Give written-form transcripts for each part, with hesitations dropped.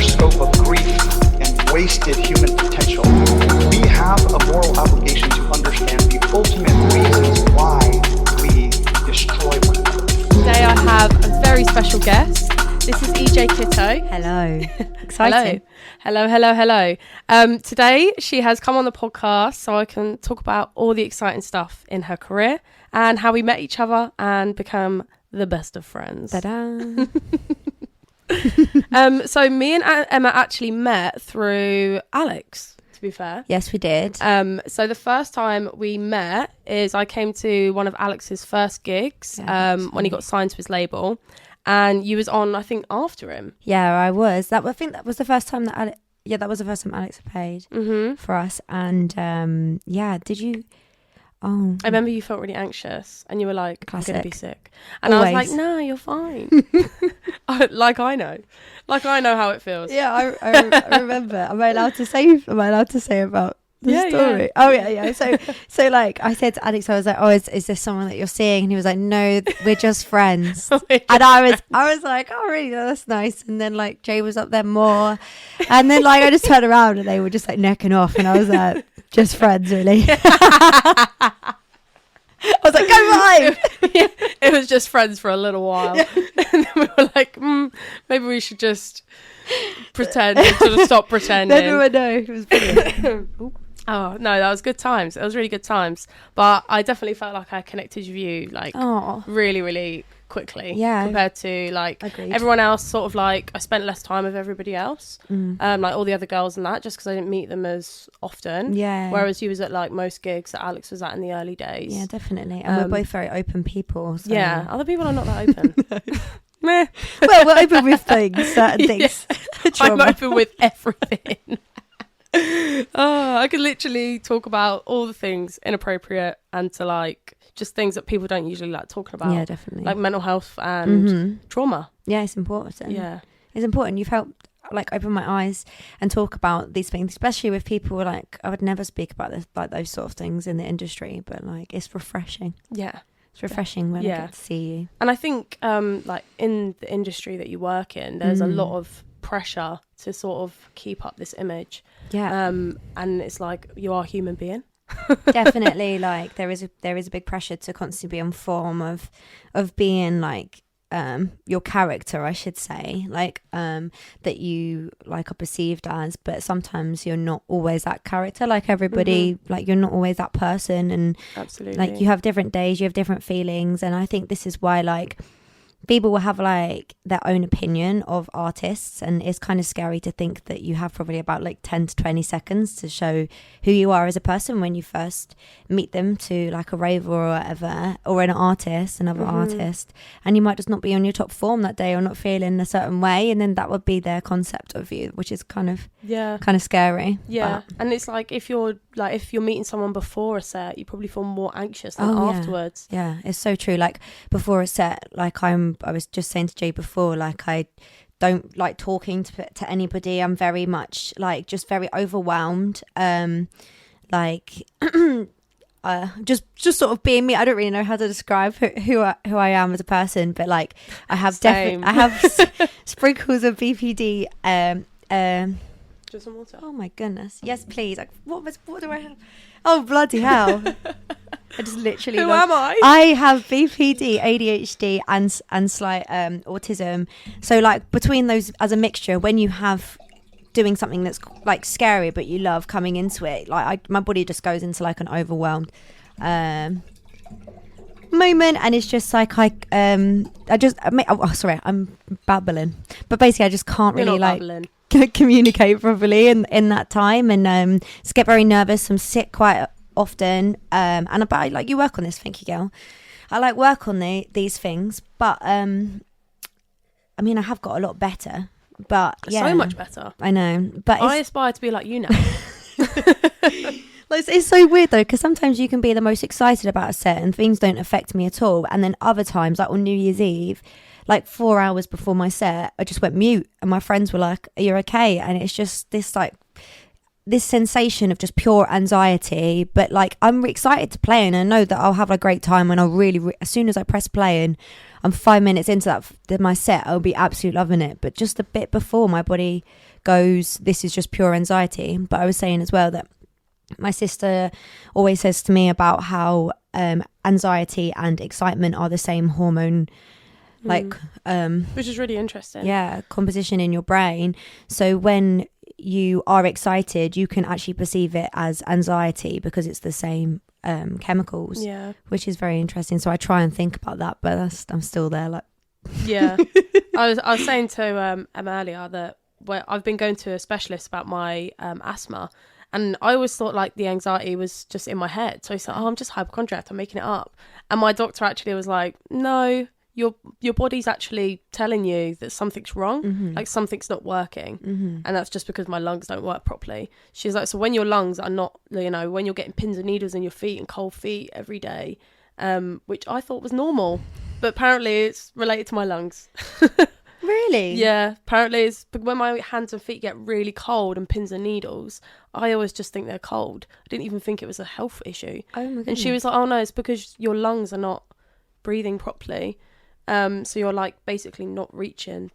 scope of grief and wasted human potential, we have a moral obligation to understand the ultimate reasons why we destroy one another. Today I have a very special guest. This is Kitto. Hello. Exciting. Hello. Today she has come on the podcast so I can talk about all the exciting stuff in her career and how we met each other and become the best of friends. Ta-da. So me and Emma actually met through Alex, to be fair. Yes, we did. So the first time we met is I came to one of Alex's first gigs when he got signed to his label. And you was on, I think, after him. Yeah, I was. I think that was the first time that Alex... Yeah, that was the first time Alex paid for us. And, did you... Oh. I remember you felt really anxious. And you were like, Classic. I'm going to be sick. And Always. I was like, no, you're fine. Like I know. Like I know how it feels. Yeah, I remember. Am I allowed to say about... the story. Yeah. Oh yeah. So like I said to Alex, I was like, oh, is this someone that you're seeing? And he was like, no, we're just friends. And I was like, oh really? That's nice. And then like Jay was up there more, and then like I just turned around and they were just like necking off, and I was like, just friends really. I was like, go live. Yeah, it was just friends for a little while. Yeah. And then we were like, maybe we should just pretend and sort of stop pretending. No, it was brilliant. Oh, no, that was good times. It was really good times. But I definitely felt like I connected with you, like, really, really quickly. Yeah. Compared to, like, Agreed. everyone else, sort of, like, I spent less time with everybody else. Like, all the other girls and that, just because I didn't meet them as often. Yeah. Whereas you was at, like, most gigs that Alex was at in the early days. Yeah, definitely. And we're both very open people. So. Yeah. Other people are not that open. Meh. Well, we're open with certain things. Yeah. I'm open with everything. I could literally talk about all the things inappropriate and to like just things that people don't usually like talking about. Yeah, definitely. Like mental health and trauma. Yeah, it's important. Yeah. It's important. You've helped like open my eyes and talk about these things, especially with people like I would never speak about this, like those sort of things in the industry, but like it's refreshing. Yeah. It's refreshing when I get to see you. And I think like in the industry that you work in, there's a lot of pressure to sort of keep up this image. Yeah. And it's like you are a human being. Definitely, like there is a big pressure to constantly be on form of being like your character, I should say, like that you like are perceived as, but sometimes you're not always that character, like everybody, like you're not always that person, and absolutely, like you have different days, you have different feelings, and I think this is why like people will have like their own opinion of artists, and it's kind of scary to think that you have probably about like 10 to 20 seconds to show who you are as a person when you first meet them to like a rave or whatever, or another artist, and you might just not be on your top form that day or not feeling a certain way, and then that would be their concept of you, which is kind of scary. Yeah. But. And it's like if you're meeting someone before a set, you probably feel more anxious than afterwards. Yeah, it's so true. Like before a set, like I was just saying to Jay before, like I don't like talking to anybody. I'm very much like just very overwhelmed. Like just sort of being me. I don't really know how to describe who I am as a person, but like I have sprinkles of BPD. Just some water. Oh my goodness! Yes, please. Like, what do I have? Oh bloody hell! I just literally. Who am I? I have BPD, ADHD, and slight autism. So like between those as a mixture, when you have doing something that's like scary but you love coming into it, like my body just goes into like an overwhelmed moment, and it's just like I'm babbling, but basically I just can't really like babbling. Communicate properly in that time, and just get very nervous. I'm sick quite often, and I like you work on this. Thank you, girl. I like work on these things, but I mean I have got a lot better, but yeah, so much better. I know, but I aspire to be like you now. Like, it's so weird though, because sometimes you can be the most excited about a set and things don't affect me at all, and then other times, like on New Year's Eve, like 4 hours before my set, I just went mute, and my friends were like, "Are you okay?" And it's just this like, this sensation of just pure anxiety, but like I'm excited to play, and I know that I'll have a great time when I'll really as soon as I press play and I'm 5 minutes into my set, I'll be absolutely loving it. But just a bit before, my body goes, this is just pure anxiety. But I was saying as well that my sister always says to me about how anxiety and excitement are the same hormone, like which is really interesting. Yeah, composition in your brain. So when you are excited, you can actually perceive it as anxiety because it's the same chemicals. Yeah, which is very interesting. So I try and think about that, but I'm still there. Like, yeah, I was saying to Emma earlier that I've been going to a specialist about my asthma, and I always thought like the anxiety was just in my head. So he said, "Oh, I'm just hypochondriac. I'm making it up." And my doctor actually was like, "No. Your body's actually telling you that something's wrong, like something's not working, and that's just because my lungs don't work properly." She's like, so when your lungs are not, when you're getting pins and needles in your feet and cold feet every day, which I thought was normal, but apparently it's related to my lungs. Really? Yeah, apparently it's when my hands and feet get really cold and pins and needles, I always just think they're cold. I didn't even think it was a health issue. Oh my goodness. And she was like, "Oh no, it's because your lungs are not breathing properly. So you're like basically not reaching."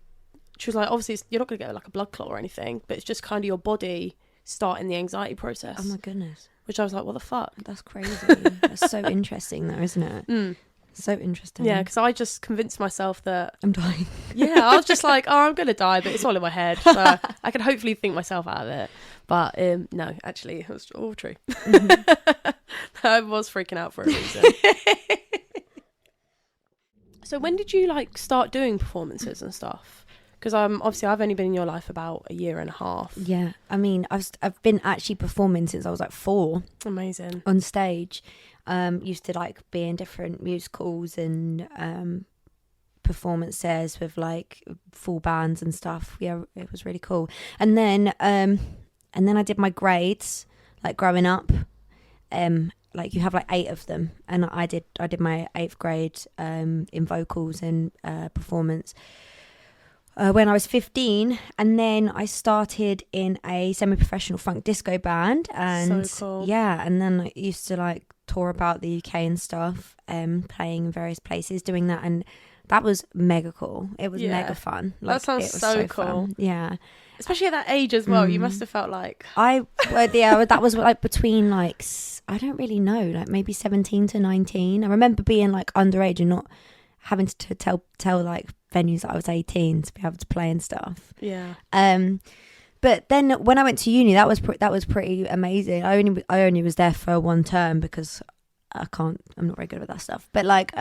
She was like, obviously you're not going to get like a blood clot or anything, but it's just kind of your body starting the anxiety process. Oh my goodness. Which I was like, what the fuck? That's crazy. That's so interesting though, isn't it? So interesting. Yeah, because I just convinced myself that I'm dying. Yeah, I was just like, oh, I'm going to die, but it's all in my head. So I can hopefully think myself out of it. But no, actually, it was all true. I was freaking out for a reason. So when did you like start doing performances and stuff? Because obviously I've only been in your life about a year and a half. Yeah, I mean I've been actually performing since I was like 4. Amazing. On stage. Used to like be in different musicals and performances with like full bands and stuff. Yeah, it was really cool. And then I did my grades like growing up. Like you have like 8 of them, and I did my 8th grade in vocals and performance when I was 15, and then I started in a semi-professional funk disco band, and so cool. Yeah, and then I used to like tour about the UK and stuff, playing in various places, doing that, and that was mega cool. It was mega fun. Like, that sounds so cool. Fun. Yeah. Especially at that age as well. You must have felt like... that was like between like, I don't really know, like maybe 17 to 19. I remember being like underage and not having to tell like venues that I was 18 to be able to play and stuff. Yeah. But then when I went to uni, that was pretty amazing. I only was there for 1 term because I'm not very good with that stuff. But like,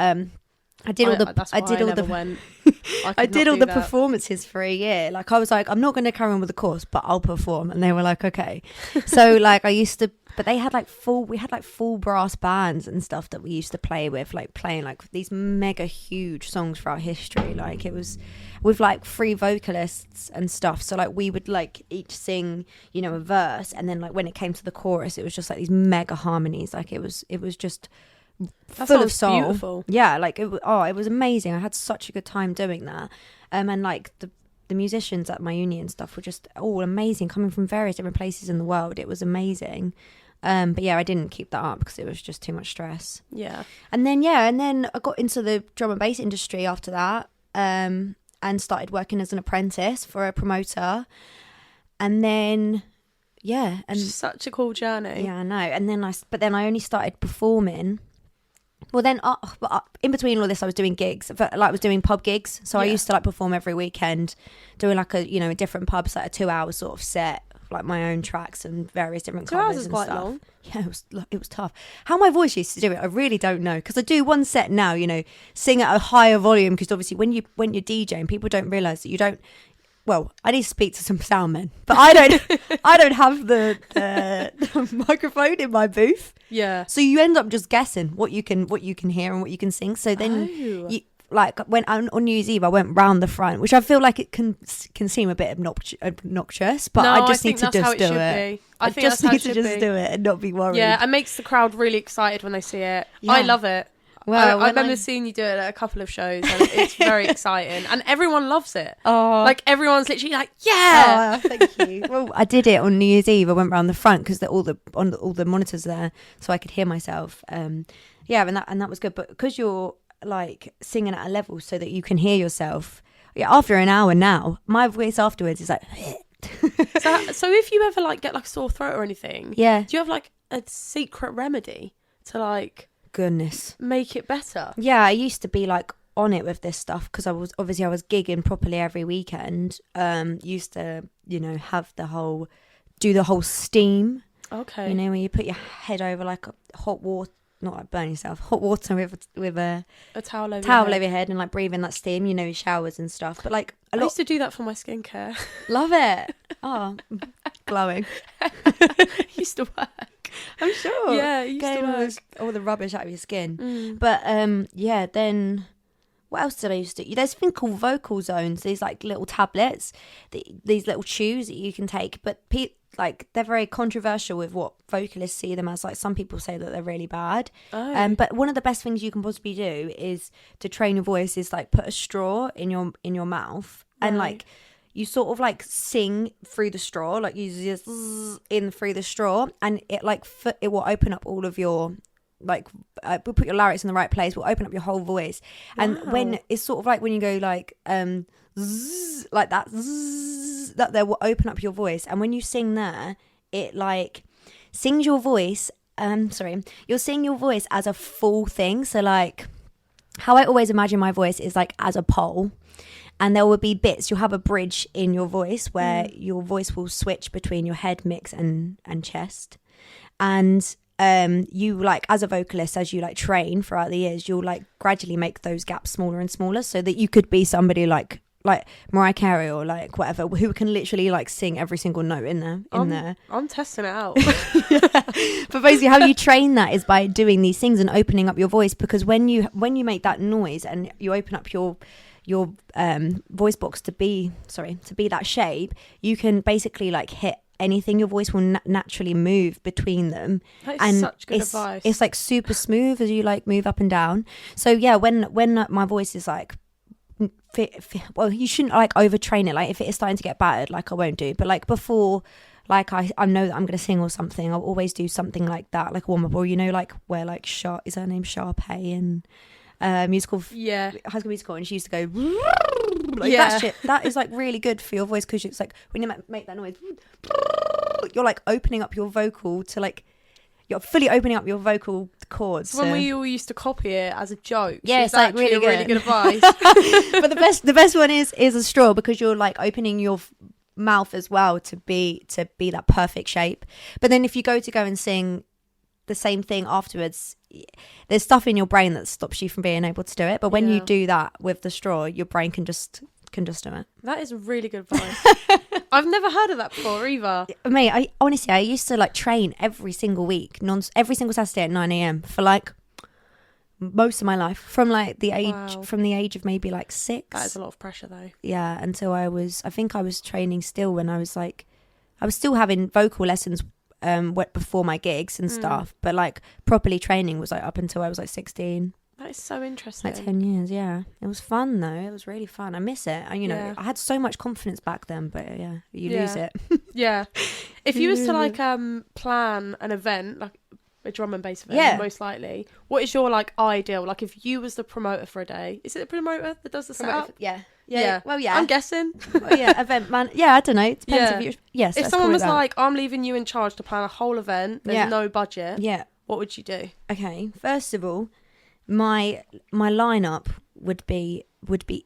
I did all the performances for a year. Like I was like, I'm not going to carry on with the course, but I'll perform. And they were like, okay. So like I used to, but they had like we had like full brass bands and stuff that we used to play with, like playing like these mega huge songs throughout history. Like it was with like 3 vocalists and stuff. So like we would like each sing, a verse. And then like when it came to the chorus, it was just like these mega harmonies. Like it was just full of soul. Beautiful. Yeah, like it was amazing. I had such a good time doing that. And like the musicians at my uni and stuff were just all amazing, coming from various different places in the world. It was amazing. But yeah, I didn't keep that up because it was just too much stress. Yeah. And then I got into the drum and bass industry after that, and started working as an apprentice for a promoter. And then and such a cool journey. Yeah, I know. And then I only started performing. Well, then in between all this, I was doing gigs. I was doing pub gigs. So I used to like perform every weekend, doing like a different pubs, like a 2-hour sort of set, like my own tracks and various different covers. 2 hours is and quite stuff. long. Yeah, it was tough. How my voice used to do it, I really don't know, because I do one set now, sing at a higher volume, because obviously when you're DJing, people don't realise that you don't. Well, I need to speak to some sound men, but I don't have the microphone in my booth. Yeah. So you end up just guessing what you can hear and what you can sing. So then you like when on New Year's Eve I went round the front, which I feel like it can seem a bit obnoxious, but no, I just think need to just do it. I think just need to just do it and not be worried. Yeah, it makes the crowd really excited when they see it. Yeah. I love it. Well, I remember seeing you do it at a couple of shows, and it's very exciting, and everyone loves it. Oh, Like everyone's literally like, yeah. oh, thank you. Well, I did it on New Year's Eve. I went around the front because all the monitors there, so I could hear myself. Yeah, and that was good. But because you're like singing at a level so that you can hear yourself. Yeah, after an hour now, my voice afterwards is like. So if you ever like get like a sore throat or anything, Yeah. do you have like a secret remedy to like Goodness. make it better? Yeah, I used to be like on it with this stuff because I was gigging properly every weekend. Used to, have do the whole steam. Okay. When you put your head over like a hot water, not like burn yourself, hot water with a towel over your head and like breathing that steam, showers and stuff. But like I used to do that for my skincare. Love it. Oh, glowing. Used to work. I'm sure. Yeah, it used to work. All the rubbish out of your skin. Mm. But yeah, then what else did I used to do? There's a thing called vocal zones. These like little tablets, these little chews that you can take. But they're very controversial with what vocalists see them as. Like some people say that they're really bad. Oh. But one of the best things you can possibly do is to train your voice is like put a straw in your mouth and like you sort of like sing through the straw, like you just in through the straw, and it like it will open up all of your like we'll put your larynx in the right place, we'll open up your whole voice. And when it's sort of like when you go like zzz, like that zzz, that there will open up your voice, and when you sing there it like sings your voice you'll sing your voice as a full thing. So like how I always imagine my voice is like as a pole, and there will be bits, you'll have a bridge in your voice where your voice will switch between your head, mix and chest. And you like as a vocalist, as you like train throughout the years, you'll like gradually make those gaps smaller and smaller so that you could be somebody like Mariah Carey or like whatever, who can literally like sing every single note in there. I'm testing it out. But basically how you train that is by doing these things and opening up your voice, because when you make that noise and you open up your voice box to be that shape, you can basically like hit anything. Your voice will naturally move between them. That is such good advice. It's like super smooth as you like move up and down. So yeah, when my voice is like well, you shouldn't like overtrain it. Like if it is starting to get battered, like I won't do, but like before, like I know that I'm gonna sing or something, I'll always do something like that, like warm up, or like where like is her name Sharpay in musical High School Musical, and she used to go like that shit. That is like really good for your voice, because it's like when you make that noise, you're like opening up your vocal to like you're fully opening up your vocal cords. When we all used to copy it as a joke. Yeah, it's like really good advice. But the best one is a straw, because you're like opening your mouth as well to be that perfect shape. But then if you go and sing the same thing afterwards, there's stuff in your brain that stops you from being able to do it. But when you do that with the straw, your brain can just do it. That is really good advice. I've never heard of that before either. Mate, I used to like train every single week, every single Saturday at 9 a.m. for like most of my life, from like the age of maybe like 6. That is a lot of pressure though. Yeah, until I think I was training still when I was still having vocal lessons before my gigs and stuff, but like properly training was like up until I was like 16. That is so interesting. Like 10 years, yeah. It was fun though. It was really fun. I miss it. I had so much confidence back then, but yeah, you lose it. Yeah. If you was to like plan an event, like a drum and bass event, most likely, what is your like ideal? Like if you was the promoter for a day, is it the promoter that does the setup? Yeah. Well, yeah. I'm guessing. Event man. Yeah, I don't know. It depends if you. Yes. If someone was like, I'm leaving you in charge to plan a whole event, there's no budget. Yeah. What would you do? Okay. First of all, my lineup would be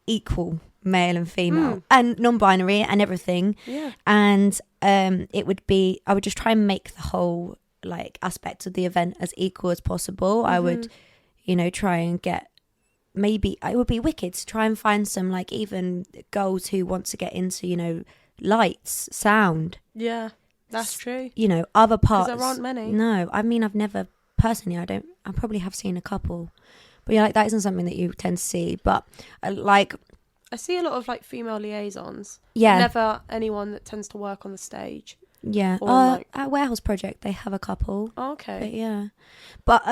equal male and female and non-binary and everything. Yeah. And it would be, I would just try and make the whole like aspect of the event as equal as possible. I would, try and get, maybe it would be wicked to try and find some like even girls who want to get into, lights, sound. Yeah, that's true. Other parts. Because there aren't many. No, I mean, I've never, personally, I probably have seen a couple. But yeah, like that isn't something that you tend to see. But I see a lot of like female liaisons. Yeah. Never anyone that tends to work on the stage. Yeah. At Warehouse Project, they have a couple. Oh, okay. But yeah. But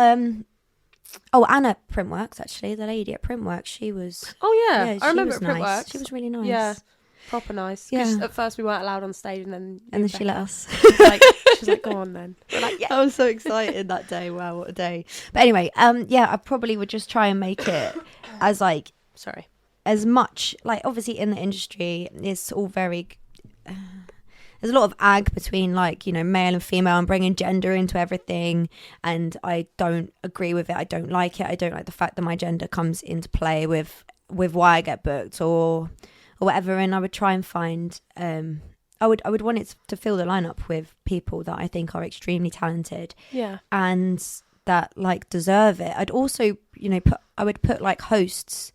Oh, Anna Printworks, actually, the lady at Printworks, she was. Oh yeah, she I remember was at Printworks. nice. She was really nice. Yeah, proper nice. 'Cause Yeah. at first we weren't allowed on stage, and then she let us. She was like, "Go on then." We're like, "Yeah." I was so excited that day. Wow, what a day! But anyway, yeah, I probably would just try and make it as like Sorry. as much like obviously in the industry, it's all very. There's a lot of ag between like, you know, male and female and bringing gender into everything. And I don't agree with it. I don't like it. I don't like the fact that my gender comes into play with why I get booked or whatever. And I would try and find, I would want it to fill the lineup with people that I think are extremely talented. Yeah. And that like deserve it. I'd also, you know, I would put like hosts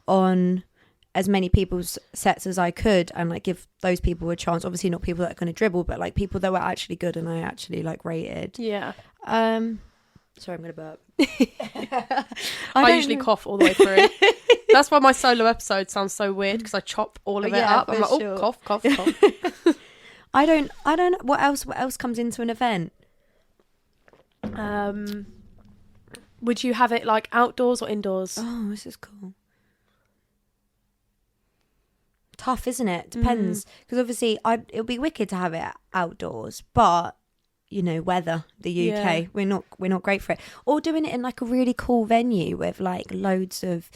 on as many people's sets as I could and like give those people a chance. Obviously not people that are going to dribble, but like people that were actually good and I actually like rated. Yeah. Sorry, I'm going to burp. I usually cough all the way through. That's why my solo episode sounds so weird because I chop all of it up. I'm like, sure. cough, cough, cough. I don't know what else comes into an event. Would you have it like outdoors or indoors? Oh, this is cool. Tough, isn't it? Depends, because obviously it would be wicked to have it outdoors, but you know, weather, the UK, we're not great for it. Or doing it in like a really cool venue with like loads of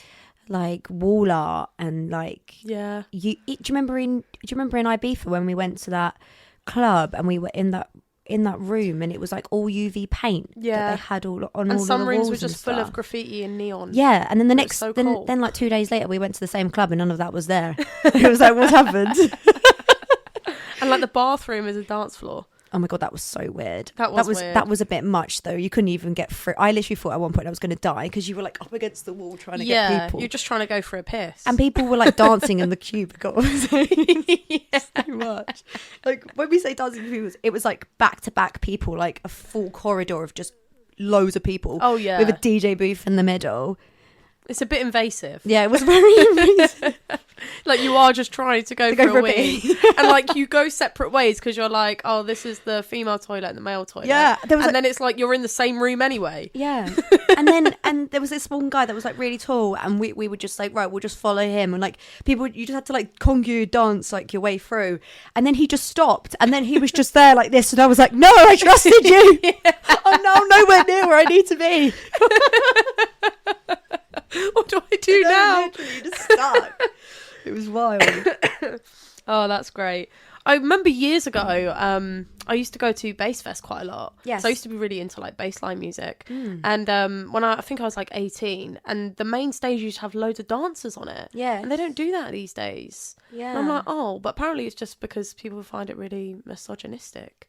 like wall art and like do you remember in Ibiza when we went to that club and we were in that room and it was like all UV paint that they had all on and all some of the rooms walls were just and full stuff. of graffiti and neon. Yeah, and then the next, so cool. then like 2 days later, we went to the same club and none of that was there. It was like, what happened? And like the bathroom is a dance floor. Oh my god, that was so weird. That was weird. That was a bit much though. You couldn't even get through. I literally thought at one point I was going to die because you were like up against the wall trying to get people. You're just trying to go for a piss. And people were like dancing in the cubicle. So much. Like when we say dancing people, it was like back to back people, like a full corridor of just loads of people. Oh yeah, with a DJ booth in the middle. It's a bit invasive. Yeah, it was very invasive. Like you are just trying to go for a wee. And like you go separate ways because you're like, oh, this is the female toilet and the male toilet. Yeah. Then it's like you're in the same room anyway. Yeah. and there was this one guy that was like really tall and we were just like, right, we'll just follow him. And like people, you just had to like conga dance like your way through. And then he just stopped and then he was just there like this. And I was like, no, I trusted you. I'm now nowhere near where I need to be. What do I do now? Literally just stuck. It was wild. Oh, that's great. I remember years ago, I used to go to Bass Fest quite a lot. Yes. So I used to be really into like bassline music. And when I think I was like 18, and the main stage used to have loads of dancers on it. Yeah. And they don't do that these days. Yeah. And I'm like, oh, but apparently it's just because people find it really misogynistic.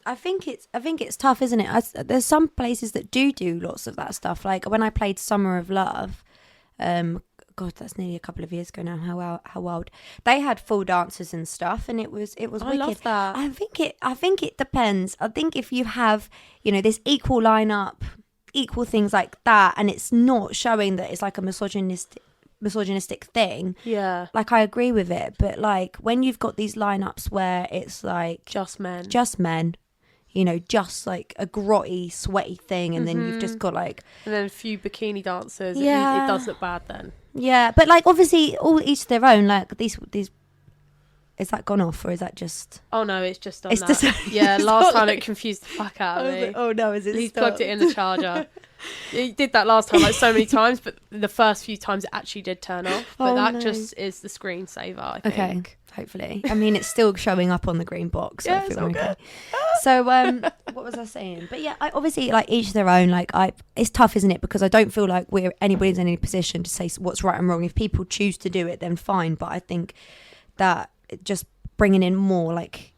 I think it's tough, isn't it? There's some places that do lots of that stuff. Like when I played Summer of Love, God, that's nearly a couple of years ago now. How wild! They had full dancers and stuff, and it was wicked. I love that. I think it depends. I think if you have, you know, this equal lineup, equal things like that, and it's not showing that it's like a misogynistic thing. Yeah. Like I agree with it, but like when you've got these lineups where it's like Just men. You know, just like a grotty, sweaty thing, and then you've just got like... And then a few bikini dancers. Yeah. It does look bad then. Yeah, but like obviously each their own, like these... Is that gone off or is that just... Oh no, it's just on It's that. just- Yeah, it's last not time like- it confused the fuck out of me. Like, oh no, is it He's stopped? plugged it in the charger. He did that last time like so many times, but the first few times it actually did turn off. But Oh, that no. just is the screensaver, I think. Okay, hopefully. I mean, it's still showing up on the green box. So Yeah, I it's feel all okay. good. So, what was I saying? But yeah, obviously, like each their own. Like, it's tough, isn't it? Because I don't feel like anybody's in any position to say what's right and wrong. If people choose to do it, then fine. But I think that just bringing in more like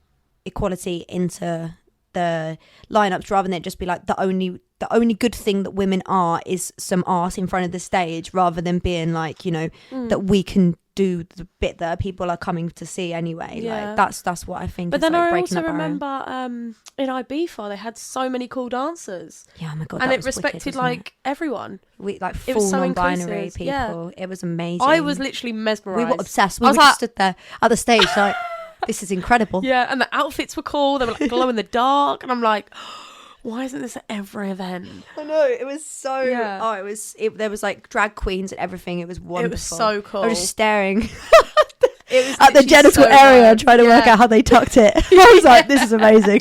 equality into the lineups rather than it just be like the only good thing that women are is some art in front of the stage, rather than being like, you know, that we can do the bit that people are coming to see anyway. Yeah. Like that's what I think. But is then like I breaking also the barrier. remember in Ibiza they had so many cool dancers. Yeah, oh my god, And that it was respected wicked, wasn't like everyone. we like it full was so non-binary inclusive, people. yeah. It was amazing. I was literally mesmerised. we were obsessed. We I were was like, just stood there at the stage like, this is incredible. yeah, and the outfits were cool. They were like glow in the dark, and I'm like, Why isn't this at every event? I know, it was so... Yeah. Oh, there was like drag queens and everything. It was wonderful. It was so cool. I was just staring It was at the literally genital so area good. trying to work Yeah. out how they tucked it. I was like, this is amazing.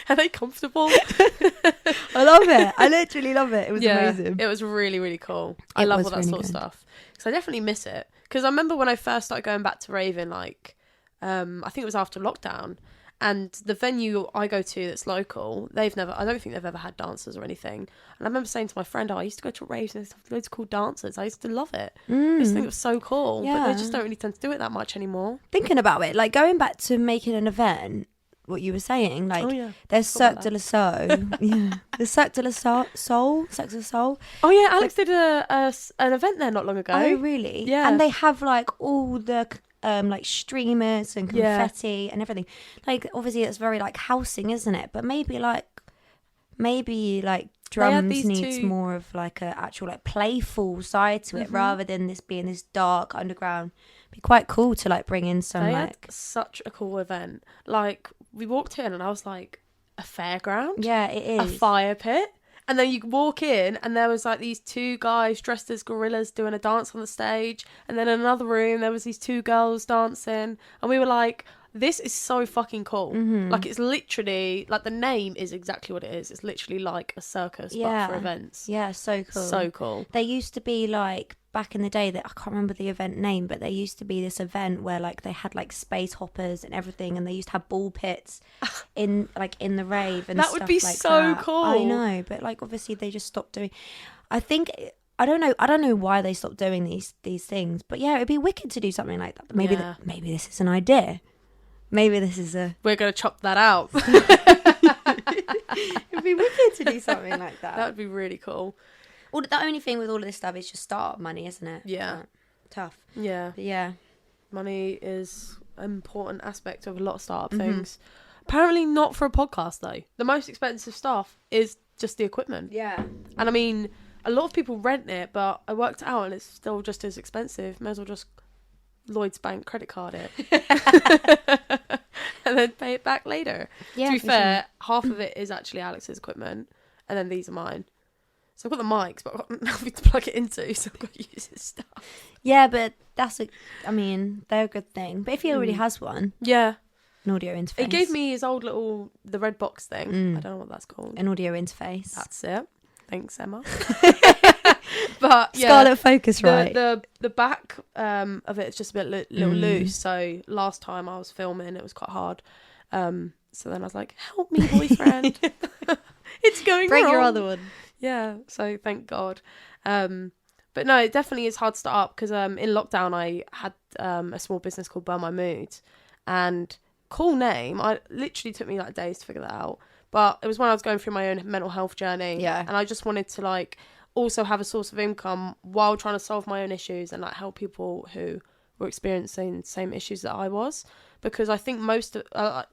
Are they comfortable? I love it. I literally love it. It was amazing. It was really, really cool. I It love was all that really sort of good. stuff. Because I definitely miss it. Because I remember when I first started going back to raving, like, I think it was after lockdown. And the venue I go to that's local, I don't think they've ever had dancers or anything. And I remember saying to my friend, I used to go to raves and there's loads of cool dancers. I used to love it. I used to think it was so cool. But Yeah. they just don't really tend to do it that much anymore. Thinking about it, like going back to making an event, what you were saying, like Oh, yeah. there's Forgot Cirque about du Soleil. Yeah. The Cirque du Soleil. Cirque du Soleil. Oh, yeah, Alex did an event there not long ago. Oh, really? Yeah. And they have like all the like streamers and Yeah. confetti and everything. Like obviously it's very like housing, isn't it? But maybe drums these needs two- more of like a actual like playful side to it rather than this being this dark underground. Be quite cool to like bring in some They like had such a cool event. Like, we walked in and I was like, a fairground? yeah, it A is. fire pit? And then you walk in and there was like these two guys dressed as gorillas doing a dance on the stage. And then in another room, there was these two girls dancing. And we were like, this is so fucking cool. Mm-hmm. Like, it's literally, like, the name is exactly what it is. It's literally like a circus, but for events. Yeah, so cool. So cool. They used to be like back in the day that I can't remember the event name, but there used to be this event where like they had like space hoppers and everything, and they used to have ball pits in the rave and That stuff would be like so that. cool. I know, but like obviously they just stopped doing. I think I don't know why they stopped doing these things, but yeah, it'd be wicked to do something like that. Maybe Yeah. maybe this is an idea. Maybe this is a. We're going to chop that out. It'd be wicked to do something like that. That would be really cool. Well, the only thing with all of this stuff is just startup money, isn't it? Yeah. Like, tough. Yeah. But yeah. Money is an important aspect of a lot of startup Mm-hmm. things. Apparently not for a podcast, though. The most expensive stuff is just the equipment. Yeah. And I mean, a lot of people rent it, but I worked it out and it's still just as expensive. May as well just Lloyd's Bank credit card it. And then pay it back later. Yeah, to be for fair, half of it is actually Alex's equipment, and then these are mine. So I've got the mics, but I've got nothing to plug it into, so I've got to use his stuff. Yeah, but they're a good thing. But if he already has one, Yeah. an audio interface. It gave me his old the red box thing. I don't know what that's called. an audio interface. That's it. Thanks, Emma. But yeah, Scarlet Focus, right? the back of it is just a bit little loose. So last time I was filming, it was quite hard. So then I was like, "Help me, boyfriend! It's going Bring wrong." your other one. Yeah. So thank God. But no, it definitely is hard to start up because in lockdown I had a small business called BurnMyMood, and cool name. I literally took me like days to figure that out. But it was when I was going through my own mental health journey. Yeah. And I just wanted to like also have a source of income while trying to solve my own issues and like help people who were experiencing the same issues that I was. Because I think most of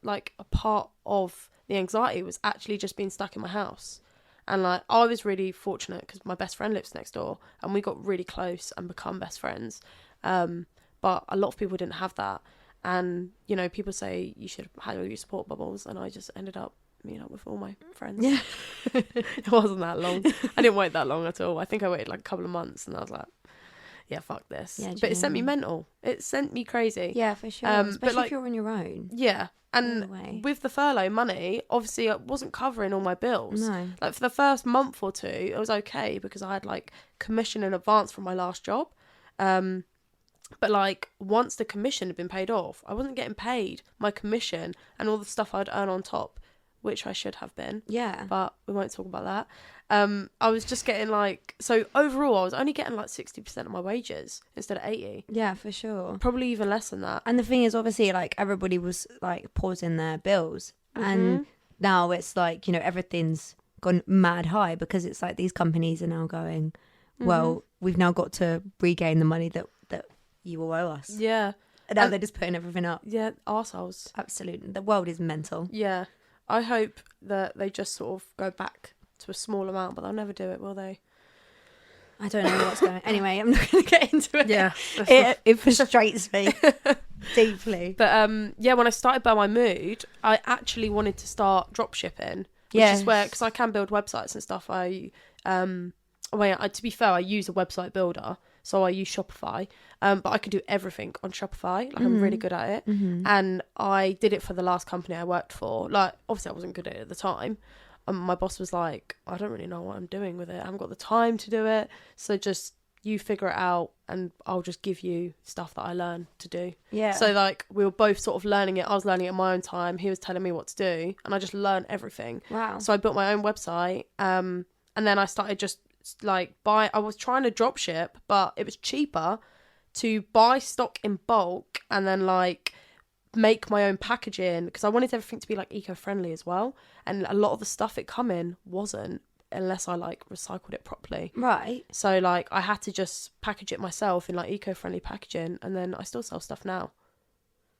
like a part of the anxiety was actually just being stuck in my house. And like I was really fortunate because my best friend lives next door and we got really close and become best friends. But a lot of people didn't have that. And, you know, people say you should have your support bubbles, and I just ended up meeting up with all my friends. Yeah. It wasn't that long. I didn't wait that long at all. I think I waited like a couple of months, and I was like, yeah, fuck this. Yeah, but it sent me mental. It sent me crazy. Yeah, for sure. But, Especially like, if you're on your own. Yeah. No And way. with the furlough money, obviously it wasn't covering all my bills. No. Like for the first month or two, it was okay because I had like commission in advance from my last job. But like once the commission had been paid off, I wasn't getting paid my commission and all the stuff I'd earn on top, which I should have been. Yeah. But we won't talk about that. I was just getting like, so overall I was only getting like 60% of my wages instead of 80. Yeah, for sure. Probably even less than that. And the thing is, obviously, like everybody was like pausing their bills, and now it's like, you know, everything's gone mad high because it's like these companies are now going, well, we've now got to regain the money that you will owe us. Yeah. And now they're just putting everything up. Yeah, arseholes. Absolutely, the world is mental. Yeah. I hope that they just sort of go back to a small amount, but they'll never do it, will they? I don't know what's going on. Anyway, I'm not going to get into it. Yeah. It frustrates me deeply. But yeah, when I started BurnMyMood, I actually wanted to start drop shipping which is where, because I can build websites and stuff. To be fair, I use a website builder, so I use Shopify, but I could do everything on Shopify. Like, I'm really good at it, and I did it for the last company I worked for. Like, obviously I wasn't good at it at the time. My boss was like, I don't really know what I'm doing with it. I haven't got the time to do it, so just you figure it out and I'll just give you stuff that I learn to do. Yeah. So like, we were both sort of learning it. I was learning it in my own time. He was telling me what to do, and I just learned everything. Wow. So I built my own website, and then I started just like I was trying to drop ship, but it was cheaper to buy stock in bulk and then like make my own packaging, because I wanted everything to be like eco-friendly as well, and a lot of the stuff it come in wasn't, unless I like recycled it properly. Right. So like, I had to just package it myself in like eco-friendly packaging, and then I still sell stuff now.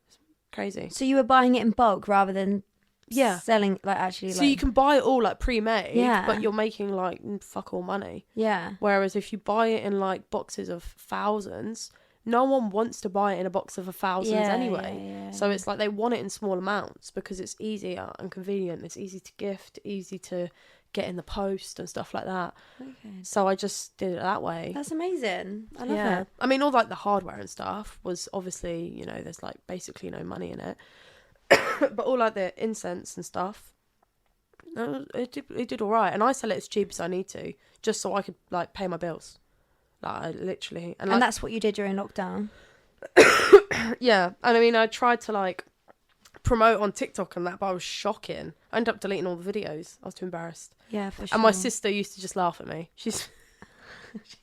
It's crazy. So you were buying it in bulk rather than selling, like, actually, so you can buy it all like pre-made, Yeah. but you're making like fuck all money. Yeah. Whereas if you buy it in like boxes of thousands, no one wants to buy it in a box of thousands anyway. Yeah. So it's like they want it in small amounts because it's easier and convenient. It's easy to gift, easy to get in the post and stuff like that. Okay. So I just did it that way. That's amazing. I love it. I mean, all like the hardware and stuff was obviously, you know, there's like basically no money in it. But all like the incense and stuff, it did all right. And I sell it as cheap as I need to, just so I could like pay my bills. Like, I literally. And that's what you did during lockdown? Yeah. And I mean, I tried to like promote on TikTok and that, but I was shocking. I ended up deleting all the videos. I was too embarrassed. Yeah, for sure. And my sister used to just laugh at me. She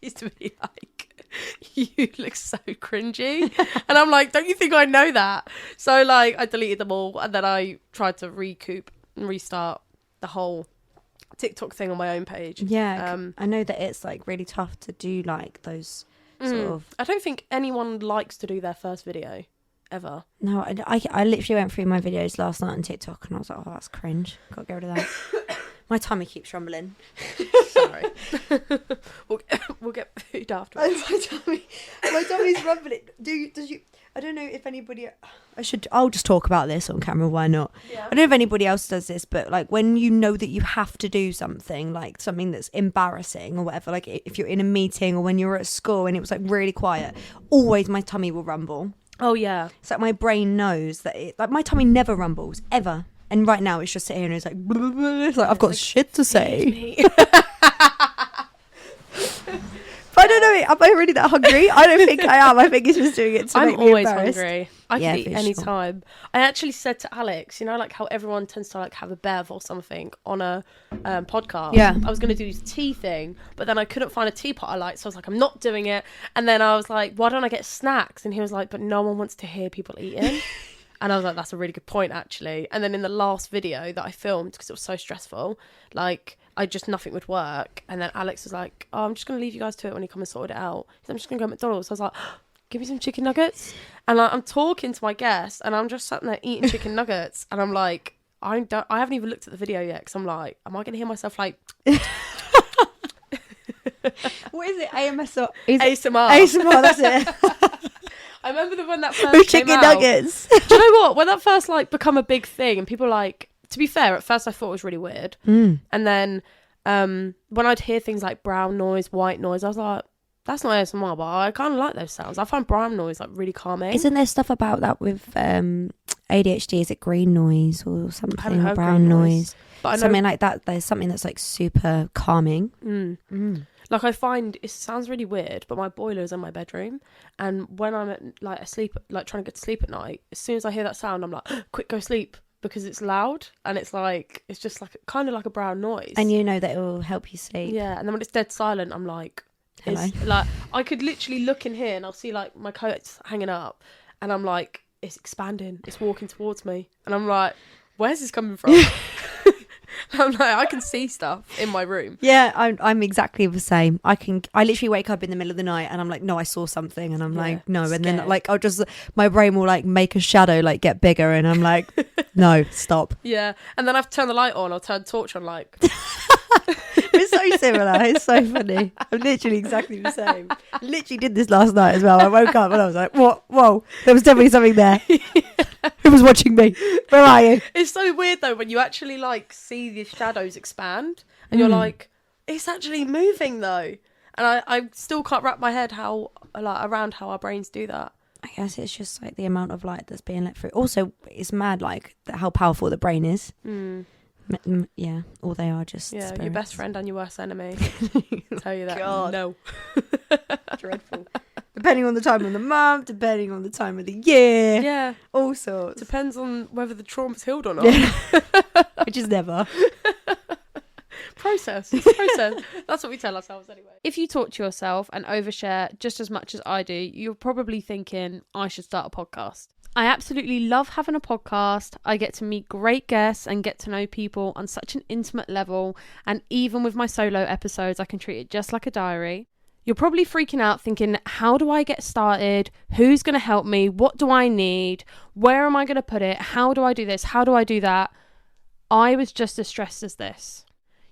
used to be like, you look so cringy. And I'm like, don't you think I know that? So like, I deleted them all, and then I tried to recoup and restart the whole TikTok thing on my own page. Yeah, I know that it's like really tough to do like those sort of. I don't think anyone likes to do their first video ever. No, I literally went through my videos last night on TikTok and I was like, oh, that's cringe. Got to get rid of that. My tummy keeps rumbling. Sorry. we'll get food afterwards. My tummy's rumbling. I don't know if anybody. I'll just talk about this on camera. Why not? Yeah. I don't know if anybody else does this, but like when you know that you have to do something, like something that's embarrassing or whatever, like if you're in a meeting or when you're at school and it was like really quiet, always my tummy will rumble. Oh yeah. It's like my brain knows that like my tummy never rumbles ever. And right now it's just sitting here and it's like, blah, blah, blah. It's like I've got shit to say. But I don't know, am I really that hungry? I don't think I am. I think it's just doing it to make me always embarrassed. hungry. I can eat any sure. time. I actually said to Alex, you know, like how everyone tends to like have a bev or something on a podcast. Yeah. I was going to do this tea thing, but then I couldn't find a teapot I liked, so I was like, I'm not doing it. And then I was like, why don't I get snacks? And he was like, but no one wants to hear people eating. And I was like, that's a really good point, actually. And then in the last video that I filmed, because it was so stressful, like, nothing would work. And then Alex was like, oh, I'm just going to leave you guys to it when you come and sort it out. He said, I'm just going to go to McDonald's. So I was like, give me some chicken nuggets. And like, I'm talking to my guest, and I'm just sitting there eating chicken nuggets. And I'm like, I haven't even looked at the video yet, because I'm like, am I going to hear myself like... What is it? ASMR? ASMR, that's it. I remember when that first With came chicken out. nuggets. Do you know what? When that first like become a big thing, and people like, to be fair, at first I thought it was really weird, and then when I'd hear things like brown noise, white noise, I was like, that's not ASMR, but I kind of like those sounds. I find brown noise like really calming. Isn't there stuff about that with ADHD? Is it green noise or something? I haven't heard brown green noise. But I know, something like that. There's something that's like super calming. Like, I find it sounds really weird, but my boiler is in my bedroom, and when I'm at, like asleep, like trying to get to sleep at night, as soon as I hear that sound, I'm like, quick, go sleep, because it's loud, and it's like, it's just like kind of like a brown noise, and you know that it will help you sleep. Yeah. And then when it's dead silent, I'm like, hello. It's like, I could literally look in here and I'll see like my coat's hanging up, and I'm like, it's expanding, it's walking towards me, and I'm like, where's this coming from? I'm like, I can see stuff in my room. Yeah, I'm exactly the same. I literally wake up in the middle of the night and I'm like, no, I saw something, and I'm like, no, and then like my brain will like make a shadow like get bigger, and I'm like, no, stop. Yeah, and then I've turned the light on, I'll turn the torch on, like. It's so similar. It's so funny. I'm literally exactly the same. I literally did this last night as well. I woke up and I was like, what? Whoa, there was definitely something there. Whoever's watching me, where are you? It's so weird though when you actually like see the shadows expand and you're like, it's actually moving though. And I still can't wrap my head around how our brains do that. I guess it's just like the amount of light that's being let through. Also, it's mad like how powerful the brain is. Yeah, or they are just spirits. Your best friend and your worst enemy. I'll tell you that. God. No. Dreadful. Depending on the time of the month, depending on the time of the year. Yeah. All sorts. Depends on whether the trauma's healed or not. Yeah. Which is never. Process. That's what we tell ourselves anyway. If you talk to yourself and overshare just as much as I do, you're probably thinking, I should start a podcast. I absolutely love having a podcast. I get to meet great guests and get to know people on such an intimate level. And even with my solo episodes, I can treat it just like a diary. You're probably freaking out thinking, how do I get started? Who's going to help me? What do I need? Where am I going to put it? How do I do this? How do I do that? I was just as stressed as this.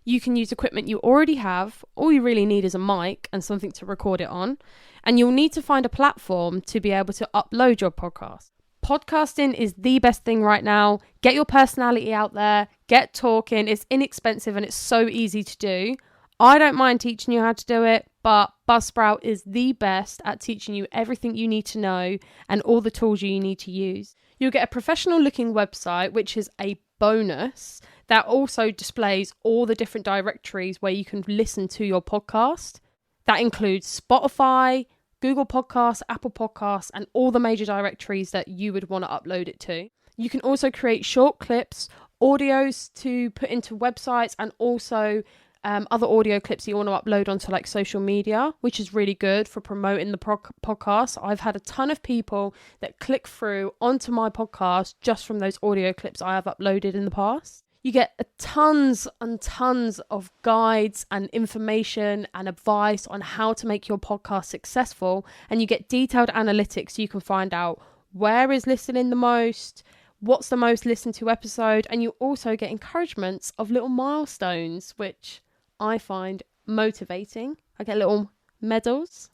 You can use equipment you already have. All you really need is a mic and something to record it on. And you'll need to find a platform to be able to upload your podcast. Podcasting is the best thing right now. Get your personality out there. Get talking. It's inexpensive and it's so easy to do. I don't mind teaching you how to do it, but Buzzsprout is the best at teaching you everything you need to know and all the tools you need to use. You'll get a professional looking website, which is a bonus, that also displays all the different directories where you can listen to your podcast. That includes Spotify, Google Podcasts, Apple Podcasts, and all the major directories that you would want to upload it to. You can also create short clips, audios to put into websites, and also other audio clips that you want to upload onto like social media, which is really good for promoting the podcast. I've had a ton of people that click through onto my podcast just from those audio clips I have uploaded in the past. You get tons and tons of guides and information and advice on how to make your podcast successful. And you get detailed analytics so you can find out where is listening the most, what's the most listened to episode. And you also get encouragements of little milestones, which I find motivating. I get little medals.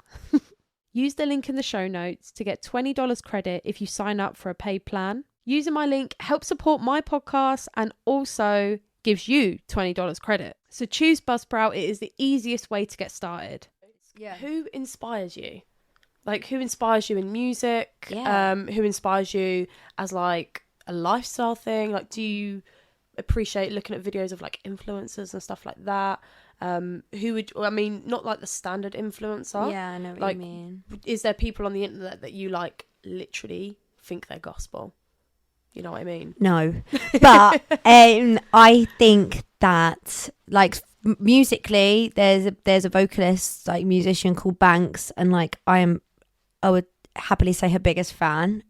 Use the link in the show notes to get $20 credit if you sign up for a paid plan. Using my link helps support my podcast and also gives you $20 credit. So choose Buzzsprout. It is the easiest way to get started. Yeah. Who inspires you? Like, who inspires you in music? Yeah. Who inspires you as like a lifestyle thing? Like, do you appreciate looking at videos of like influencers and stuff like that? Who would, I mean, not like the standard influencer. Yeah, I know what like, you mean. Is there people on the internet that you like literally think they're gospel? You know what I mean? No, but I think that like musically, there's a vocalist, like musician called Banks, and like I would happily say her biggest fan.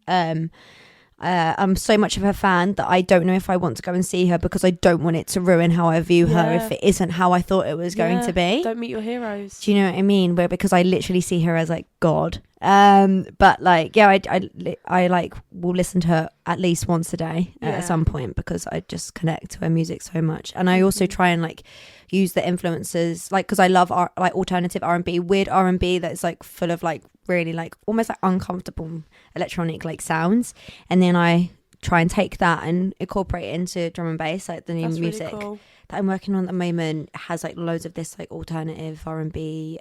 I'm so much of her fan that I don't know if I want to go and see her because I don't want it to ruin how I view her if it isn't how I thought it was going to be. Don't meet your heroes. Do you know what I mean? Because I literally see her as like God. But like, yeah, I like will listen to her at least once a day at some point because I just connect to her music so much. And I also try and like use the influences, like, because I love like alternative R&B, weird R&B that is like full of like really like almost like uncomfortable electronic like sounds, and then I try and take that and incorporate it into drum and bass. Like the new music really cool. that I'm working on at the moment has like loads of this like alternative R&B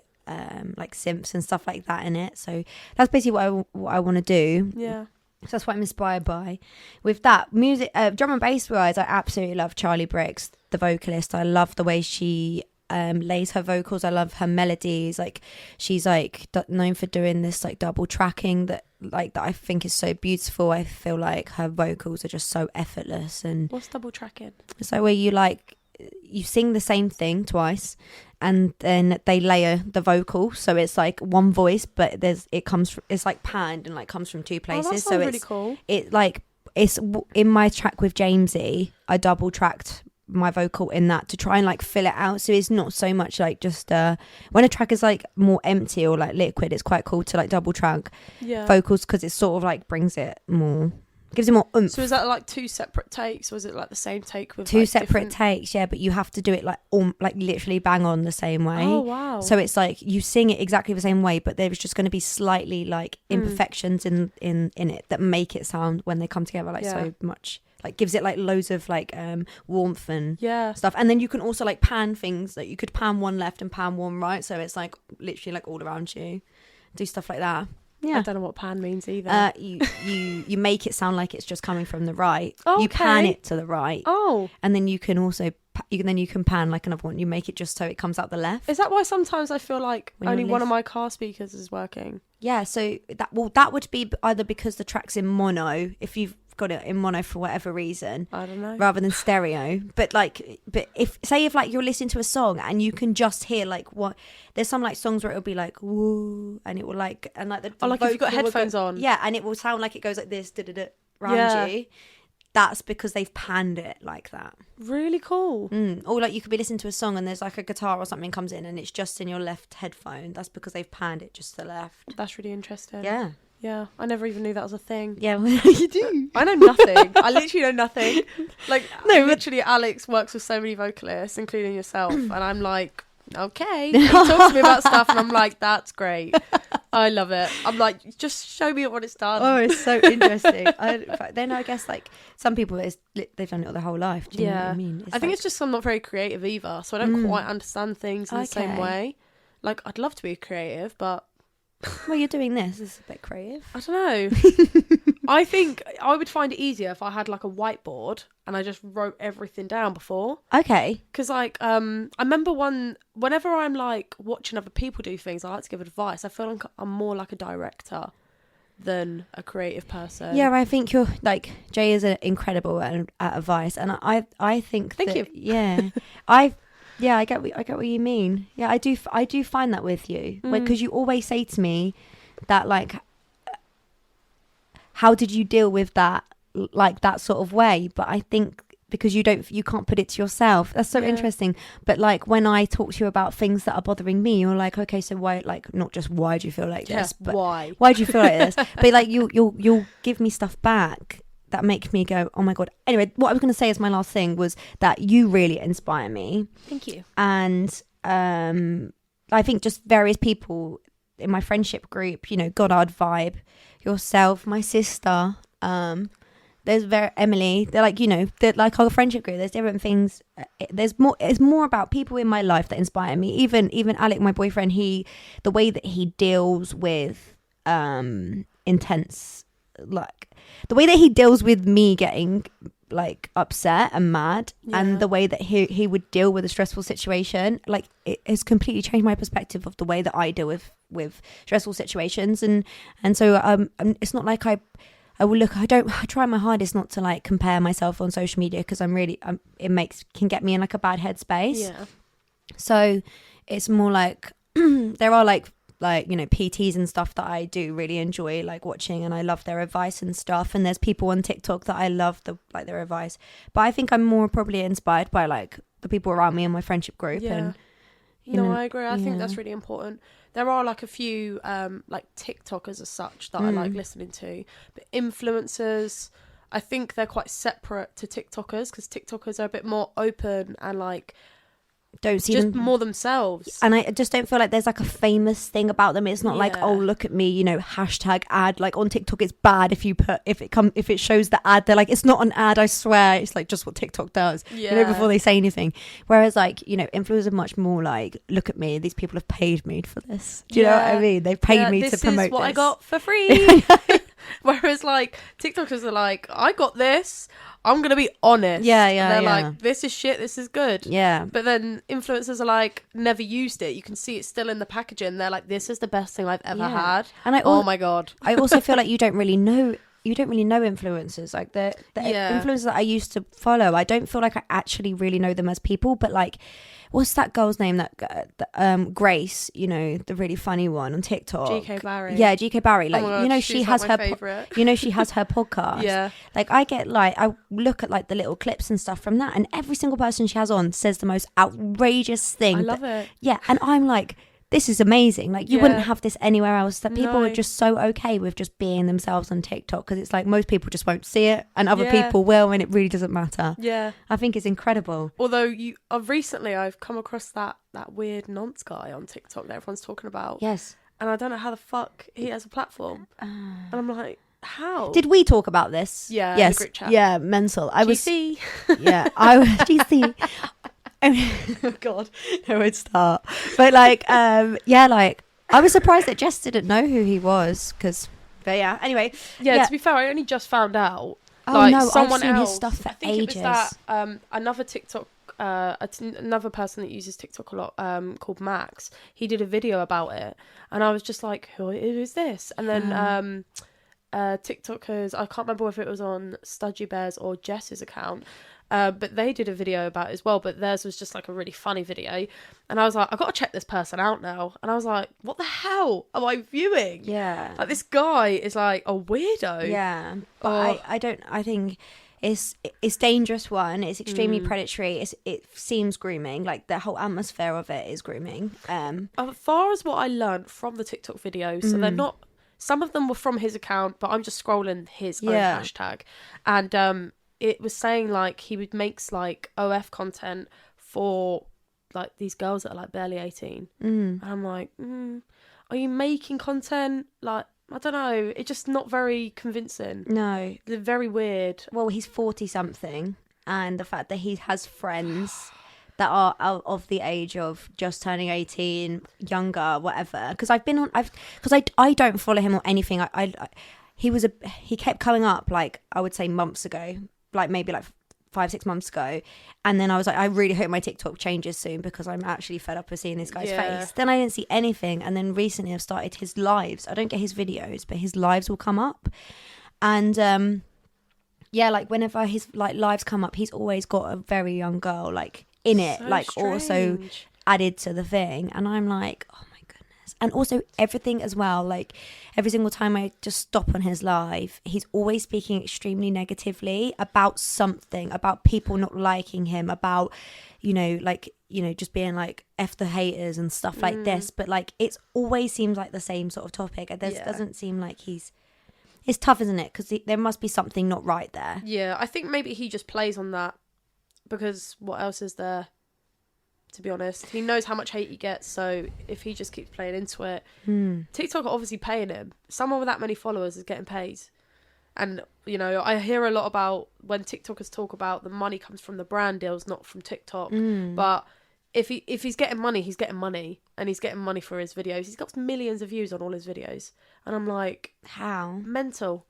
like synths and stuff like that in it. So that's basically what I want to do. Yeah. So that's what I'm inspired by. With that music, drum and bass wise, I absolutely love Charlie Briggs, the vocalist. I love the way she lays her vocals. I love her melodies. Like she's like known for doing this like double tracking that I think is so beautiful. I feel like her vocals are just so effortless. And what's double tracking? It's like where you sing the same thing twice and then they layer the vocal, so it's like one voice but it's like panned and like comes from two places. That sounds so really cool. It's in my track with Jamesy, I double tracked my vocal in that to try and like fill it out, so it's not so much like just when a track is like more empty or like liquid, it's quite cool to like double track vocals because it sort of like brings it more Gives it more oomph. So is that like 2 separate takes, or is it like the same take with 2 like, separate different... takes, yeah, but you have to do it like literally bang on the same way. Oh wow. So it's like you sing it exactly the same way, but there's just going to be slightly like imperfections in it that make it sound, when they come together, like so much, like gives it like loads of like warmth and stuff. And then you can also like pan things, like you could pan one left and pan one right, so it's like literally like all around you, do stuff like that. Yeah. I don't know what pan means either. You make it sound like it's just coming from the right. Oh, you okay. pan it to the right. Oh. And then you can also you can pan like another one. You make it just so it comes out the left. Is that why sometimes I feel like When only you're one of my car speakers is working? Yeah, so that would be either because the track's in mono, if you've got it in mono for whatever reason, I don't know, rather than stereo. But if like you're listening to a song and you can just hear like what, there's some like songs where it'll be like woo, and it will like, and like the like if you've got headphones on, yeah, and it will sound like it goes like this around you. That's because they've panned it like that. Really cool. Or like you could be listening to a song and there's like a guitar or something comes in and it's just in your left headphone. That's because they've panned it just to the left. That's really interesting. Yeah. Yeah, I never even knew that was a thing. Yeah, well, you do. I know nothing. I literally know nothing. Like, literally, Alex works with so many vocalists, including yourself, and I'm like, okay. He talks to me about stuff, and I'm like, that's great. I love it. I'm like, just show me what it's done. Oh, it's so interesting. Then I guess like some people, they've done it all their whole life. Do you know what I mean? I think it's just I'm not very creative either, so I don't quite understand things in the same way. Like, I'd love to be creative, but... Well, you're doing this. It's a bit creative. I don't know. I think I would find it easier if I had like a whiteboard and I just wrote everything down before. Okay. Because like I remember whenever I'm like watching other people do things, I like to give advice. I feel like I'm more like a director than a creative person. Yeah, I think you're like, Jay is incredible at advice, and I think Thank you. Yeah, I get what you mean. Yeah, I do find that with you, because you always say to me that like, how did you deal with that, like that sort of way? But I think because you can't put it to yourself. That's so interesting. But like when I talk to you about things that are bothering me, you're like, okay, so why? Like not just why do you feel like this, but why do you feel like this? But like you'll give me stuff back that make me go, oh my God. Anyway, what I was going to say as my last thing was that you really inspire me. Thank you. And I think just various people in my friendship group, you know, Goddard Vibe, yourself, my sister, there's Emily, they're like, you know, they're like our friendship group, there's different things. It's more about people in my life that inspire me. Even Alec, my boyfriend, the way that he deals with intense, like the way that he deals with me getting like upset and mad, and the way that he would deal with a stressful situation, like it has completely changed my perspective of the way that I deal with stressful situations. And so it's not like I try my hardest not to like compare myself on social media, because can get me in like a bad headspace. So it's more like there are like you know, PTs and stuff that I do really enjoy like watching, and I love their advice and stuff. And there's people on TikTok that I love their advice, but I think I'm more probably inspired by like the people around me in my friendship group. And I agree. I think that's really important. There are like a few like TikTokers as such that I like listening to, but influencers, I think they're quite separate to TikTokers, because TikTokers are a bit more open and like don't see just them more themselves, and I just don't feel like there's like a famous thing about them. It's not like, oh, look at me, you know, hashtag ad. Like on TikTok it's bad if it shows the ad, they're like, it's not an ad, I swear, it's like just what TikTok does, you know, before they say anything. Whereas like, you know, influencers are much more like, look at me, these people have paid me for this, do you know what I mean? They've paid me to promote this. This is what I got for free. Whereas like TikTokers are like, I got this, I'm gonna be honest. They're like, this is shit, this is good. But then influencers are like, never used it, you can see it's still in the packaging, they're like, this is the best thing I've ever had. And oh my God. I also feel like you don't really know influencers, like the influencers that I used to follow. I don't feel like I actually really know them as people, but like, what's that girl's name, that Grace, you know, the really funny one on TikTok, GK Barry. Yeah, GK Barry, like, God, you know, she has her she has her podcast. Like I look at like the little clips and stuff from that, and every single person she has on says the most outrageous thing. I love it. And I'm like, this is amazing. Like, you Yeah. wouldn't have this anywhere else. That people No. are just so okay with just being themselves on TikTok, because it's like most people just won't see it and other Yeah. people will, and it really doesn't matter. Yeah. I think it's incredible. Although recently I've come across that weird nonce guy on TikTok that everyone's talking about. Yes. And I don't know how the fuck he has a platform. And I'm like, how? Did we talk about this? Yeah, in Yes. the group chat. Yeah, mental. I was. GC. Yeah, I was. GC. Oh God, no, would start. But like, yeah, like I was surprised that Jess didn't know who he was, because. But yeah, anyway. Yeah, to be fair, I only just found out. Oh like, no, someone I've seen else, his stuff for I think ages. it was that another TikTok, another person that uses TikTok a lot, called Max. He did a video about it, and I was just like, who is this? And then TikTokers, I can't remember if it was on Studgy Bears or Jess's account, but they did a video about it as well, but theirs was just like a really funny video, and I was like, I gotta check this person out now. And I was like, what the hell am I viewing? Yeah. Like, this guy is like a weirdo. Yeah, but I think it's dangerous. One, it's extremely predatory. It seems grooming. Like, the whole atmosphere of it is grooming. As far as what I learned from the TikTok videos, so they're not, some of them were from his account, but I'm just scrolling his own hashtag, and it was saying like he would makes like OF content for like these girls that are like barely 18, and I'm like, are you making content? Like, I don't know, it's just not very convincing. No, They're very weird. well, he's 40 something, and the fact that he has friends that are out of the age of just turning 18, younger, whatever. Because I don't follow him or anything. He kept coming up, like, I would say months ago, like maybe like 5-6 months ago, and then I was like, I really hope my TikTok changes soon, because I'm actually fed up of seeing this guy's face. Then I didn't see anything, and then recently I've started his lives. I don't get his videos, but his lives will come up, and yeah, like whenever his like lives come up, he's always got a very young girl like in it, So like also strange. added to the thing, and I'm like, oh my goodness. And also everything as well, like every single time I just stop on his live, he's always speaking extremely negatively about something, about people not liking him, about, like, just being like F the haters and stuff like this. But like, it's always seems like the same sort of topic. Doesn't seem like it's tough, isn't it? Because there must be something not right there. Yeah, I think maybe he just plays on that, because what else is there, to be honest? He knows how much hate he gets, so if he just keeps playing into it, TikTok are obviously paying him. Someone with that many followers is getting paid. And, I hear a lot about when TikTokers talk about the money comes from the brand deals, not from TikTok. But if he's getting money, he's getting money. And he's getting money for his videos. He's got millions of views on all his videos. And I'm like, How? mental.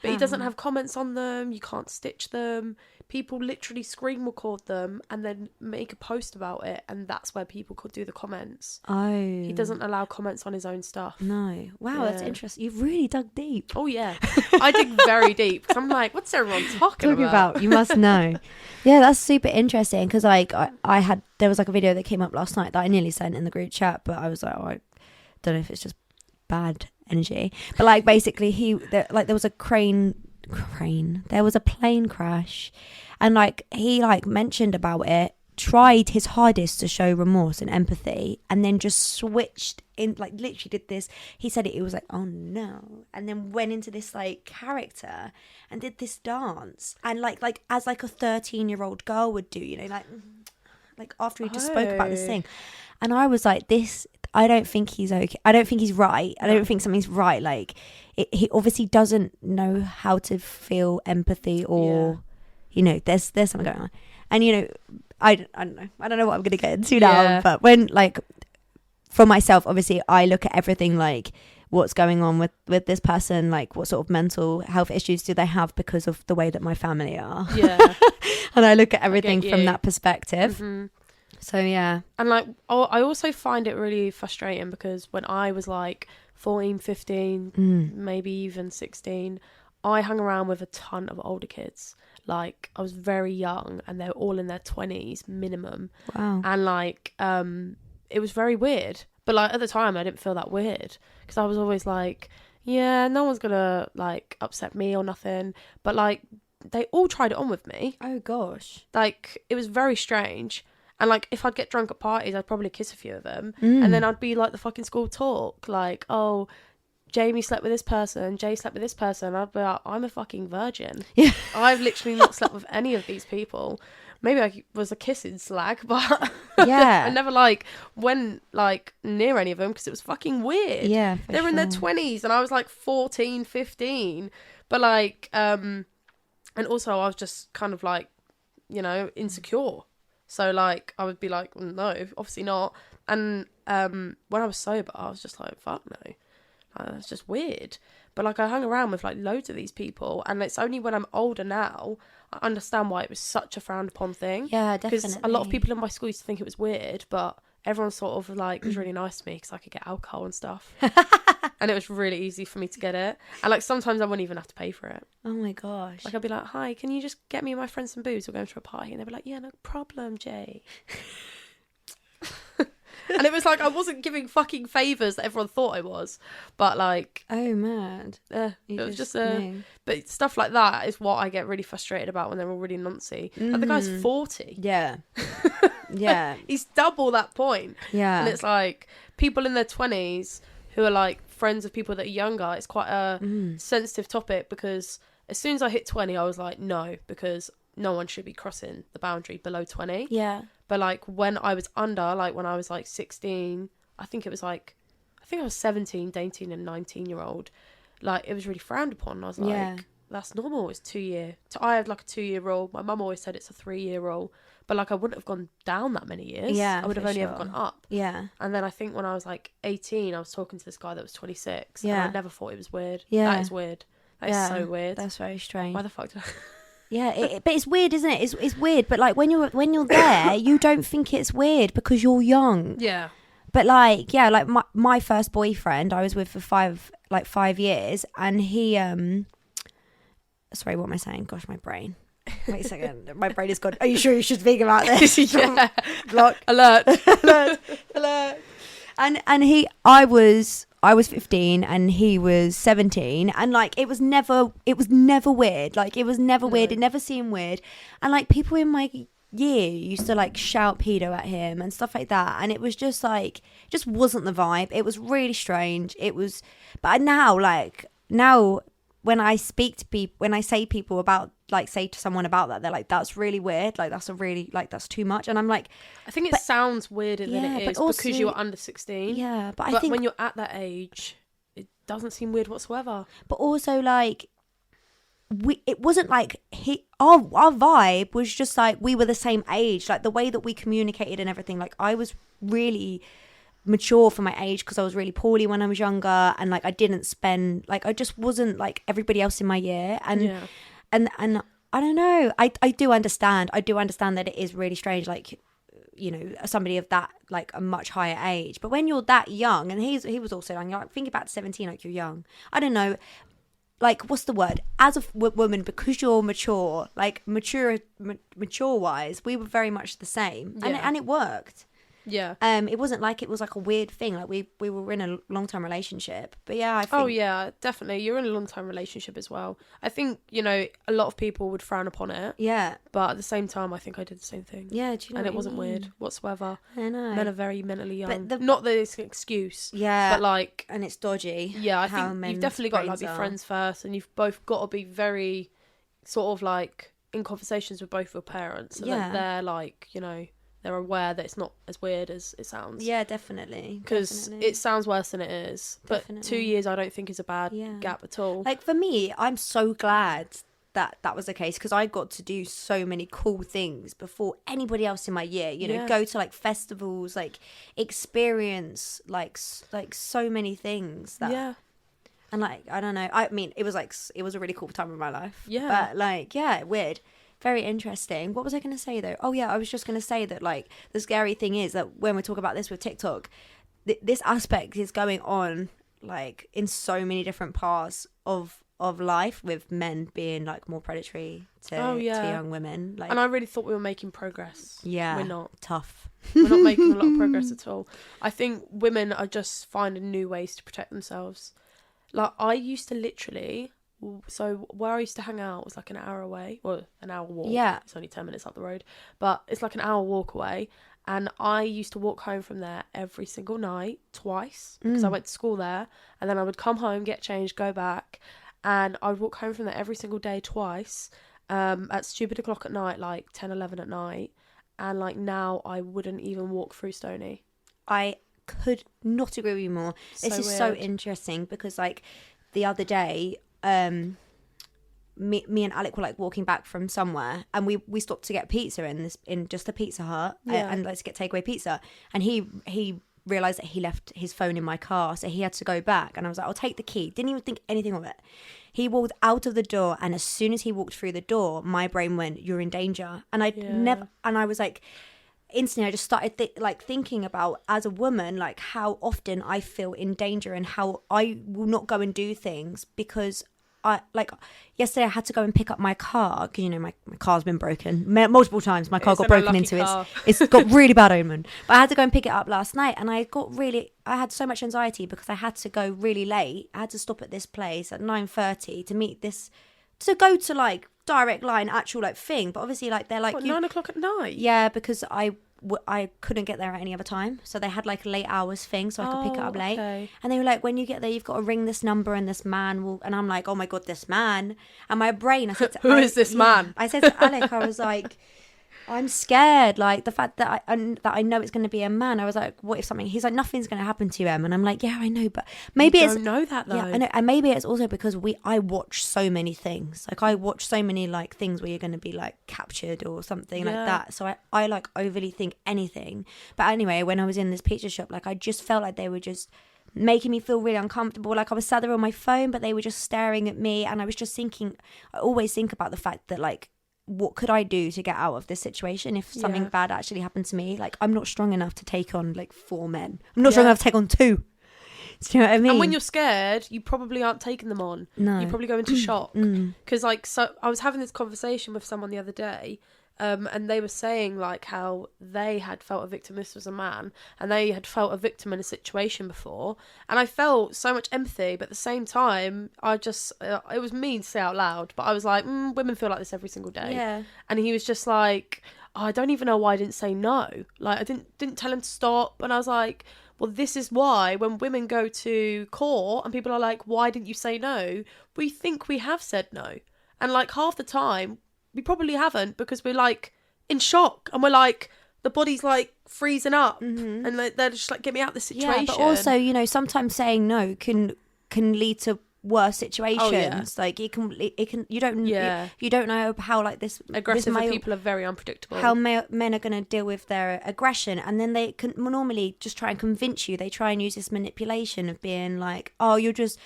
But he doesn't have comments on them. You can't stitch them. People literally screen record them and then make a post about it. And that's where people could do the comments. Oh. He doesn't allow comments on his own stuff. No. Wow, that's Yeah. interesting. You've really dug deep. Oh, yeah. I dig very deep. Because I'm like, what's everyone talking about? You must know. Yeah, that's super interesting. Because like there was like a video that came up last night that I nearly sent in the group chat, but I was like, I don't know if it's just bad energy. But like basically there was a there was a plane crash, and like he like mentioned about it, tried his hardest to show remorse and empathy, and then just switched in, like literally did this. He said it was like, oh no, and then went into this like character and did this dance, and like as like a 13-year-old girl would do, like after he just spoke about this thing. And I was like, I don't think he's okay. I don't think he's right. I don't think something's right. Like, he obviously doesn't know how to feel empathy, or, there's something going on. And, I don't know. I don't know what I'm going to get into now. But when, like, for myself, obviously, I look at everything like, what's going on with this person, like what sort of mental health issues do they have because of the way that my family are. Yeah. And I look at everything from that perspective. Mm-hmm. So yeah. And like, I also find it really frustrating, because when I was like 14, 15, maybe even 16, I hung around with a ton of older kids. Like, I was very young and they were all in their 20s minimum. Wow. And like, it was very weird. But like at the time I didn't feel that weird, because I was always like, yeah, no one's gonna like upset me or nothing. But like, they all tried it on with me. Oh gosh. Like, it was very strange. And like, if I'd get drunk at parties, I'd probably kiss a few of them, and then I'd be like the fucking school talk, like, oh, Jamie slept with this person, Jay slept with this person. I'd be like, I'm a fucking virgin. Yeah. I've literally not slept with any of these people. Maybe I was a kissing slag, but Yeah. I never like went like near any of them because it was fucking weird. Yeah, they were in their 20s and I was like 14, 15. But like, and also I was just kind of like, you know, insecure. So like I would be like, no, obviously not. And when I was sober, I was just like, fuck no. That's just weird. But like, I hung around with like loads of these people, and it's only when I'm older now I understand why it was such a frowned upon thing. Yeah, definitely. Because a lot of people in my school used to think it was weird, but everyone sort of like was really nice to me because I could get alcohol and stuff. And it was really easy for me to get it. And like, sometimes I wouldn't even have to pay for it. Oh my gosh. Like, I'd be like, hi, can you just get me and my friends some booze? We're going to a party. And they'd be like, yeah, no problem, Jay. And it was like, I wasn't giving fucking favours that everyone thought I was. But like, Oh, mad. it was just knew. but stuff like that is what I get really frustrated about when they're all really noncy. Like, the guy's 40. Yeah. Yeah. He's double that point. Yeah. And it's like, people in their 20s who are like friends of people that are younger, it's quite a sensitive topic, because as soon as I hit 20, I was like, no, because no one should be crossing the boundary below 20. Yeah. But like, when I was under, like when I was like 16, I think I was 17 dating a 19-year-old. Like, it was really frowned upon. I was like, Yeah. that's normal. It's 2 year. I had like a 2-year rule. My mum always said it's a 3-year rule. But like, I wouldn't have gone down that many years. Yeah, I would have for only ever sure. gone up. Yeah. And then I think when I was like 18, I was talking to this guy that was 26. Yeah. And I never thought it was weird. Yeah. That is weird. That is so weird. That's very strange. Why the fuck did I... Yeah, but it's weird, isn't it? It's weird, but like when you're there, you don't think it's weird because you're young. Yeah. But like, yeah, like my first boyfriend I was with for 5 years, and he sorry, what am I saying? Gosh, my brain. Wait a second, my brain is gone. Are you sure you should speak about this? Yeah. Block. Alert. Alert. And I was 15 and he was 17, and like it was never weird. Like, it was never weird. It never seemed weird. And like, people in my year used to like shout pedo at him and stuff like that, and it was just like, just wasn't the vibe. It was really strange. It was, but now when I speak to people, when I say to someone about that, they're like, that's really weird, like that's too much. And I'm like, I think it sounds weirder than yeah, it but is also, because you were under 16. Yeah, but I But think when you're at that age, it doesn't seem weird whatsoever. but also like, it wasn't like our vibe was just like, we were the same age, like the way that we communicated and everything. Like, I was really mature for my age because I was really poorly when I was younger, and like I didn't spend, like, I just wasn't like everybody else in my year. And and I don't know, I do understand that it is really strange, like, you know, somebody of that, like, a much higher age. But when you're that young, and he was also young, like, think about 17, like, you're young. I don't know, like, what's the word? As a woman, because you're mature, like, mature wise, we were very much the same, and it worked. Yeah. It wasn't like it was like a weird thing. Like, we were in a long-term relationship. But yeah, I think... Oh yeah, definitely. You're in a long-term relationship as well. I think, you know, a lot of people would frown upon it. Yeah. But at the same time, I think I did the same thing. Yeah, do you know? And what it wasn't I mean? weird whatsoever. I know. Men are very mentally young. But not that it's an excuse. Yeah. But like... And it's dodgy. Yeah, I how think men's you've definitely got to like be brains are. friends first, and you've both got to be very sort of like in conversations with both your parents, so that they're like, you know, they're aware that it's not as weird as it sounds. Yeah, definitely. Because it sounds worse than it is. Definitely. But 2 years I don't think is a bad gap at all. Like, for me, I'm so glad that was the case, because I got to do so many cool things before anybody else in my year, you know, go to like festivals, like experience like so many things that and like, I don't know, I mean, it was a really cool time of my life, but like, weird. Very interesting. What was I going to say though? Oh yeah, I was just going to say that, like, the scary thing is that when we talk about this with TikTok, this aspect is going on like in so many different parts of life, with men being like more predatory to young women. Like, and I really thought we were making progress. Yeah, we're not. Tough. We're not making a lot of progress at all. I think women are just finding new ways to protect themselves. Like, I used to literally so where I used to hang out was like an hour away, or an hour walk. Yeah. It's only 10 minutes up the road, but it's like an hour walk away. And I used to walk home from there every single night, twice, because I went to school there. And then I would come home, get changed, go back. And I would walk home from there every single day, twice, at stupid o'clock at night, like 10, 11 at night. And like now I wouldn't even walk through Stony. I could not agree with you more. This is so interesting because like the other day, me and Alec were like walking back from somewhere, and we stopped to get pizza in just a Pizza Hut, and let's get takeaway pizza. And he realized that he left his phone in my car, so he had to go back. And I was like, I'll take the key. Didn't even think anything of it. He walked out of the door, and as soon as he walked through the door, my brain went, "You're in danger." And I was like, instantly I just started thinking about, as a woman, like how often I feel in danger and how I will not go and do things because yesterday I had to go and pick up my car because, you know, my car's been broken multiple times. My car got broken into. It's got really bad omen. But I had to go and pick it up last night, and I had so much anxiety because I had to go really late. I had to stop at this place at 9:30 to meet this, to go to like direct line actual like thing. But obviously like they're like, what, 9 o'clock at night? Yeah, because I couldn't get there at any other time, so they had like a late hours thing, so I could pick it up late. Okay. And they were like, when you get there, you've got to ring this number, and this man will. And I'm like, oh my god, this man! And my brain, I said, Who is this man? I said to Alec, I was like, I'm scared. Like the fact that I know it's going to be a man. I was like, what if something? He's like, nothing's going to happen to you, Em. And I'm like, yeah, I know, but maybe you don't know that though. Yeah, I know, and maybe it's also because I watch so many things. Like I watch so many like things where you're going to be like captured or something like that. So I like overly think anything. But anyway, when I was in this pizza shop, like I just felt like they were just making me feel really uncomfortable. Like I was sat there on my phone, but they were just staring at me, and I was just thinking. I always think about the fact that like, what could I do to get out of this situation if something bad actually happened to me? Like, I'm not strong enough to take on like 4 men. I'm not strong enough to take on 2. Do you know what I mean? And when you're scared, you probably aren't taking them on. No. You probably go into shock. Because like, so I was having this conversation with someone the other day, and they were saying like how they had felt a victim. This was a man, and they had felt a victim in a situation before. And I felt so much empathy, but at the same time, I just it was mean to say out loud, but I was like, women feel like this every single day. Yeah. And he was just like, oh, I don't even know why I didn't say no. Like I didn't tell him to stop. And I was like, well, this is why when women go to court and people are like, why didn't you say no? We think we have said no, and like half the time. We probably haven't, because we're like in shock, and we're like, the body's like freezing up, and they're just like, get me out of this situation. Yeah, but also, you know, sometimes saying no can lead to worse situations. Oh, yeah. Like it can you don't know how like this aggressive people are very unpredictable. How men are going to deal with their aggression, and then they can normally just try and convince you. They try and use this manipulation of being like, oh, you're just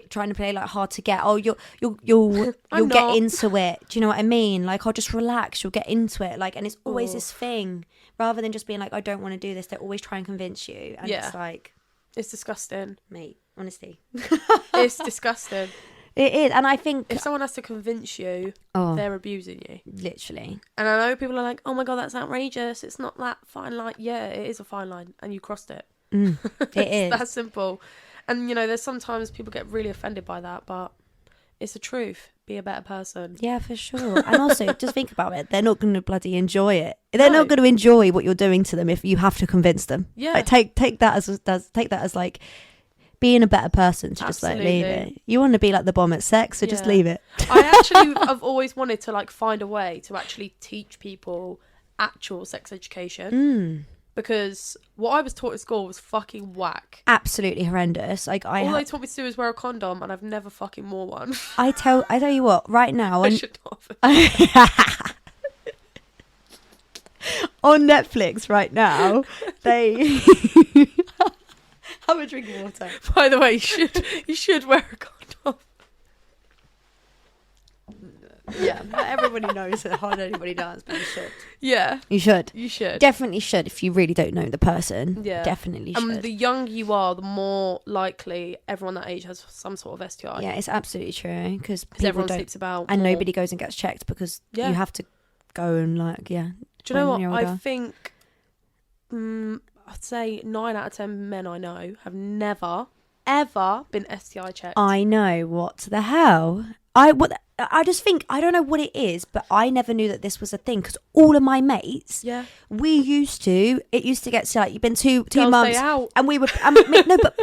trying to play like hard to get. Oh, you'll get into it. Do you know what I mean? Like, oh, just relax. You'll get into it. Like, and it's always this thing, rather than just being like, I don't want to do this. They always try and convince you, and it's like, it's disgusting, mate. Honestly, it's disgusting. It is, and I think if someone has to convince you, they're abusing you, literally. And I know people are like, "Oh my god, that's outrageous! It's not that fine line." Yeah, it is a fine line, and you crossed it. It is that simple. And you know, there's sometimes people get really offended by that, but it's the truth. Be a better person. Yeah, for sure. And also, just think about it. They're not going to bloody enjoy it. They're not going to enjoy what you're doing to them if you have to convince them. Yeah. Like, take that as like being a better person to just like leave it. You want to be like the bomb at sex, so just leave it. I've always wanted to like find a way to actually teach people actual sex education. Because what I was taught at school was fucking whack. Absolutely horrendous. Like all they taught me to do was wear a condom, and I've never fucking wore one. I tell you what, right now, I should have. On Netflix right now, they have a drink of water. By the way, you should wear a condom. Yeah, everybody knows it. Hardly anybody does, but you should. Yeah, you should. You should definitely should. If you really don't know the person, definitely should. And the younger you are, the more likely everyone that age has some sort of STI. Yeah, it's absolutely true because everyone sleeps about, and nobody goes and gets checked because you have to go and like Do you know what? I think I'd say 9 out of 10 men I know have never ever been STI checked. I know, what the hell? I just think, I don't know what it is, but I never knew that this was a thing, because all of my mates, it used to get to like, you've been two Girls' months, day out. and we would, but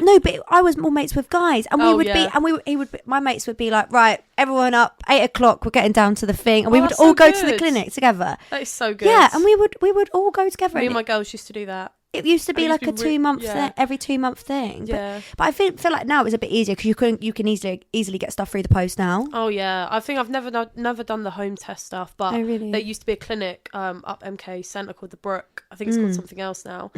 I was more mates with guys, and my mates would be like, right, everyone up, 8:00, we're getting down to the thing, and we would all go to the clinic together. That is so good. Yeah, and we would all go together. Me and my girls used to do that. It used to be like a 2 month thing, every 2 month thing. Yeah. But I feel like now it's a bit easier, because you can easily get stuff through the post now. Oh yeah, I think I've never done the home test stuff, but Oh, really? there used to be a clinic up MK Centre called the Brook. I think it's called something else now.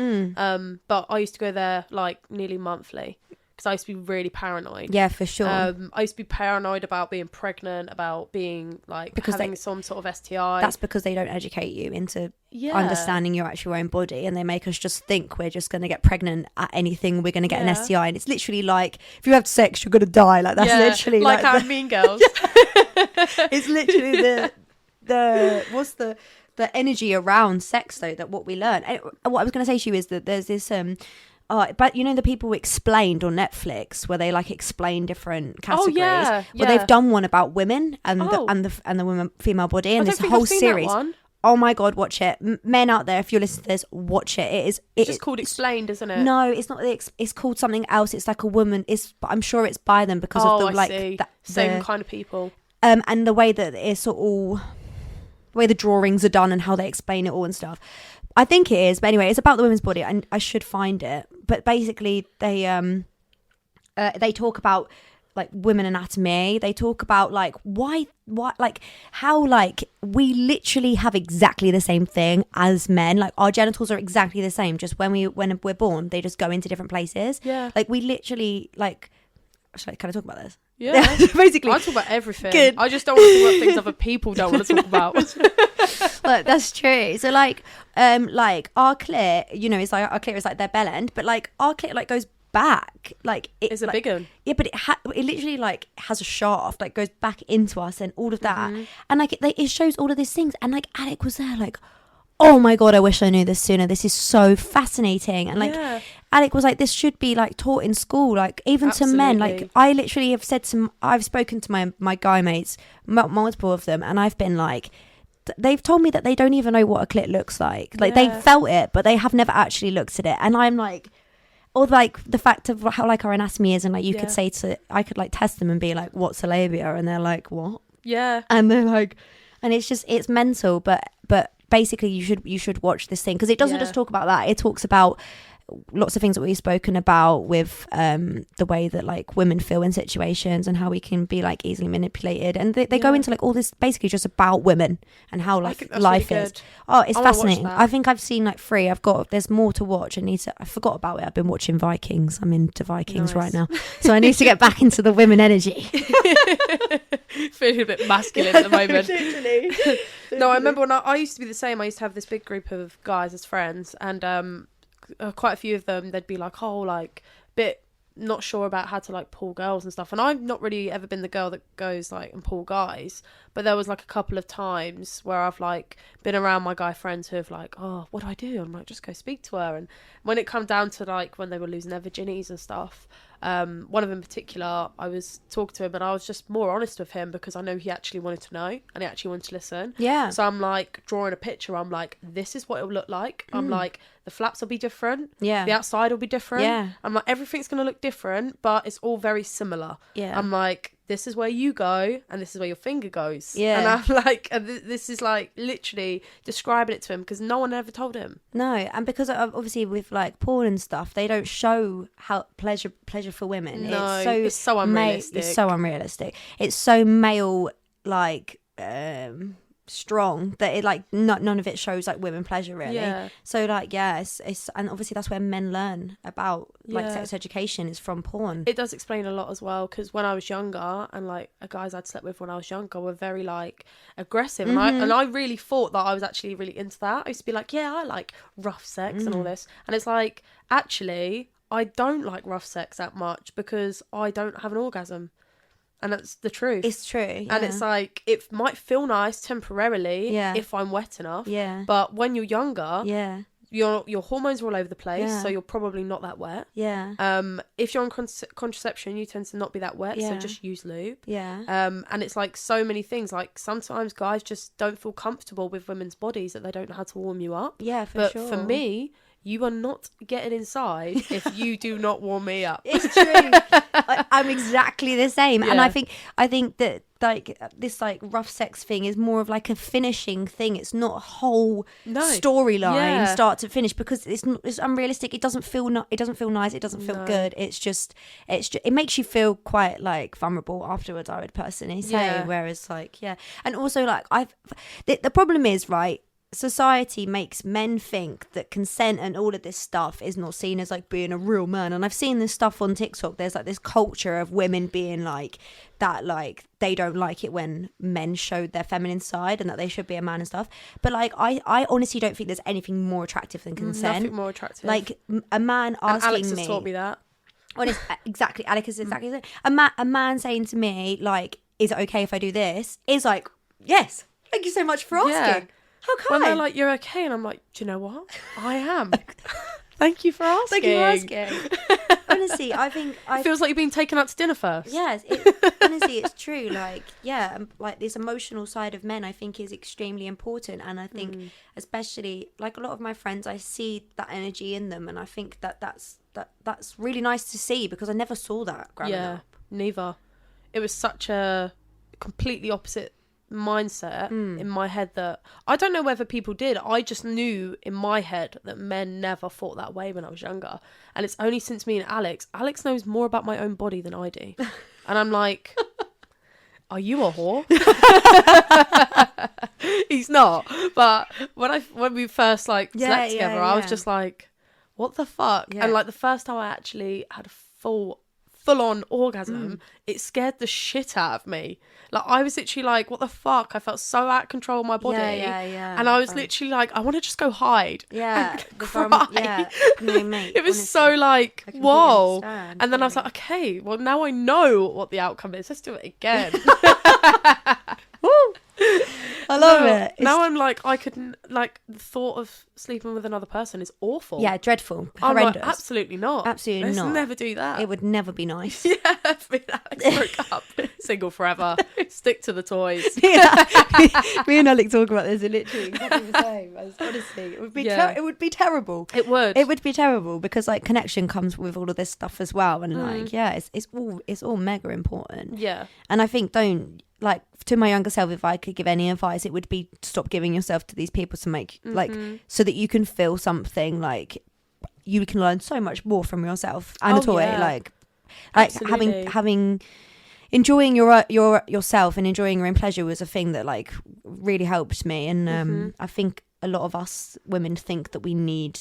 But I used to go there like nearly monthly, because I used to be really paranoid. Yeah, for sure. I used to be paranoid about being pregnant, about being like having some sort of STI. That's because they don't educate you into understanding your actual own body, and they make us just think we're just going to get pregnant at anything, we're going to get an STI, and it's literally like, if you have sex you're going to die. Like, that's literally like how Mean Girls. It's literally the what's the energy around sex, though, that what we learn. And what I was going to say to you is that there's this but you know, the people Explained on Netflix, where they like explain different categories. Well, they've done one about women and the women female body, and this whole series. Oh my god, watch it. Men out there, if you're listening to this, watch it. It's just called Explained, isn't it? No, it's not. It's called something else. It's like a woman. But I'm sure it's by them, because of the same kind of people. And the way that it's all, the way the drawings are done and how they explain it all and stuff. I think it is, but anyway, it's about the women's body, and I should find it. But basically, they talk about like women anatomy. They talk about like why like how like we literally have exactly the same thing as men. Like, our genitals are exactly the same. Just when we're born, they just go into different places. Yeah, like we literally like. Can I talk about this? Yeah, basically, I talk about everything. Good. I just don't want to talk about things other people don't want to talk about. Like, that's true. So like our clit, you know, it's like our clit is like their bell end, but like our clit like goes back, like it's a big one. Yeah, but it literally like has a shaft, like goes back into us and all of that, and like it shows all of these things. And like Alec was there, like, oh my god, I wish I knew this sooner. This is so fascinating. And like Alec was like, this should be like taught in school, like even to men. Like, I literally have I've spoken to my guy mates, multiple of them, and I've been like, they've told me that they don't even know what a clit looks like. Like, they felt it, but they have never actually looked at it. And I'm like, or like the fact of how like our anatomy is, and like you could say I could like test them and be like, what's a labia? And they're like, what? Yeah. And they're like, and it's mental, but basically you should watch this thing, because it doesn't just talk about that. It talks about lots of things that we've spoken about with the way that like women feel in situations, and how we can be like easily manipulated, and they go into like all this basically just about women and how like life really is. Oh, it's fascinating. I think I've seen like 3. there's more to watch. I forgot about it. I've been watching Vikings. I'm into Vikings right now, so I need to get back into the women energy. Feeling a bit masculine at the moment. Literally. No, I remember when I used to be the same. I used to have this big group of guys as friends, and quite a few of them, they'd be like, oh, like, bit not sure about how to like pull girls and stuff. And I've not really ever been the girl that goes like and pull guys, but there was like a couple of times where I've like been around my guy friends who have like, oh, what do I do? I'm like, just go speak to her. And when it come down to like when they were losing their virginities and stuff, one of them in particular, I was talking to him, and I was just more honest with him, because I know he actually wanted to know and he actually wanted to listen. Yeah. So I'm like drawing a picture. I'm like, this is what it'll look like. I'm like, the flaps will be different. Yeah. The outside will be different. Yeah. I'm like, everything's gonna look different, but it's all very similar. Yeah. I'm like, this is where you go, and this is where your finger goes. Yeah. And I'm like, this is like literally describing it to him, because no one ever told him. No, and because obviously with like porn and stuff, they don't show how pleasure for women. No, it's so unrealistic. It's so unrealistic. It's so male, like strong, that it like none of it shows like women pleasure, really. Yeah. So like, yeah, it's and obviously that's where men learn about like sex education, is from porn. It does explain a lot as well, because when I was younger, and like guys I'd slept with when I was younger were very like aggressive, and I really thought that I was actually really into that. I used to be like, yeah, I like rough sex and all this, and it's like, actually I don't like rough sex that much, because I don't have an orgasm. And that's the truth. It's true. Yeah. And it's like, it might feel nice temporarily if I'm wet enough. Yeah. But when you're younger, your hormones are all over the place, Yeah. so you're probably not that wet. Yeah. If you're on contraception, you tend to not be that wet, so Yeah. just use lube. Yeah. And it's like so many things. Like sometimes guys just don't feel comfortable with women's bodies, that they don't know how to warm you up. Yeah, for But sure. for me, you are not getting inside if you do not warm me up. It's true. I'm exactly the same. And Yeah. I think that like this like rough sex thing is more of like a finishing thing. It's not a whole No. storyline Yeah. start to finish, because it's unrealistic. It doesn't feel it doesn't feel nice. It doesn't feel No. good. It's just it makes you feel quite like vulnerable afterwards, I would personally say. Yeah. Whereas like, yeah. And also like the problem is, right, society makes men think that consent and all of this stuff is not seen as like being a real man. And I've seen this stuff on TikTok. There's like this culture of women being like that, like they don't like it when men showed their feminine side and that they should be a man and stuff. But like I honestly don't think there's anything more attractive than consent. Nothing more attractive. Like a man and asking Alex me. has taught me that. Exactly, Alex is exactly the a man saying to me like, "Is it okay if I do this?" is like, "Yes, thank you so much for asking." Yeah. How come? When they're like, "You're okay," and I'm like, "Do you know what? I am." Thank you for asking. Thank you for asking. Honestly, I think It feels like you're being taken out to dinner first. Yes, honestly, it's true. Like, yeah, like this emotional side of men, I think, is extremely important. And I think, especially like a lot of my friends, I see that energy in them, and I think that's really nice to see, because I never saw that growing up. Neither. It was such a completely opposite mindset in my head that I don't know whether people did. I just knew in my head that men never thought that way when I was younger, and it's only since me and Alex knows more about my own body than I do, and I'm like, are you a whore? He's not, but when we first like slept together, I was just like, what the fuck? And like the first time I actually had a full on orgasm, it scared the shit out of me. Like I was literally like, what the fuck? I felt so out of control of my body. Yeah. And I was literally like, I want to just go hide. Yeah. And cry. No, mate. It was honestly, so like, I completely whoa. understand. And then I was like, okay, well now I know what the outcome is. Let's do it again. I love it. Now I'm like, I couldn't, like, the thought of sleeping with another person is awful. Yeah, dreadful. I'm Horrendous. like, absolutely not. Absolutely Let's not. never do that. It would never be nice. Yeah, me and Alex broke up. Single forever. Stick to the toys. Yeah. Me and Alex talk about this, literally exactly the same. Honestly, it would be it would be terrible. It would. It would be terrible, because like connection comes with all of this stuff as well, and like it's all mega important. Yeah. And I think like to my younger self, if I could give any advice, it would be stop giving yourself to these people to make like so that you can feel something, like you can learn so much more from yourself and a toy. Like Absolutely. having enjoying yourself and enjoying your own pleasure was a thing that like really helped me. And I think a lot of us women think that we need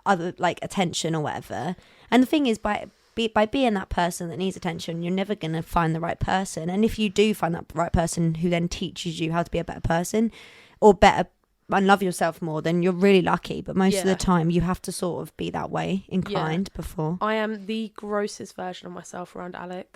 other like attention or whatever. And the thing is, by being that person that needs attention, you're never going to find the right person. And if you do find that right person who then teaches you how to be a better person or better and love yourself more, then you're really lucky. But most of the time you have to sort of be that way inclined before. I am the grossest version of myself around Alex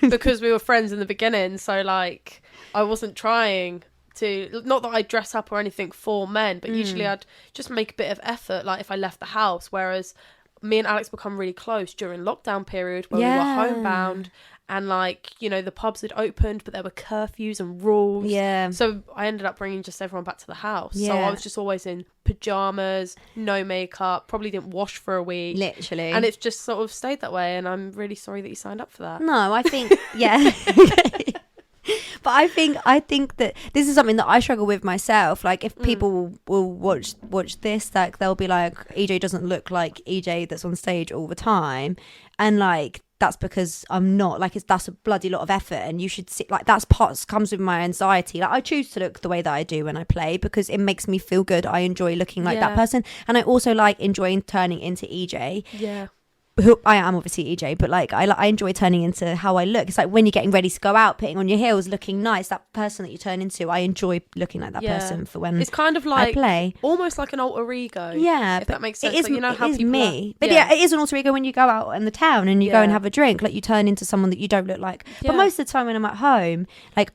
because we were friends in the beginning. So like I wasn't trying to, not that I dress up or anything for men, but usually I'd just make a bit of effort, like if I left the house. Whereas me and Alex become really close during lockdown period where we were homebound, and like, you know, the pubs had opened, but there were curfews and rules. Yeah. So I ended up bringing just everyone back to the house. So I was just always in pajamas, no makeup, probably didn't wash for a week. Literally. And it's just sort of stayed that way. And I'm really sorry that you signed up for that. No, I think, But I think that this is something that I struggle with myself. Like if people will watch this, like they'll be like, EJ doesn't look like EJ that's on stage all the time, and like that's because I'm not. Like that's a bloody lot of effort, and you should see, like that's comes with my anxiety. Like I choose to look the way that I do when I play because it makes me feel good. I enjoy looking like that person, and I also like enjoying turning into EJ. Yeah. Who I am obviously EJ, but like I enjoy turning into how I look. It's like when you're getting ready to go out, putting on your heels, looking nice. That person that you turn into, I enjoy looking like that person for when it's kind of like I play, almost like an alter ego. Yeah, if that makes sense. It is, like, you know how it is people me, but it is an alter ego when you go out in the town and you go and have a drink. Like you turn into someone that you don't look like. But most of the time when I'm at home, like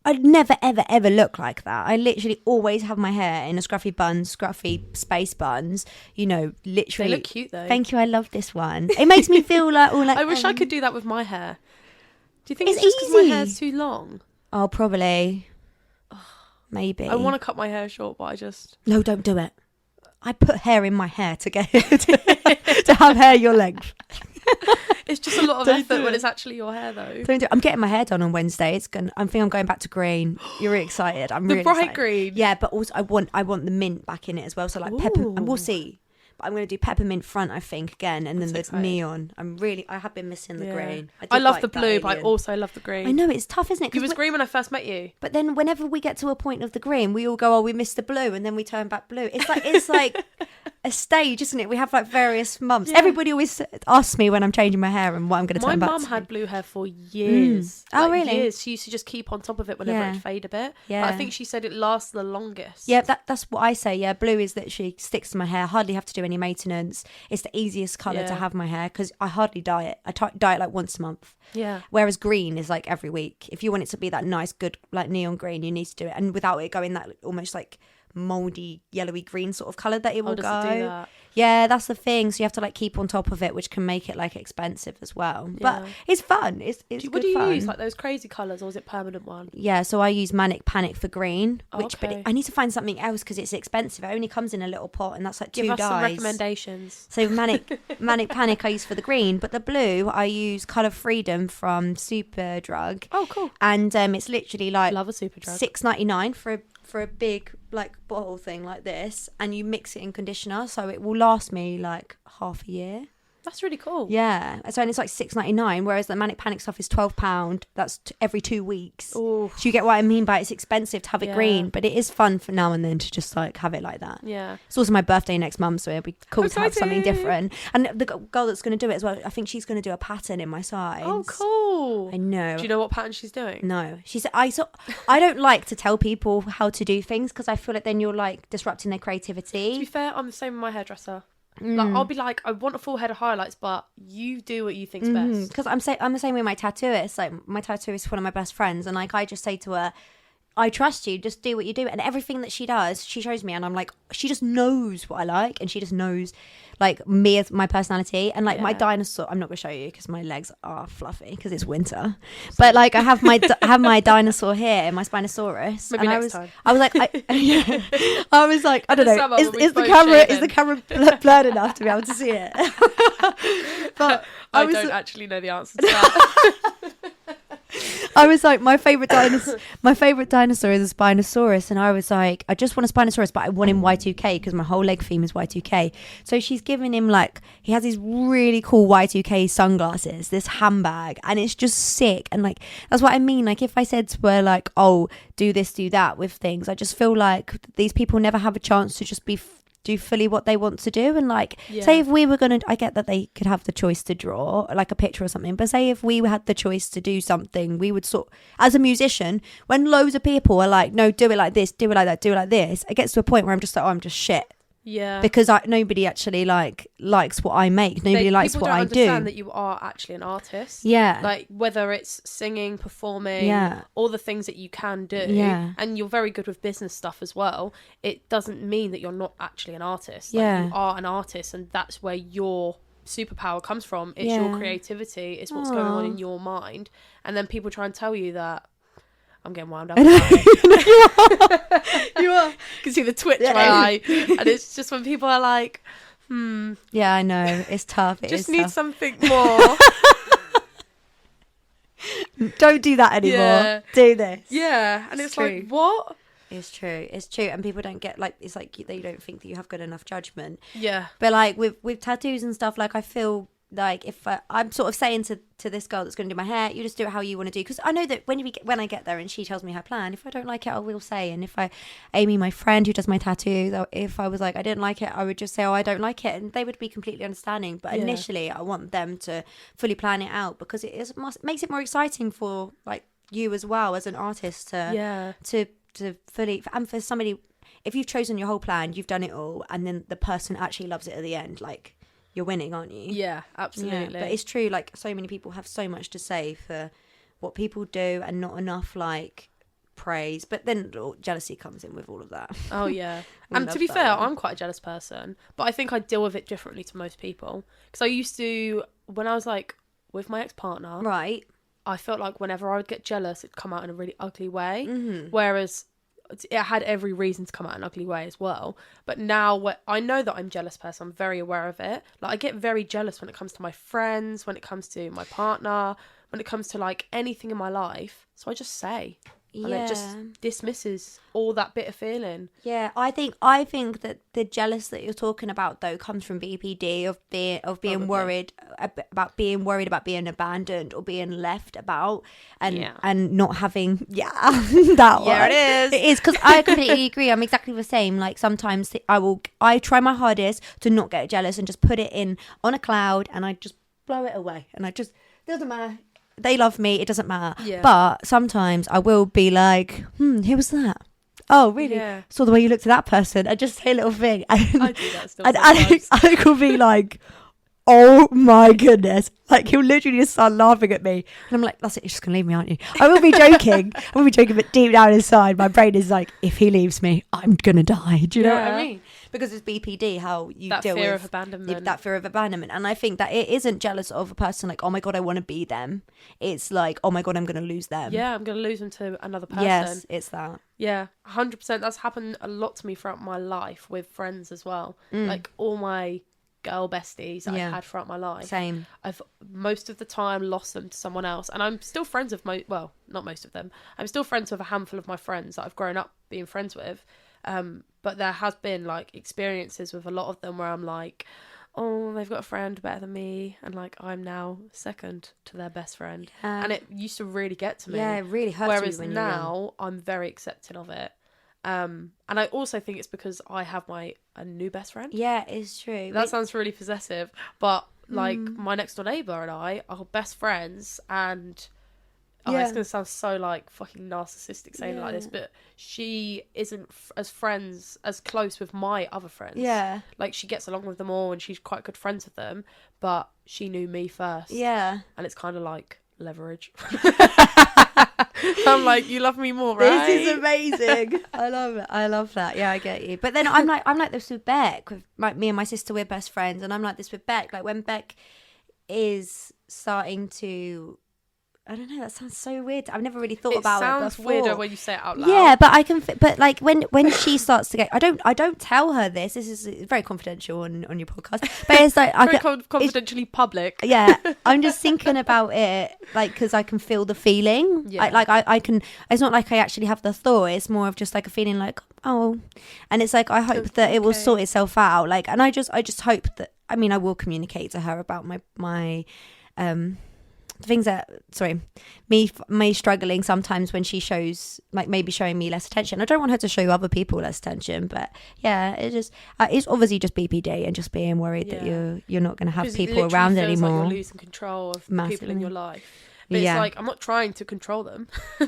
I'd never, ever, ever look like that. I literally always have my hair in a scruffy bun, scruffy space buns, you know, literally. They look cute though. Thank you, I love this one. It makes me feel like all like... I wish I could do that with my hair. Do you think It's it's just 'cause my easy. hair's too long? Oh, probably. Maybe. I want to cut my hair short, but I just... No, don't do it. I put hair in my hair to get to have hair your length. It's just a lot of Don't effort do when it. it's actually your hair though. Don't do it. I'm getting my hair done on Wednesday. I think I'm going back to green. You're really excited. I'm The really bright excited. green. Yeah, but also I want the mint back in it as well. So like pepper, and we'll Ooh. see. But I'm going to do peppermint front, I think, again, and then I'm so the excited. neon. I have been missing the Yeah. green. I did love like the that blue, but I alien. also love the green. I know it's tough, isn't it? You 'Cause was green when I first met you. But then whenever we get to a point of the green, we all go, oh, we missed the blue, and then we turn back blue. It's like a stage, isn't it? We have like various months. Yeah. Everybody always asks me when I'm changing my hair and what I'm going to My turn back mum to. had blue hair for years. Oh, really? Years. She used to just keep on top of it whenever Yeah. it'd fade a bit. Yeah. But I think she said it lasts the longest. Yeah, that's what I say. Yeah, blue is literally sticks to my hair. Hardly have to do any maintenance. It's the easiest colour to Yeah. have my hair because I hardly dye it. I dye it like once a month. Yeah. Whereas green is like every week. If you want it to be that nice, good, like neon green, you need to do it. And without it going that almost like mouldy, yellowy green sort of colour that it will Oh, does go. it do that? Yeah, that's the thing. So you have to like keep on top of it, which can make it like expensive as well. But Yeah. it's fun. It's What good do you fun. use? Like those crazy colours, or is it permanent one? Yeah, so I use Manic Panic for green, Oh, which okay. but I need to find something else because it's expensive. It only comes in a little pot, and that's like Give two us some dyes. recommendations. So Manic Panic I use for the green, but the blue I use Colour Freedom from Superdrug, Oh, cool. and it's literally like Love a super drug. $6.99 for a big like bottle thing like this, and you mix it in conditioner, so it will last me like half a year. That's really cool. Yeah, so and it's like $6.99, whereas the Manic Panic stuff is £12. That's every 2 weeks. Ooh. So you get what I mean by it's expensive to have it Yeah. green, but it is fun for now and then to just like have it like that. Yeah. It's also my birthday next month, so it'll be cool to have something Exciting. different. And the girl that's going to do it as well, I think she's going to do a pattern in my sides. Oh, cool. I know. Do you know what pattern she's doing? No, she said I don't like to tell people how to do things because I feel like then you're like disrupting their To be creativity. fair, I'm the same with my hairdresser. Like, I'll be like, I want a full head of highlights, but you do what you think's best. Because I'm the same with my tattooist. Like my tattooist is one of my best friends, and like I just say to her, I trust you, just do what you do. And everything that she does, she shows me, and I'm like, she just knows what I like, and she just knows like me as my personality. And like my Yeah. dinosaur, I'm not gonna show you because my legs are fluffy because it's winter. But like I have my dinosaur here, my Spinosaurus. Maybe and next time. I was like, I was like, I don't the know, summer is when we the both camera shave is the in. camera blurred enough to be able to see it? But I was don't actually know the answer to that. I was like, my favorite dinosaur is a Spinosaurus, and I was like, I just want a Spinosaurus, but I want him Y2K because my whole leg theme is Y2K. So she's giving him like, he has these really cool Y2K sunglasses, this handbag, and it's just sick. And like, that's what I mean. Like, if I said to her like, oh, do this, do that with things, I just feel like these people never have a chance to just do fully what they want to do. And like, say if we were gonna, I get that they could have the choice to draw like a picture or something, but say if we had the choice to do something, we would as a musician, when loads of people are like, no, do it like this, do it like that, do it like this, it gets to a point where I'm just like, oh, I'm just shit. Yeah. Because nobody actually likes what I make. Nobody likes people what don't I understand do. that you are actually an artist. Yeah. Like whether it's singing, performing, Yeah. all the things that you can do, Yeah. and you're very good with business stuff as well, it doesn't mean that you're not actually an artist. Like, Yeah. you are an artist, and that's where your superpower comes from. It's Yeah. your creativity. It's what's going on in your mind. And then people try and tell you that. I'm getting wound up. You are. You can see the twitch Yeah. of my eye. And it's just when people are like, Yeah, I know. It's tough. It just is need tough. something more. Don't do that anymore. Yeah. Do this. Yeah. And It's it's true. like, what? It's true. It's true. And people don't get like, it's like they don't think that you have good enough judgment. Yeah. But like with tattoos and stuff, like I feel like if I'm sort of saying to this girl that's going to do my hair, you just do it how you want to do. Because I know that when I get there and she tells me her plan, if I don't like it, I will say. And if Amy, my friend who does my tattoos, if I was like, I didn't like it, I would just say, oh, I don't like it. And they would be completely understanding. But Yeah. initially, I want them to fully plan it out because it makes it more exciting for like you as well as an artist to fully, and for somebody, if you've chosen your whole plan, you've done it all, and then the person actually loves it at the end, like you're winning, aren't you? Yeah, absolutely. Yeah, but it's true, like so many people have so much to say for what people do and not enough like praise, but then jealousy comes in with all of that. Oh yeah. We And love to be that fair, one. I'm quite a jealous person, but I think I deal with it differently to most people. Because I used to, when I was like with my ex-partner, Right. I felt like whenever I would get jealous, it'd come out in a really ugly way. Mm-hmm. Whereas it had every reason to come out in an ugly way as well. But now I know that I'm a jealous person. I'm very aware of it. Like, I get very jealous when it comes to my friends, when it comes to my partner, when it comes to like anything in my life. So I just say. And it just dismisses all that bitter feeling. Yeah, I think that the jealous that you're talking about though comes from BPD of being Probably. worried about being abandoned or being left about and Yeah. not having that one. Yeah, it is. It is, because I completely agree. I'm exactly the same. Like sometimes I try my hardest to not get jealous and just put it in on a cloud and I just blow it away and I just doesn't matter. They love me, it doesn't matter. Yeah. But sometimes I will be like, who was that? Oh, really? Yeah. Saw the way you looked at that person. And just say a little thing. And, I do that still and sometimes. I could be like, oh my goodness. Like, he'll literally just start laughing at me. And I'm like, that's it, you're just going to leave me, aren't you? I will be joking. but deep down inside, my brain is like, if he leaves me, I'm going to die. Do you know what I Yeah. mean? Because it's BPD, how you That deal fear with of abandonment. that fear of abandonment. And I think that it isn't jealous of a person like, oh my God, I want to be them. It's like, oh my God, I'm going to lose them. Yeah, I'm going to lose them to another person. Yes, it's that. Yeah, 100%. That's happened a lot to me throughout my life with friends as well. Like all my girl besties that I've had throughout my life. Same. I've most of the time lost them to someone else. And I'm still friends with well, not most of them. I'm still friends with a handful of my friends that I've grown up being friends with. But there has been like experiences with a lot of them where I'm like, oh, they've got a friend better than me, and like I'm now second to their best friend. And it used to really get to me. Yeah, it really hurts. Whereas you when you're young. now I'm very accepting of it. And I also think it's because I have a new best friend. Yeah, it's true. That sounds really possessive, but like my next door neighbour and I are best friends, and it's gonna sound so like fucking narcissistic saying it like this, but she isn't as close with my other friends. Yeah. Like she gets along with them all and she's quite good friends with them, but she knew me first. Yeah. And it's kind of like leverage. I'm like, you love me more, right? This is amazing. I love it. I love that. Yeah, I get you. But then I'm like this with Beck. With me and my sister, we're best friends, and I'm like this with Beck. Like when Beck is starting to, I don't know. That sounds so weird. I've never really thought about it before. It sounds weirder when you say it out loud. Yeah, but I can. But like when she starts to get, I don't tell her this. This is very confidential on your podcast. But it's like confidentially public. Yeah, I'm just thinking about it, like, because I can feel the feeling. Yeah. I can. It's not like I actually have the thought. It's more of just like a feeling, like, oh, and it's like I hope that it will sort itself out. Like, and I just hope that. I mean, I will communicate to her about my things that, me struggling sometimes when she shows, like, maybe showing me less attention. I don't want her to show other people less attention, but yeah, it just it's obviously just BPD and just being worried that you're not going to have people around anymore. Like you're losing control of the people in your life. But it's like, I'm not trying to control them.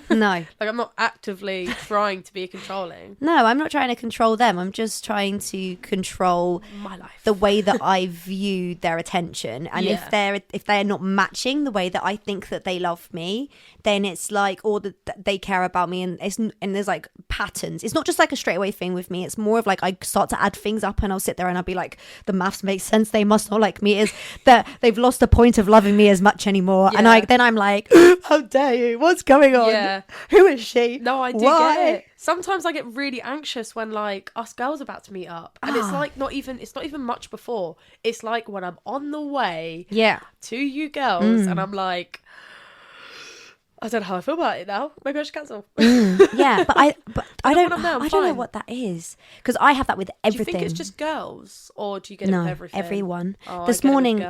No. Like, I'm not actively trying to be controlling. No, I'm not trying to control them. I'm just trying to control my life, the way that I view their attention. And if they're not matching the way that I think that they love me, then it's like, or that they care about me, and there's like patterns. It's not just like a straightaway thing with me. It's more of like, I start to add things up, and I'll sit there and I'll be like, the maths makes sense. They must not like me. Is that they've lost the point of loving me as much anymore? Yeah. And then I'm like, how dare you? What's going on? Yeah. Who is she? No, I do get it. Sometimes I get really anxious when like us girls are about to meet up, and it's like it's not even much before. It's like when I'm on the way to you girls, and I'm like, I don't know how I feel about it now. Maybe I should cancel. Yeah, but I don't know fine. what that is, because I have that with everything. Do you think it's just girls, or do you get it with everything? Everyone. Oh, This morning,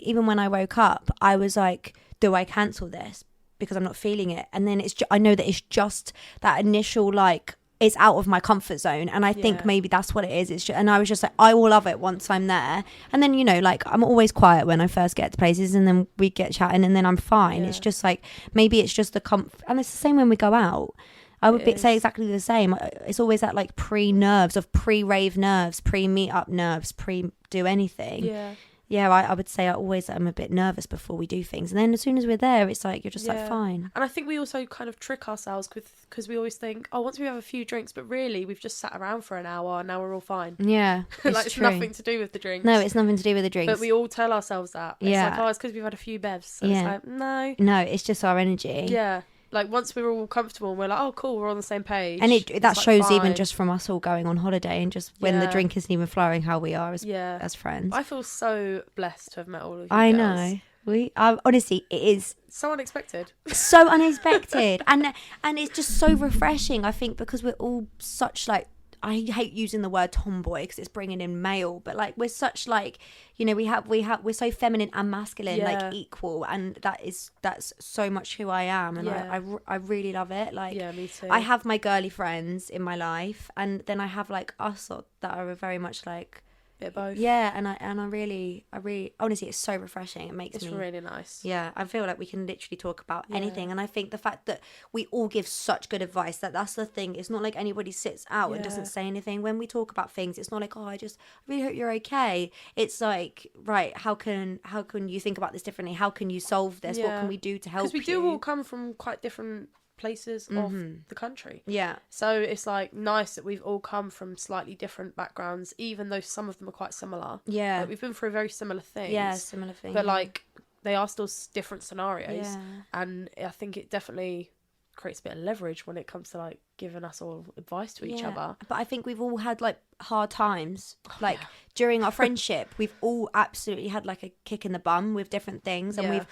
even when I woke up, I was like, do I cancel this because I'm not feeling it? And then I know that it's just that initial, like, it's out of my comfort zone, and I think maybe that's what it is. It's just, and I was just like, I will love it once I'm there, and then, you know, like, I'm always quiet when I first get to places, and then we get chatting, and then I'm fine. It's just like, maybe it's just the comfort, and it's the same when we go out. I would say exactly the same. It's always that like pre-rave nerves, pre-meet up nerves, pre-do anything. yeah, I would say I'm a bit nervous before we do things, and then as soon as we're there, it's like you're just like fine. And I think we also kind of trick ourselves because we always think, oh, once we have a few drinks, but really we've just sat around for an hour and now we're all fine. Yeah, like it's true. nothing to do with the drinks. No, it's nothing to do with the drinks. But we all tell ourselves that. It's like, oh, it's because we've had a few bevs. So it's like, no, it's just our energy. Yeah. Like once we're all comfortable and we're like, oh cool, we're on the same page. And that shows fine. even just from us all going on holiday and just when the drink isn't even flowing, how we are as friends. I feel so blessed to have met all of you I girls. know. We honestly, it is so unexpected. So unexpected. and it's just so refreshing, I think, because we're all such like, I hate using the word tomboy because it's bringing in male, but like we're such like, you know, we're so feminine and masculine, like equal, and that's so much who I am, and I really love it. Like, me too. I have my girly friends in my life, and then I have like us that are very much like bit of both. Yeah, and I really honestly, it's so refreshing. It's really nice. Yeah, I feel like we can literally talk about anything, and I think the fact that we all give such good advice, that's the thing. It's not like anybody sits out and doesn't say anything when we talk about things. It's not like, oh, I really hope you're okay. It's like, right, how can you think about this differently? How can you solve this? What can we do to help you? Because we do all come from quite different places of the country. Yeah. So it's like nice that we've all come from slightly different backgrounds, even though some of them are quite similar. Yeah. Like, we've been through very similar things. Yeah, similar things. But like they are still different scenarios. Yeah. And I think it definitely creates a bit of leverage when it comes to like giving us all advice to each other. But I think we've all had like hard times. Like during our friendship, we've all absolutely had like a kick in the bum with different things, and we've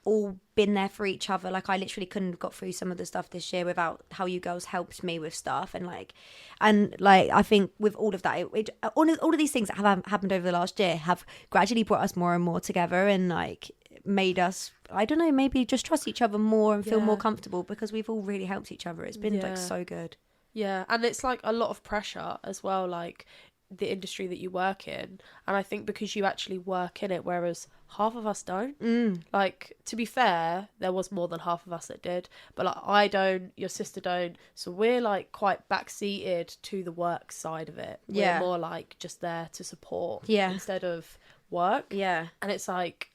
all been there for each other. Like I literally couldn't have got through some of the stuff this year without how you girls helped me with stuff, and I think with all of that, all of these things that have happened over the last year have gradually brought us more and more together, and like made us, I don't know, maybe just trust each other more and feel more comfortable, because we've all really helped each other. It's been like so good. Yeah, and it's like a lot of pressure as well, like the industry that you work in, and I think because you actually work in it, whereas half of us don't. Like, to be fair, there was more than half of us that did, but like I don't, your sister don't, so we're like quite backseated to the work side of it. We're more like just there to support instead of work. And it's like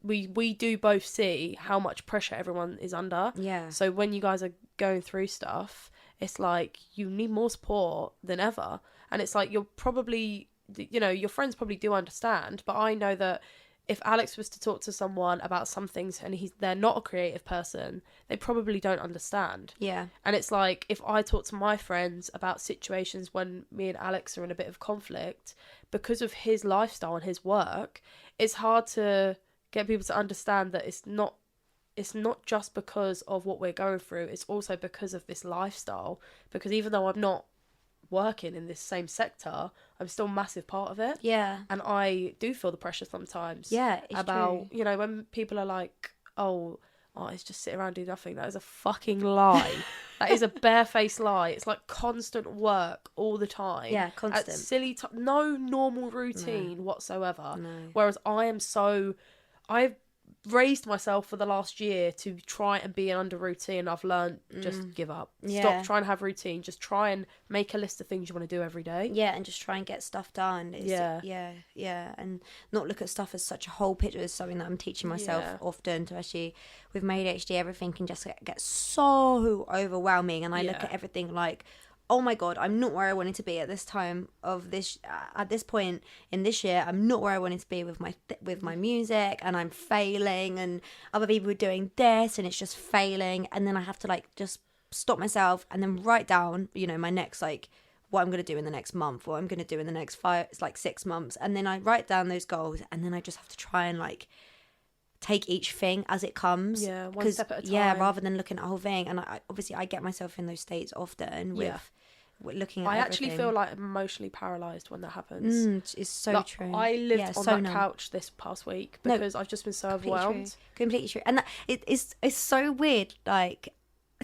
we do both see how much pressure everyone is under. So when you guys are going through stuff, it's like you need more support than ever. And it's like, you're probably, you know, your friends probably do understand, but I know that if Alex was to talk to someone about some things and they're not a creative person, they probably don't understand. And it's like, if I talk to my friends about situations when me and Alex are in a bit of conflict, because of his lifestyle and his work, it's hard to get people to understand that it's not just because of what we're going through, it's also because of this lifestyle. Because even though I'm not working in this same sector, I'm still a massive part of it. And I do feel the pressure sometimes. It's about true. You know, when people are like, oh, it's just sit around and do nothing. That is a fucking lie. That is a barefaced lie. It's like constant work all the time. Constant. At silly no normal routine whatsoever. No. Whereas I've raised myself for the last year to try and be under routine. I've learned just give up. Stop trying to have routine. Just try and make a list of things you want to do every day. And just try and get stuff done. And not look at stuff as such a whole picture. Is something that I'm teaching myself often, to actually, with my ADHD, everything can just get so overwhelming, and I look at everything like, oh my god, I'm not where I wanted to be at this time of this, at this point in this year. I'm not where I wanted to be with my music, and I'm failing, and other people are doing this and it's just failing. And then I have to like just stop myself and then write down, you know, my next, like, what I'm going to do in the next month, what I'm going to do in the next 6 months. And then I write down those goals, and then I just have to try and like take each thing as it comes. One step at a time. Rather than looking at the whole thing. And I get myself in those states often with looking at I everything. actually feel like emotionally paralysed when that happens. It's so like, true. I lived on that couch this past week because I've just been so overwhelmed. Completely true. And it's so weird. Like,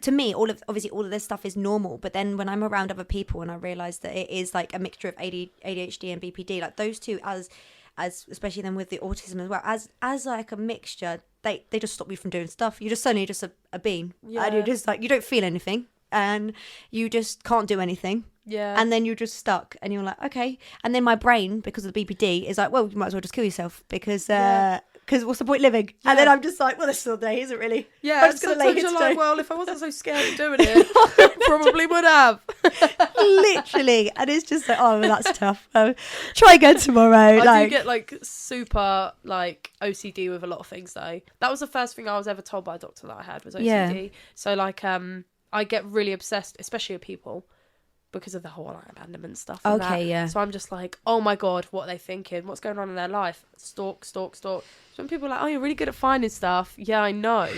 to me, all of this stuff is normal, but then when I'm around other people and I realise that it is like a mixture of ADHD and BPD, like those two, as especially then with the autism as well, as like a mixture, they just stop you from doing stuff. You're just suddenly a bean, and you're just like, you don't feel anything, and you just can't do anything, Yeah. And then you're just stuck and you're like, okay. And then my brain, because of the BPD, is like, well, you might as well just kill yourself because what's the point living? Yeah. And then I'm just like, well, this still day, isn't really? Yeah, I'm just gonna lay sometimes here you're today. like, well, if I wasn't so scared of doing it, I probably would have. Literally. And it's just like, oh, well, that's tough. Try again tomorrow. I do get like super like OCD with a lot of things though. That was the first thing I was ever told by a doctor that I had was OCD. Yeah. So like I get really obsessed, especially with people, because of the whole like, abandonment stuff. And Okay, that. yeah. So I'm just like, oh my God, what are they thinking? What's going on in their life? Stalk. So when people are like, oh, you're really good at finding stuff. Yeah, I know.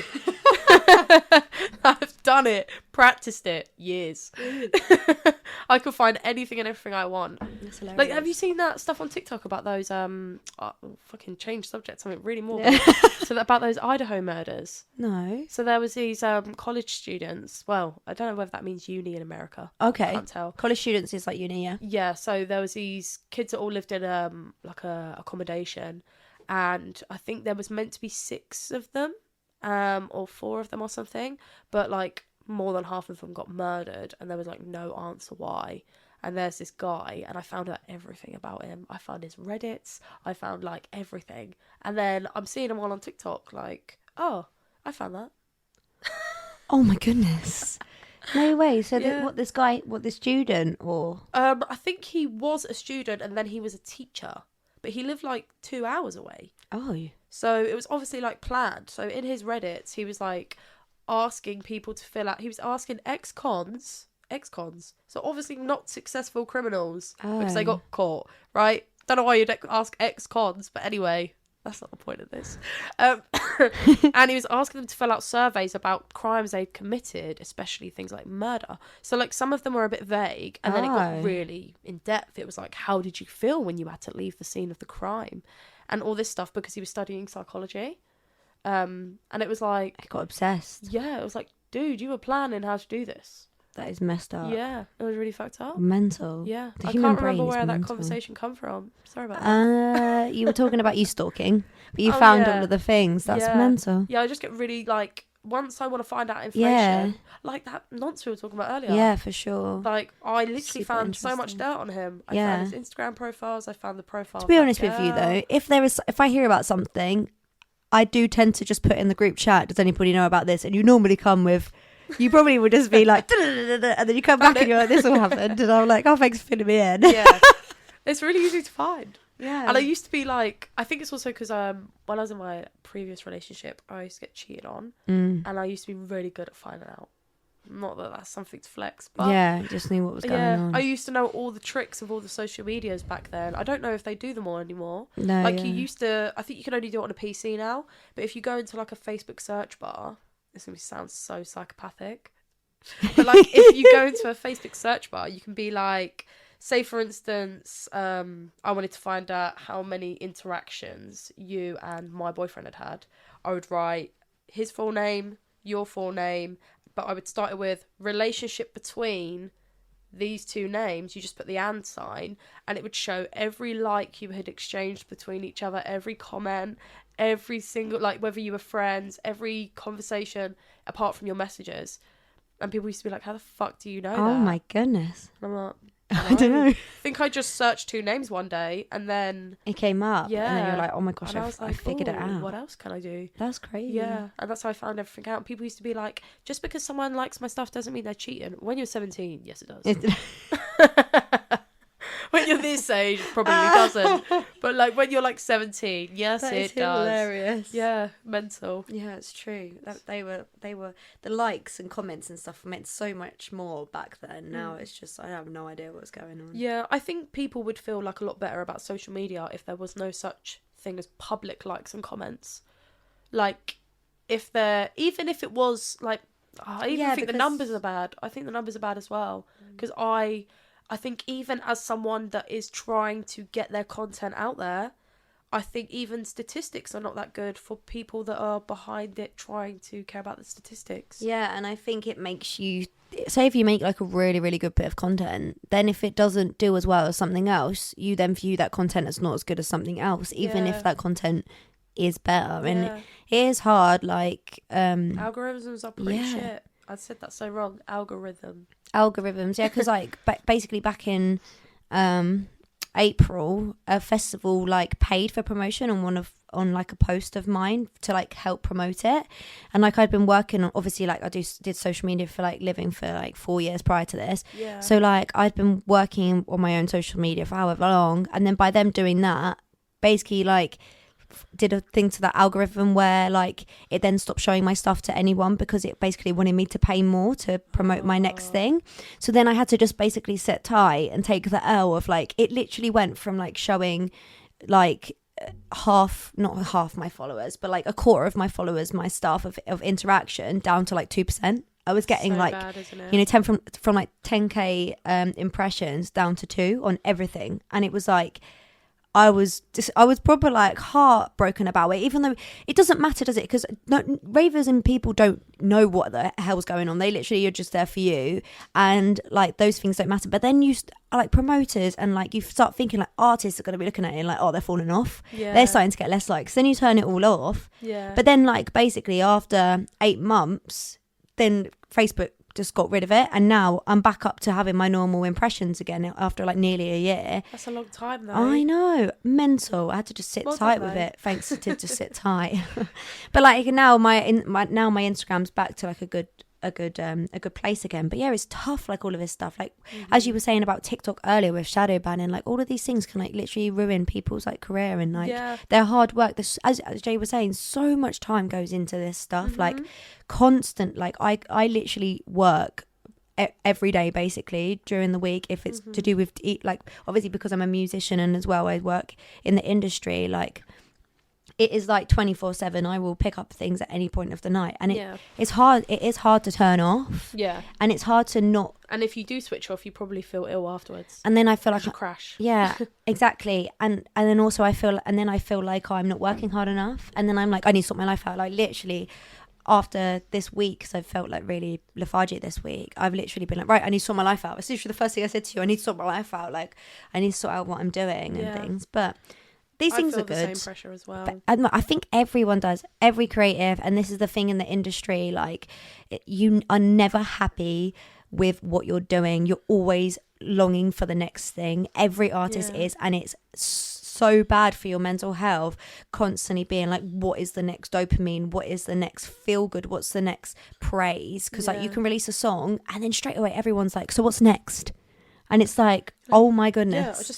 I've done it, practiced it, years. I could find anything and everything I want. Like, have you seen that stuff on TikTok about those fucking change subject, something really morbid. So about those Idaho murders. No. So there was these college students. Well, I don't know whether that means uni in America. Okay. I can't tell. College students is like uni, yeah. Yeah, so there was these kids that all lived in like a accommodation, and I think there was meant to be 6 of them, or 4 of them or something, but like more than half of them got murdered, and there was like no answer why. And there's this guy, and I found out everything about him. I found his Reddits, I found like everything, and then I'm seeing him all on TikTok, like, oh, I found that. Oh my goodness. No way. So Yeah. this student or? I think he was a student, and then he was a teacher, but he lived like 2 hours away. Oh. So it was obviously like planned. So in his Reddits, he was like asking people to fill out. He was asking ex-cons. So obviously not successful criminals because they got caught, right? Don't know why you'd ask ex-cons, but anyway, that's not the point of this. And he was asking them to fill out surveys about crimes they'd committed, especially things like murder. So like some of them were a bit vague, and then it got really in depth. It was like, how did you feel when you had to leave the scene of the crime? And all this stuff because he was studying psychology. And it was like... I got obsessed. Yeah, it was like, dude, you were planning how to do this. That is messed up. Yeah, it was really fucked up. Mental. Yeah, The I human can't brain remember is where that mental. conversation come from. Sorry about that. You were talking about you stalking, but you Oh, found yeah. all of the things. That's Yeah. mental. Yeah, I just get really like, once I want to find out information, Yeah. like that nonce we were talking about earlier. Yeah, for sure. Like, I literally Super found so much interesting. dirt on him. I Yeah. found his Instagram profiles, I found the profile. To be honest with you though, if I hear about something, I do tend to just put in the group chat, does anybody know about this? And you normally come with, you probably would just be like, and then you come back and you're like, this all happened. And I'm like, oh, thanks for filling me in. Yeah. It's really easy to find. Yeah. And I used to be like, I think it's also because when I was in my previous relationship, I used to get cheated on. And I used to be really good at finding out. Not that that's something to flex, but yeah, just knew what was going on. I used to know all the tricks of all the social medias back then. I don't know if they do them all anymore. No, Like yeah. you used to, I think you can only do it on a PC now. But if you go into like a Facebook search bar, this gonna sound so psychopathic. But like if you go into a Facebook search bar, you can be like, say for instance, I wanted to find out how many interactions you and my boyfriend had. I would write his full name, your full name, but I would start it with relationship between these 2 names. You just put the and sign, and it would show every like you had exchanged between each other, every comment, every single, like whether you were friends, every conversation apart from your messages. And people used to be like, how the fuck do you know that? Oh my goodness. And I'm like, I don't know. I think I just searched 2 names one day, and then It came up. yeah, And then you're like, oh my gosh, and I was I like, figured it "Ooh, out. What else can I do? That's crazy. Yeah, and that's how I found everything out. People used to be like, just because someone likes my stuff doesn't mean they're cheating. When you're 17, yes it does. When you're this age, it probably doesn't. But like when you're like 17, yes That it is does. hilarious. Yeah, mental. Yeah, it's true. They were the likes and comments and stuff meant so much more back then. Now it's just I have no idea what's going on. Yeah, I think people would feel like a lot better about social media if there was no such thing as public likes and comments. Like, even if it was like, I even think the numbers are bad. I think the numbers are bad as well. Because I think even as someone that is trying to get their content out there, I think even statistics are not that good for people that are behind it trying to care about the statistics. Yeah, and I think it makes you say if you make like a really, really good bit of content, then if it doesn't do as well as something else, you then view that content as not as good as something else, even if that content is better. And it is hard, like algorithms are pretty yeah. shit. I said that so wrong. Algorithm. Algorithms, yeah, because like basically back in April, a festival like paid for promotion on like a post of mine to like help promote it. And like I'd been working on, obviously like I did social media for like living for like 4 years prior to this. Yeah. So like I'd been working on my own social media for however long, and then by them doing that, basically like did a thing to that algorithm where like it then stopped showing my stuff to anyone because it basically wanted me to pay more to promote my next thing. So then I had to just basically sit tight and take the L of like, it literally went from like showing like not half my followers, but like a quarter of my followers, my stuff of interaction, down to like 2%. I was getting so like bad, you know, 10 from like 10k impressions down to 2 on everything. And it was like I was probably like heartbroken about it, even though it doesn't matter, does it? Because ravers and people don't know what the hell's going on. They literally are just there for you, and like those things don't matter. But then you like promoters and like you start thinking like artists are going to be looking at it and like, oh, they're falling off. Yeah. They're starting to get less likes. Then you turn it all off. Yeah. But then like basically after 8 months, then Facebook just got rid of it, and now I'm back up to having my normal impressions again after like nearly a year. That's a long time though. I know, mental. I had to just sit tight with it, thanks to just sit tight. But like now my Instagram's back to like a good place again. But yeah, it's tough, like all of this stuff, like as you were saying about TikTok earlier with shadow banning, like all of these things can like literally ruin people's like career and like their hard work. This, as Jay was saying, so much time goes into this stuff, like constant, like I literally work every day basically during the week if it's to do with like obviously because I'm a musician and as well I work in the industry, like it is like 24/7. I will pick up things at any point of the night, and it is hard to turn off, and it's hard to not, and if you do switch off you probably feel ill afterwards, and then I feel like a crash. Exactly. And then also I feel like I'm not working hard enough, and then I'm like I need to sort my life out, like literally after this week, because I felt like really lethargic this week, I've literally been like, right, I need to sort my life out. It's literally the first thing I said to you, I need to sort my life out, like I need to sort out what I'm doing and things. But these things are good. I feel the same pressure as well. But I think everyone does, every creative, and this is the thing in the industry, like you are never happy with what you're doing. You're always longing for the next thing. Every artist is, and it's so bad for your mental health, constantly being like, what is the next dopamine? What is the next feel good? What's the next praise? Because like you can release a song and then straight away everyone's like, so what's next? And it's like, oh my goodness. Yeah, I just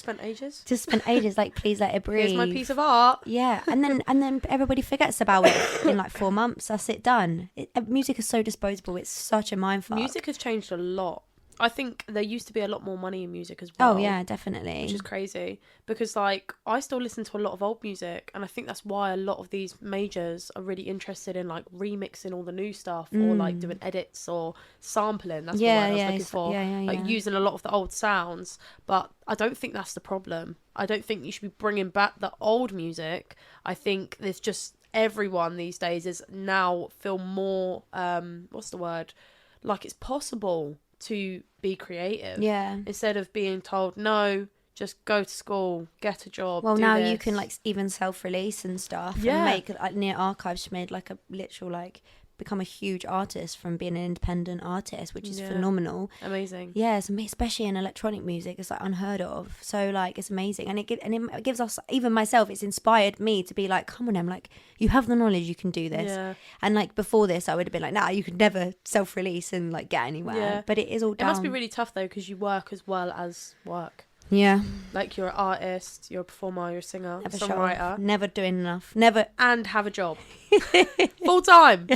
spent ages. Like, please let it breathe. Here's my piece of art. Yeah, and then everybody forgets about it in like 4 months. That's it, done. Music is so disposable. It's such a mindfuck. Music has changed a lot. I think there used to be a lot more money in music as well. Oh yeah, definitely. Which is crazy because like I still listen to a lot of old music, and I think that's why a lot of these majors are really interested in like remixing all the new stuff or like doing edits or sampling. That's the word I was looking for. Like using a lot of the old sounds. But I don't think that's the problem. I don't think you should be bringing back the old music. I think there's just everyone these days is now feel more what's the word? Like it's possible to be creative, instead of being told no, just go to school, get a job. Well, now you can like even self-release and stuff, and make like near Archives made like a literal like become a huge artist from being an independent artist, which is phenomenal. Amazing. Yeah, it's especially in electronic music, it's like unheard of. So like it's amazing, and it gives us, even myself, it's inspired me to be like, come on, Em, like you have the knowledge, you can do this. Yeah. And like before this, I would have been like, nah, you could never self-release and like get anywhere. Yeah. But it is all down. It must be really tough though, because you work as well as work. Yeah. Like you're an artist, you're a performer, you're a singer, never songwriter. Never doing enough. Never. And have a job. Full time.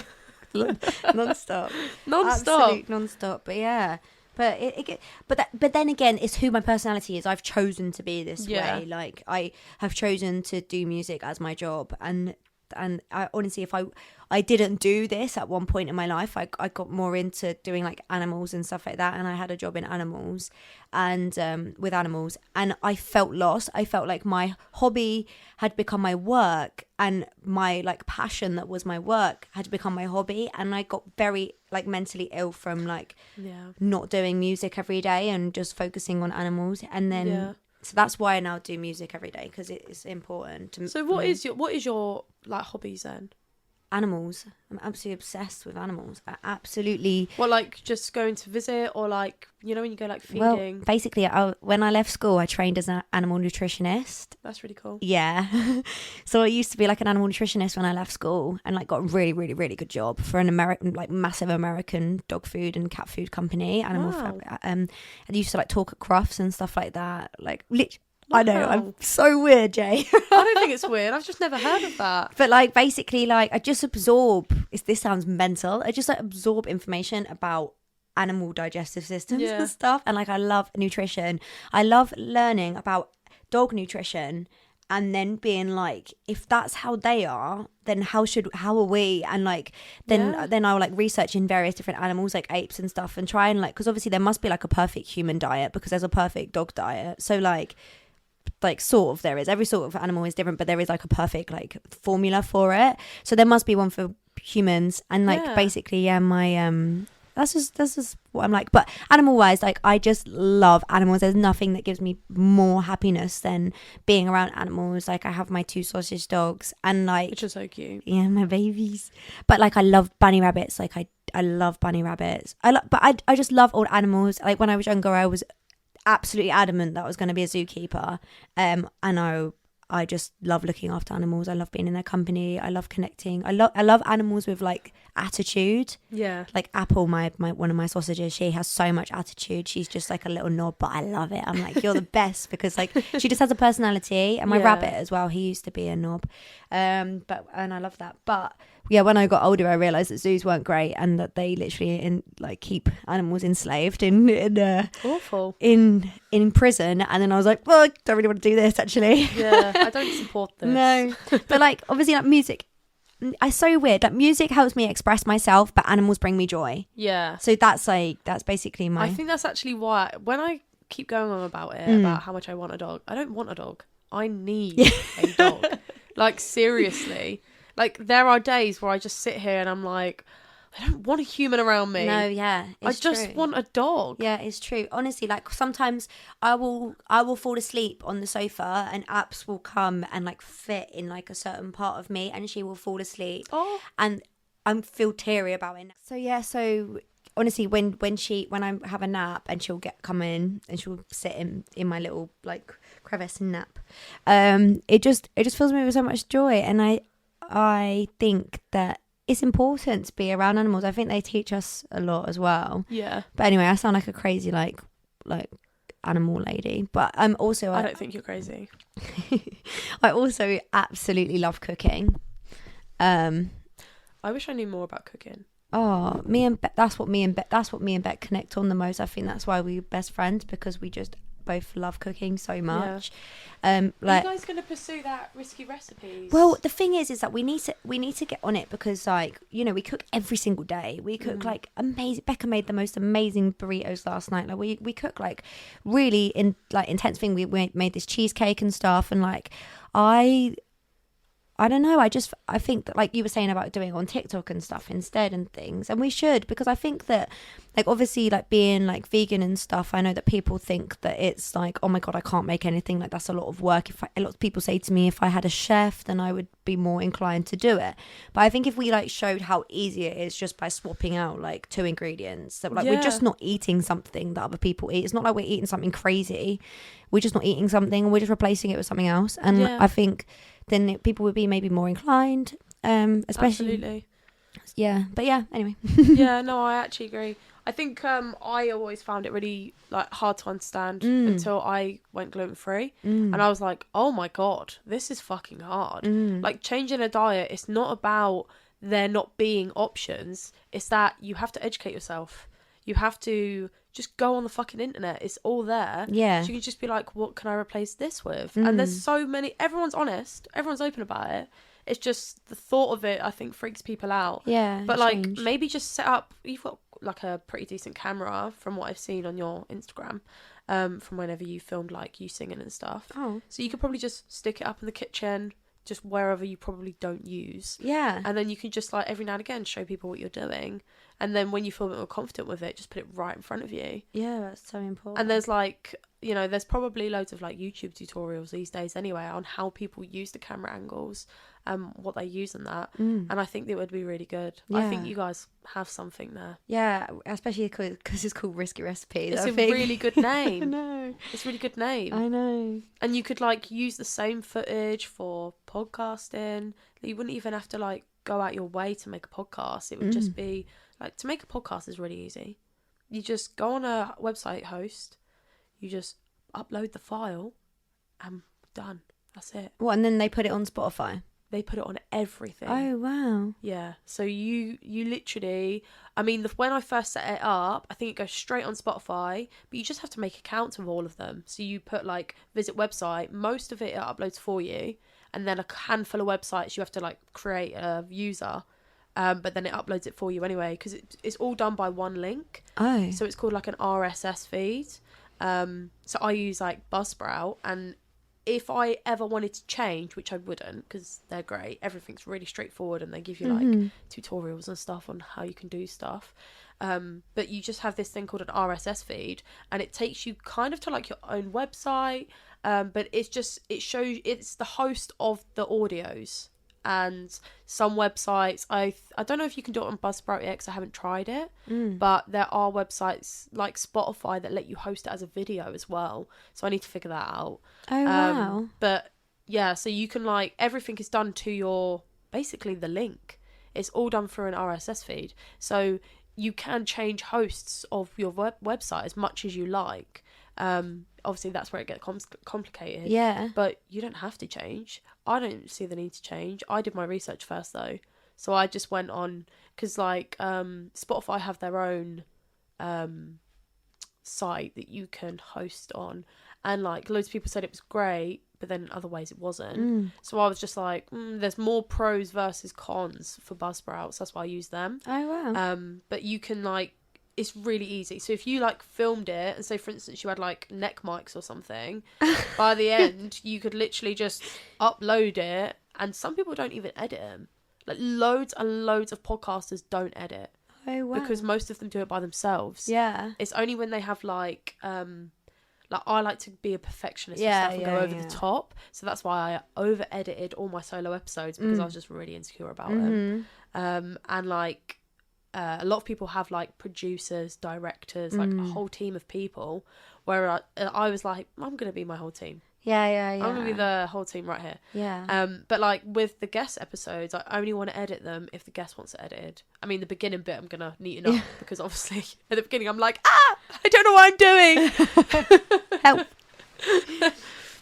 non-stop. Absolute non-stop. But yeah, but then again, it's who my personality is. I've chosen to be this way. Like I have chosen to do music as my job, and I honestly, if I didn't do this at one point in my life, I got more into doing like animals and stuff like that, and I had a job in animals and with animals, and I felt lost. I felt like my hobby had become my work, and my like passion that was my work had become my hobby, and I got very like mentally ill from like not doing music every day and just focusing on animals. And then so that's why I now do music every day, because it's important to so what is your like hobbies then? animals. I'm absolutely obsessed with animals. I absolutely. What, like just going to visit, or like, you know, when you go like Well, feeding? basically, when I left school, I trained as an animal nutritionist. That's really cool. Yeah. So I used to be like an animal nutritionist when I left school, and like got a really, really, really good job for an American, like massive American dog food and cat food company. Wow. I used to like talk at Crufts and stuff like that. Like, I know, Wow. I'm so weird, Jay. I don't think it's weird. I've just never heard of that. But like basically, like I just absorb. This sounds mental. I just like absorb information about animal digestive systems Yeah. and stuff. And like I love nutrition. I love learning about dog nutrition, and then being like, if that's how they are, then how are we? And like then I will like research in various different animals like apes and stuff, and try and like, because obviously there must be like a perfect human diet because there's a perfect dog diet. So like sort of there is, every sort of animal is different, but there is like a perfect like formula for it. So there must be one for humans. And like basically my that's just what I'm like. But animal wise, like I just love animals. There's nothing that gives me more happiness than being around animals. Like I have my 2 sausage dogs, and like, Which is so cute. yeah, my babies. But like I love bunny rabbits. Like I love bunny rabbits. I just love all animals. Like when I was younger, I was absolutely adamant that I was going to be a zookeeper. And I just love looking after animals. I love being in their company. I love connecting. I love animals with like attitude. Yeah. Like Apple, my one of my sausages, she has so much attitude. She's just like a little knob, but I love it. I'm like, you're the best, because like she just has a personality. And my rabbit as well, he used to be a knob. And I love that. But yeah, when I got older, I realised that zoos weren't great, and that they literally keep animals enslaved in Awful. in prison. And then I was like, well, I don't really want to do this actually. Yeah, I don't support this. No, but like obviously like music, it's so weird. Like music helps me express myself, but animals bring me joy. Yeah. So that's basically my. I think that's actually why when I keep going on about it, about how much I want a dog, I don't want a dog. I need a dog. Like seriously. Like there are days where I just sit here and I'm like, I don't want a human around me. No, yeah, I just want a dog. Yeah, it's true. Honestly, like sometimes I will fall asleep on the sofa, and Apps will come and like fit in like a certain part of me, and she will fall asleep. Oh. And I feel teary about it. So yeah, so honestly, when I have a nap and she'll come in and she'll sit in my little like crevice and nap, it just fills me with so much joy. And I think that it's important to be around animals. I think they teach us a lot as well. Yeah. But anyway, I sound like a crazy like animal lady. But I'm also I don't think you're crazy. I also absolutely love cooking. I wish I knew more about cooking. Oh, that's what me and Bet connect on the most. I think that's why we're best friends, because we just both love cooking so much. Are you guys going to pursue that risky recipes? Well, the thing is that we need to get on it, because like, you know, we cook every single day. We cook like amazing. Becca made the most amazing burritos last night. Like we cook like really intense thing. We made this cheesecake and stuff, and like I don't know. I think that like you were saying about doing on TikTok and stuff instead and things, and we should, because I think that like obviously like being like vegan and stuff, I know that people think that it's like, oh my God, I can't make anything, like that's a lot of work. A lot of people say to me, if I had a chef, then I would be more inclined to do it. But I think if we like showed how easy it is just by swapping out like 2 ingredients, that like we're just not eating something that other people eat. It's not like we're eating something crazy. We're just not eating something, and we're just replacing it with something else. And I think then people would be maybe more inclined, especially. Absolutely. Yeah, but yeah, anyway. Yeah, no, I actually agree. I think I always found it really like hard to understand until I went gluten-free, and I was like, oh my God, this is fucking hard. Like changing a diet, it's not about there not being options, it's that you have to educate yourself. You have to just go on the fucking internet. It's all there. Yeah. So you can just be like, what can I replace this with? And there's so many, everyone's honest, everyone's open about it. It's just the thought of it, I think, freaks people out. Yeah. But like, maybe just set up, you've got like a pretty decent camera from what I've seen on your Instagram, from whenever you filmed like you singing and stuff. Oh. So you could probably just stick it up in the kitchen, just wherever you probably don't use. Yeah. And then you can just like every now and again show people what you're doing. And then when you feel a bit more confident with it, just put it right in front of you. Yeah, that's so important. And there's like, you know, there's probably loads of like YouTube tutorials these days anyway on how people use the camera angles. what they use in that. And I think it would be really good. I think you guys have something there. Yeah, especially because it's called Risky Recipes. It's really good name. I know. It's a really good name. I know. And you could like use the same footage for podcasting. You wouldn't even have to like go out your way to make a podcast. It would just be like, to make a podcast is really easy. You just go on a website host, you just upload the file, and done. That's it. What, and then they put it on Spotify? They put it on everything. Oh, wow. Yeah. So you literally, I mean, when I first set it up, I think it goes straight on Spotify, but you just have to make accounts of all of them. So you put like visit website, most of it uploads for you, and then a handful of websites you have to like create a user, but then it uploads it for you anyway, because it's all done by one link. Oh. So it's called like an RSS feed. So I use like Buzzsprout, and if I ever wanted to change, which I wouldn't because they're great, everything's really straightforward and they give you like tutorials and stuff on how you can do stuff. But you just have this thing called an RSS feed, and it takes you kind of to like your own website. But it shows, it's the host of the audios. And some websites, I don't know if you can do it on Buzzsprout yet because I haven't tried it, but there are websites like Spotify that let you host it as a video as well. So I need to figure that out. Oh, wow. But yeah, so you can like, everything is done to your, basically the link. It's all done through an RSS feed. So you can change hosts of your website as much as you like. Obviously that's where it gets complicated. Yeah. But you don't have to change. I don't see the need to change. I did my research first though. So I just went on, because like Spotify have their own site that you can host on, and like loads of people said it was great, but then in other ways it wasn't. So I was just like, there's more pros versus cons for Buzzsprouts. That's why I use them. Oh, wow. But you can like, it's really easy. So if you like filmed it and say for instance you had like neck mics or something, by the end you could literally just upload it, and some people don't even edit them. Like loads and loads of podcasters don't edit. Oh, wow. Because most of them do it by themselves. Yeah. It's only when they have like I like to be a perfectionist and Yeah, stuff and yeah, go over yeah. the top. So that's why I over edited all my solo episodes, because I was just really insecure about them. And like a lot of people have like producers, directors, like a whole team of people, where I was like, I'm gonna be my whole team. Yeah. I'm gonna be the whole team right here. Yeah. But like with the guest episodes, I only want to edit them if the guest wants it edited. I mean, the beginning bit I'm gonna neaten up because obviously at the beginning I'm like, I don't know what I'm doing. Help.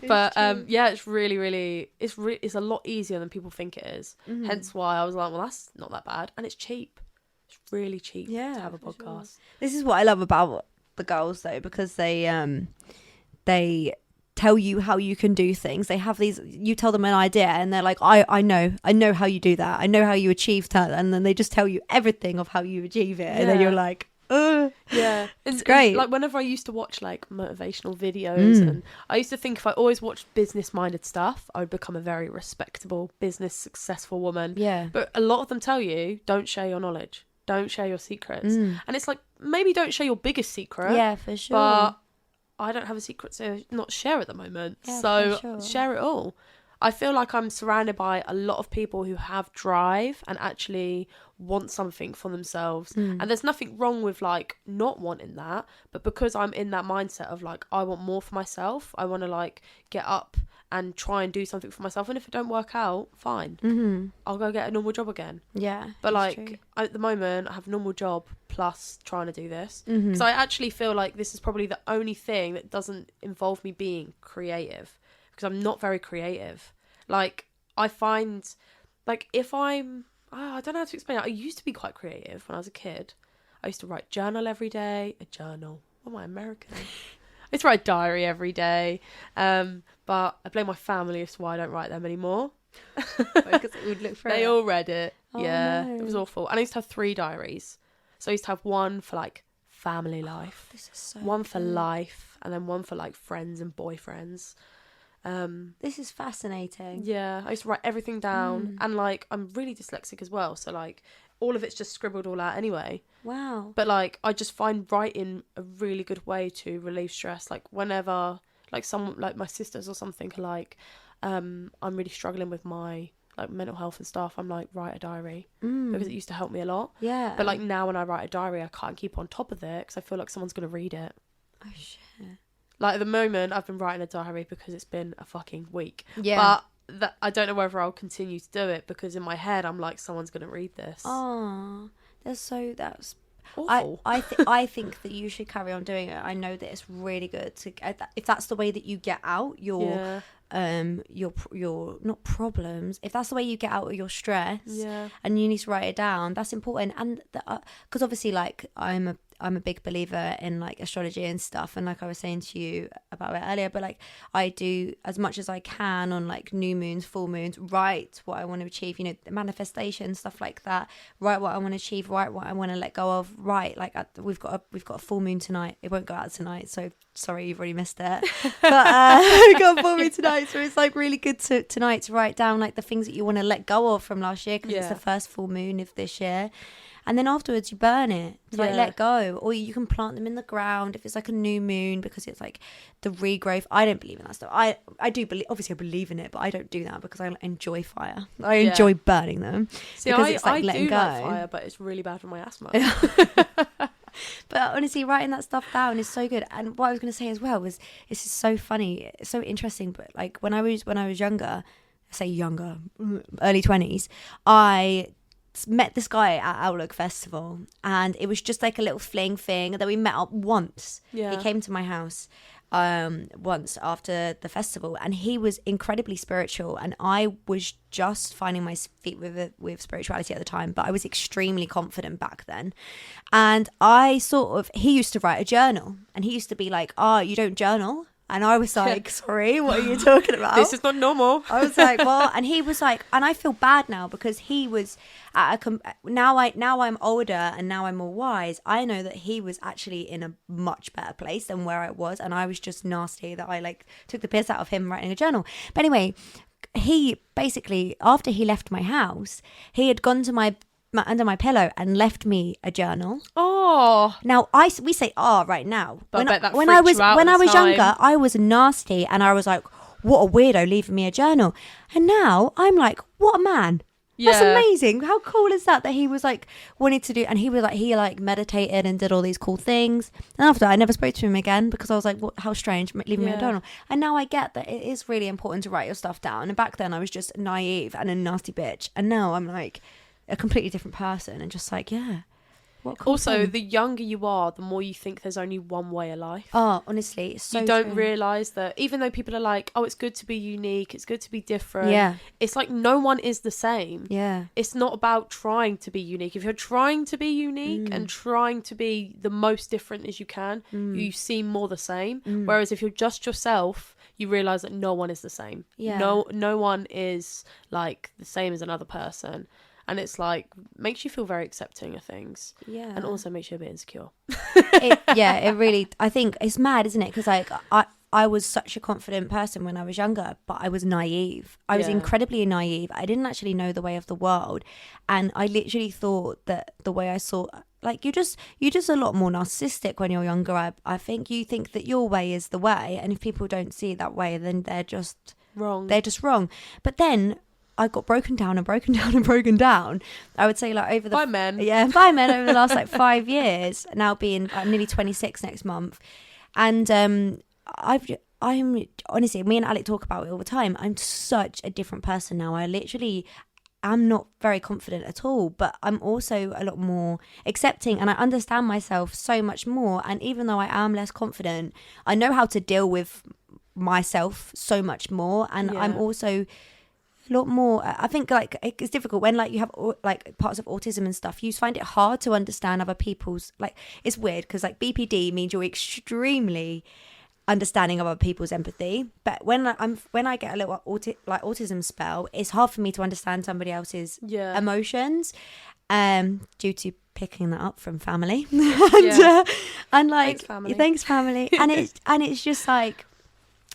But yeah, it's really it's a lot easier than people think it is. Hence why I was like, well, that's not that bad, and it's cheap. It's really cheap to have a podcast. Sure. This is what I love about the girls though, because they tell you how you can do things. They have these, you tell them an idea and they're like, I know how you do that. I know how you achieve that. And then they just tell you everything of how you achieve it. And then you're like, yeah, it's great. Like whenever I used to watch like motivational videos, and I used to think if I always watched business minded stuff, I would become a very respectable business successful woman. Yeah. But a lot of them tell you, don't share your knowledge, don't share your secrets. And it's like, maybe don't share your biggest secret. Yeah, for sure. But I don't have a secret to not share at the moment. Yeah, so for sure. share it all. I feel like I'm surrounded by a lot of people who have drive and actually want something for themselves. And there's nothing wrong with like not wanting that, but because I'm in that mindset of like, I want more for myself, I want to like get up and try and do something for myself, and if it don't work out, fine. I'll go get a normal job again. Yeah. But that's like true. at the moment I have a normal job plus trying to do this, because I actually feel like this is probably the only thing that doesn't involve me being creative, because I'm not very creative. Like I find like if I'm I don't know how to explain it. I used to be quite creative when I was a kid. I used to write journal every day. A journal. What am I, American? I used to write a diary every day. But I blame my family as to why I don't write them anymore. Because it would look for They all read it. Oh, yeah, no. it was awful. And I used to have 3 diaries. So I used to have one for like family life, This is so one for good. life, and then one for like friends and boyfriends. This is fascinating. Yeah, I used to write everything down, and like I'm really dyslexic as well, so like all of it's just scribbled all out anyway. Wow. But like I just find writing a really good way to relieve stress. Like whenever like someone like my sisters or something are like, I'm really struggling with my like mental health and stuff, I'm like, write a diary, because it used to help me a lot. Yeah. But like now when I write a diary, I can't keep on top of it because I feel like someone's going to read it. Oh shit. Like at the moment, I've been writing a diary because it's been a fucking week. Yeah. But I don't know whether I'll continue to do it because in my head, I'm like, someone's going to read this. Oh, that's Awful. I think that you should carry on doing it. I know that it's really good to, if that's the way that you get out your not problems, if that's the way you get out of your stress, and you need to write it down, that's important. And because obviously, like, I'm a big believer in like astrology and stuff, and like I was saying to you about it earlier, but like I do as much as I can on like new moons, full moons, write what I want to achieve, you know, manifestation, stuff like that, write what I want to achieve, write what I want to let go of, write like we've got a full moon tonight. It won't go out tonight, so sorry you've already missed it, but we got a full moon tonight, so it's like really good tonight to write down like the things that you want to let go of from last year, because it's the first full moon of this year. And then afterwards you burn it to like let go, or you can plant them in the ground if it's like a new moon, because it's like the regrowth. I don't believe in that stuff. I do believe, obviously I believe in it, but I don't do that because I enjoy fire. I enjoy burning them. See, because it's like I letting do go. like fire, but it's really bad for my asthma. But honestly, writing that stuff down is so good. And what I was going to say as well was, this is so funny, it's so interesting. But like when I was younger, early 20s, I met this guy at Outlook Festival, and it was just like a little fling thing that we met up once. He came to my house once after the festival, and he was incredibly spiritual, and I was just finding my feet with spirituality at the time, but I was extremely confident back then. And he used to write a journal, and he used to be like, "Oh, you don't journal?" And I was like, sorry, what are you talking about? This is not normal. I was like, what? And he was like, and I feel bad now because he was now I'm older and now I'm more wise. I know that he was actually in a much better place than where I was. And I was just nasty that I like took the piss out of him writing a journal. But anyway, he basically, after he left my house, he had gone to under my pillow and left me a journal. Oh, now we say right now. But when I was younger, I was nasty, and I was like, what a weirdo leaving me a journal. And now I'm like, what a man. Yeah. That's amazing. How cool is that he was like wanting to do, and he was like, he like meditated and did all these cool things. And after that, I never spoke to him again because I was like, what, how strange leaving me a journal. And now I get that it is really important to write your stuff down. And back then I was just naive and a nasty bitch. And now I'm like a completely different person, and just like, what cool also thing. The younger you are, the more you think there's only one way of life. Oh, honestly, it's so you don't true. realize that even though people are like, oh, it's good to be unique, it's good to be different, it's like no one is the same. It's not about trying to be unique. If you're trying to be unique and trying to be the most different as you can, you seem more the same. Whereas if you're just yourself, you realize that no one is the same. No one is like the same as another person. And it's like, makes you feel very accepting of things. Yeah. And also makes you a bit insecure. It really, I think it's mad, isn't it? Because like, I was such a confident person when I was younger, but I was naive. I was incredibly naive. I didn't actually know the way of the world. And I literally thought that the way I saw, like, you're just a lot more narcissistic when you're younger. I think you think that your way is the way. And if people don't see it that way, then they're just wrong. They're just wrong. But then I got broken down. I would say like over the... By men. Yeah, by men over the last like 5 years. Now I'm nearly 26 next month. And I'm honestly, me and Alec talk about it all the time. I'm such a different person now. I'm not very confident at all, but I'm also a lot more accepting, and I understand myself so much more. And even though I am less confident, I know how to deal with myself so much more. And I'm also a lot more, I think like it's difficult when like you have like parts of autism and stuff, you find it hard to understand other people's, like, it's weird because like BPD means you're extremely understanding of other people's empathy, but when I get a little autism spell, it's hard for me to understand somebody else's emotions, due to picking that up from family. And like thanks family. and it's just like,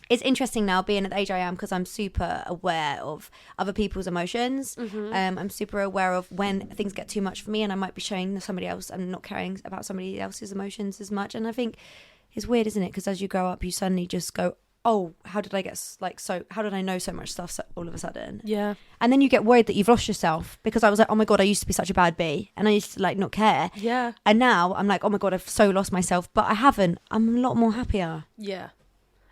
it's interesting now being at the age I am, because I'm super aware of other people's emotions. I'm super aware of when things get too much for me, and I might be showing somebody else and not caring about somebody else's emotions as much. And I think it's weird, isn't it? Because as you grow up, you suddenly just go, oh, how did I know so much stuff all of a sudden? Yeah. And then you get worried that you've lost yourself, because I was like, oh my God, I used to be such a bad bee, and I used to like not care. Yeah. And now I'm like, oh my God, I've so lost myself, but I haven't. I'm a lot more happier. Yeah.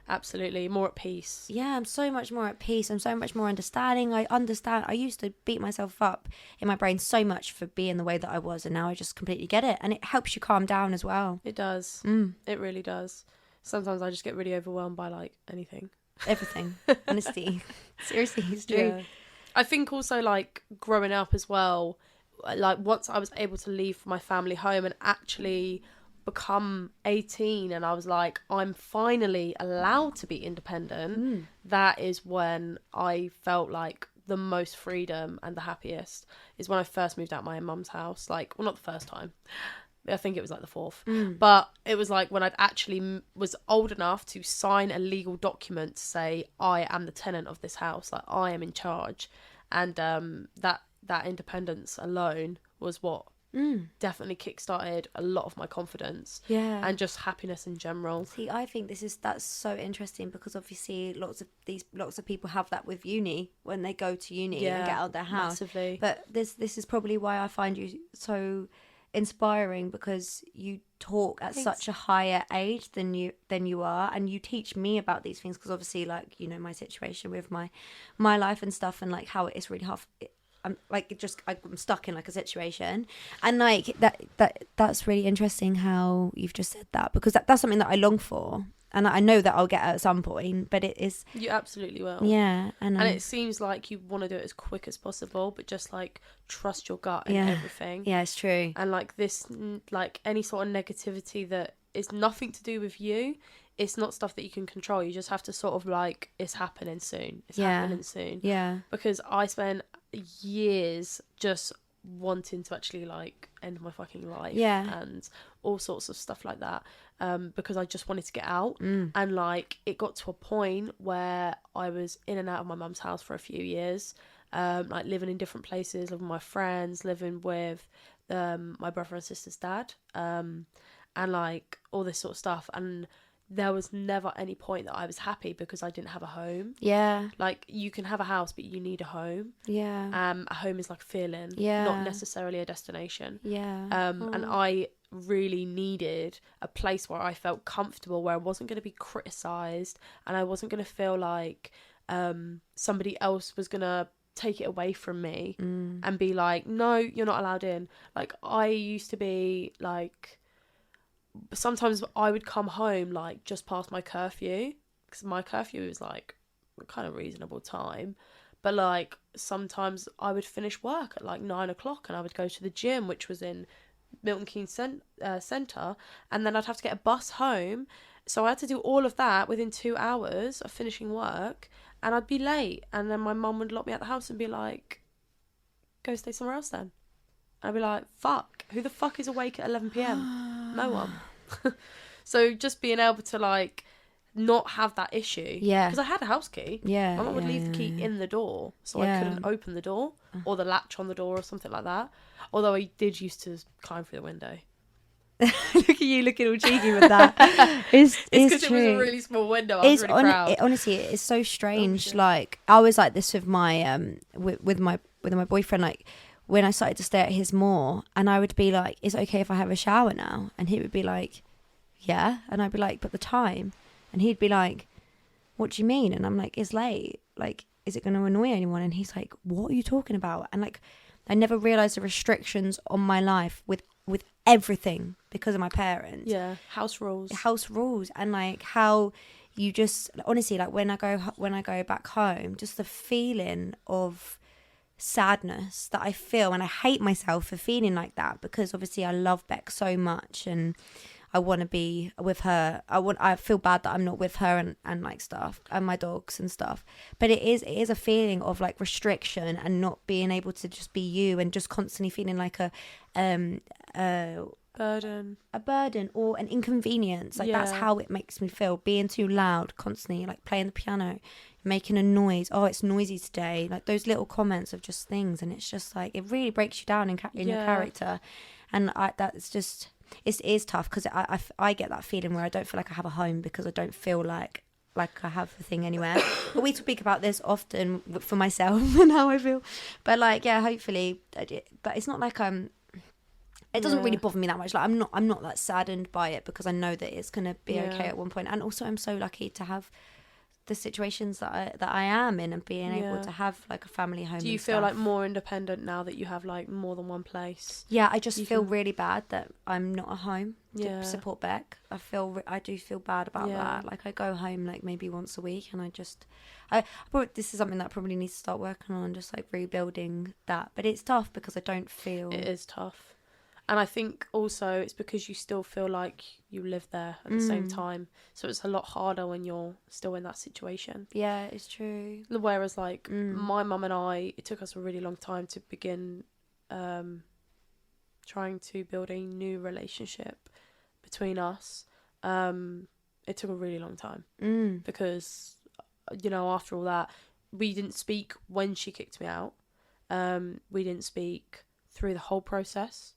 Absolutely. More at peace. Yeah, I'm so much more at peace. I'm so much more understanding. I understand. I used to beat myself up in my brain so much for being the way that I was, and now I just completely get it. And it helps you calm down as well. It does. It really does. Sometimes I just get really overwhelmed by like anything. Everything. Honesty. Seriously, it's true. Yeah. I think also like growing up as well, like once I was able to leave my family home and actually become 18, and I was like, I'm finally allowed to be independent, that is when I felt like the most freedom and the happiest, is when I first moved out my mum's house. Like, well, not the first time, I think it was like the fourth, but it was like when I actually was old enough to sign a legal document to say I am the tenant of this house, like I am in charge. And that independence alone was what definitely kickstarted a lot of my confidence, and just happiness in general. See, I think that's so interesting, because obviously lots of people have that with uni when they go to uni and get out of their house. Massively. But this is probably why I find you so inspiring, because you talk at such a higher age than you are, and you teach me about these things, because obviously, like, you know, my situation with my life and stuff, and like how it is really hard. I'm stuck in like a situation, and like that's really interesting how you've just said that, because that's something that I long for, and I know that I'll get at some point, but it is, you absolutely will. Yeah. And it seems like you want to do it as quick as possible, but just like trust your gut and everything. Yeah, it's true. And like this, like any sort of negativity that is nothing to do with you, it's not stuff that you can control. You just have to sort of like, it's happening soon. It's happening soon. Yeah. Because I spent years just wanting to actually like end my fucking life. Yeah. And all sorts of stuff like that. Because I just wanted to get out. And like, it got to a point where I was in and out of my mum's house for a few years. Like living in different places, living with my friends, living with my brother and sister's dad. And like all this sort of stuff. And there was never any point that I was happy because I didn't have a home. Yeah. Like, you can have a house, but you need a home. Yeah. A home is like a feeling, Yeah. not necessarily a destination. Yeah. And I really needed a place where I felt comfortable, where I wasn't going to be criticised, and I wasn't going to feel like somebody else was going to take it away from me and be like, no, you're not allowed in. Like, I used to be like, sometimes I would come home like just past my curfew, because my curfew was like a kind of reasonable time, but like sometimes I would finish work at like 9 o'clock and I would go to the gym, which was in Milton Keynes Centre, and then I'd have to get a bus home, so I had to do all of that within 2 hours of finishing work, and I'd be late, and then my mum would lock me out the house and be like, go stay somewhere else then. I'd be like, fuck, who the fuck is awake at 11 p.m? No one. So just being able to like not have that issue. Yeah. Because I had a house key. Yeah. My mum would leave the key in the door, so I couldn't open the door or the latch on the door or something like that. Although I did used to climb through the window. Look at you looking all cheeky with that. It's because it true. was a really small window. I was really proud. Honestly, it's so strange. Like, I was like this with my with my boyfriend. Like, when I started to stay at his more, and I would be like, is it okay if I have a shower now? And he would be like, yeah. And I'd be like, but the time? And he'd be like, what do you mean? And I'm like, it's late. Like, is it going to annoy anyone? And he's like, what are you talking about? And like, I never realised the restrictions on my life with everything because of my parents. Yeah, house rules. And like how you just, honestly, like when I go back home, just the feeling of sadness that I feel, and I hate myself for feeling like that, because obviously I love Beck so much and I want to be with her. I feel bad that I'm not with her and like stuff, and my dogs and stuff. But it is a feeling of like restriction and not being able to just be you, and just constantly feeling like a burden or an inconvenience. Like, that's how it makes me feel, being too loud constantly, like playing the piano, making a noise. Oh, it's noisy today. Like those little comments of just things, and it's just like, it really breaks you down in your character. And that's just, it is tough, because I get that feeling where I don't feel like I have a home, because I don't feel like like I have a thing anywhere. But we speak about this often for myself and how I feel. But like, yeah, hopefully, but it's not like it doesn't really bother me that much. Like I'm not that saddened by it because I know that it's gonna be okay at one point. And also, I'm so lucky to have the situations that I am in and being able to have like a family home. Do you feel like more independent now that you have like more than one place? Yeah, I just feel really bad that I'm not at home to support Beck. I do feel bad about that. Like I go home like maybe once a week, and I probably, this is something that I probably need to start working on, just like rebuilding that. But it's tough because I don't feel. It is tough. And I think also it's because you still feel like you live there at the same time. So it's a lot harder when you're still in that situation. Yeah, it's true. Whereas like my mum and I, it took us a really long time to begin trying to build a new relationship between us. It took a really long time because, you know, after all that, we didn't speak when she kicked me out. We didn't speak through the whole process.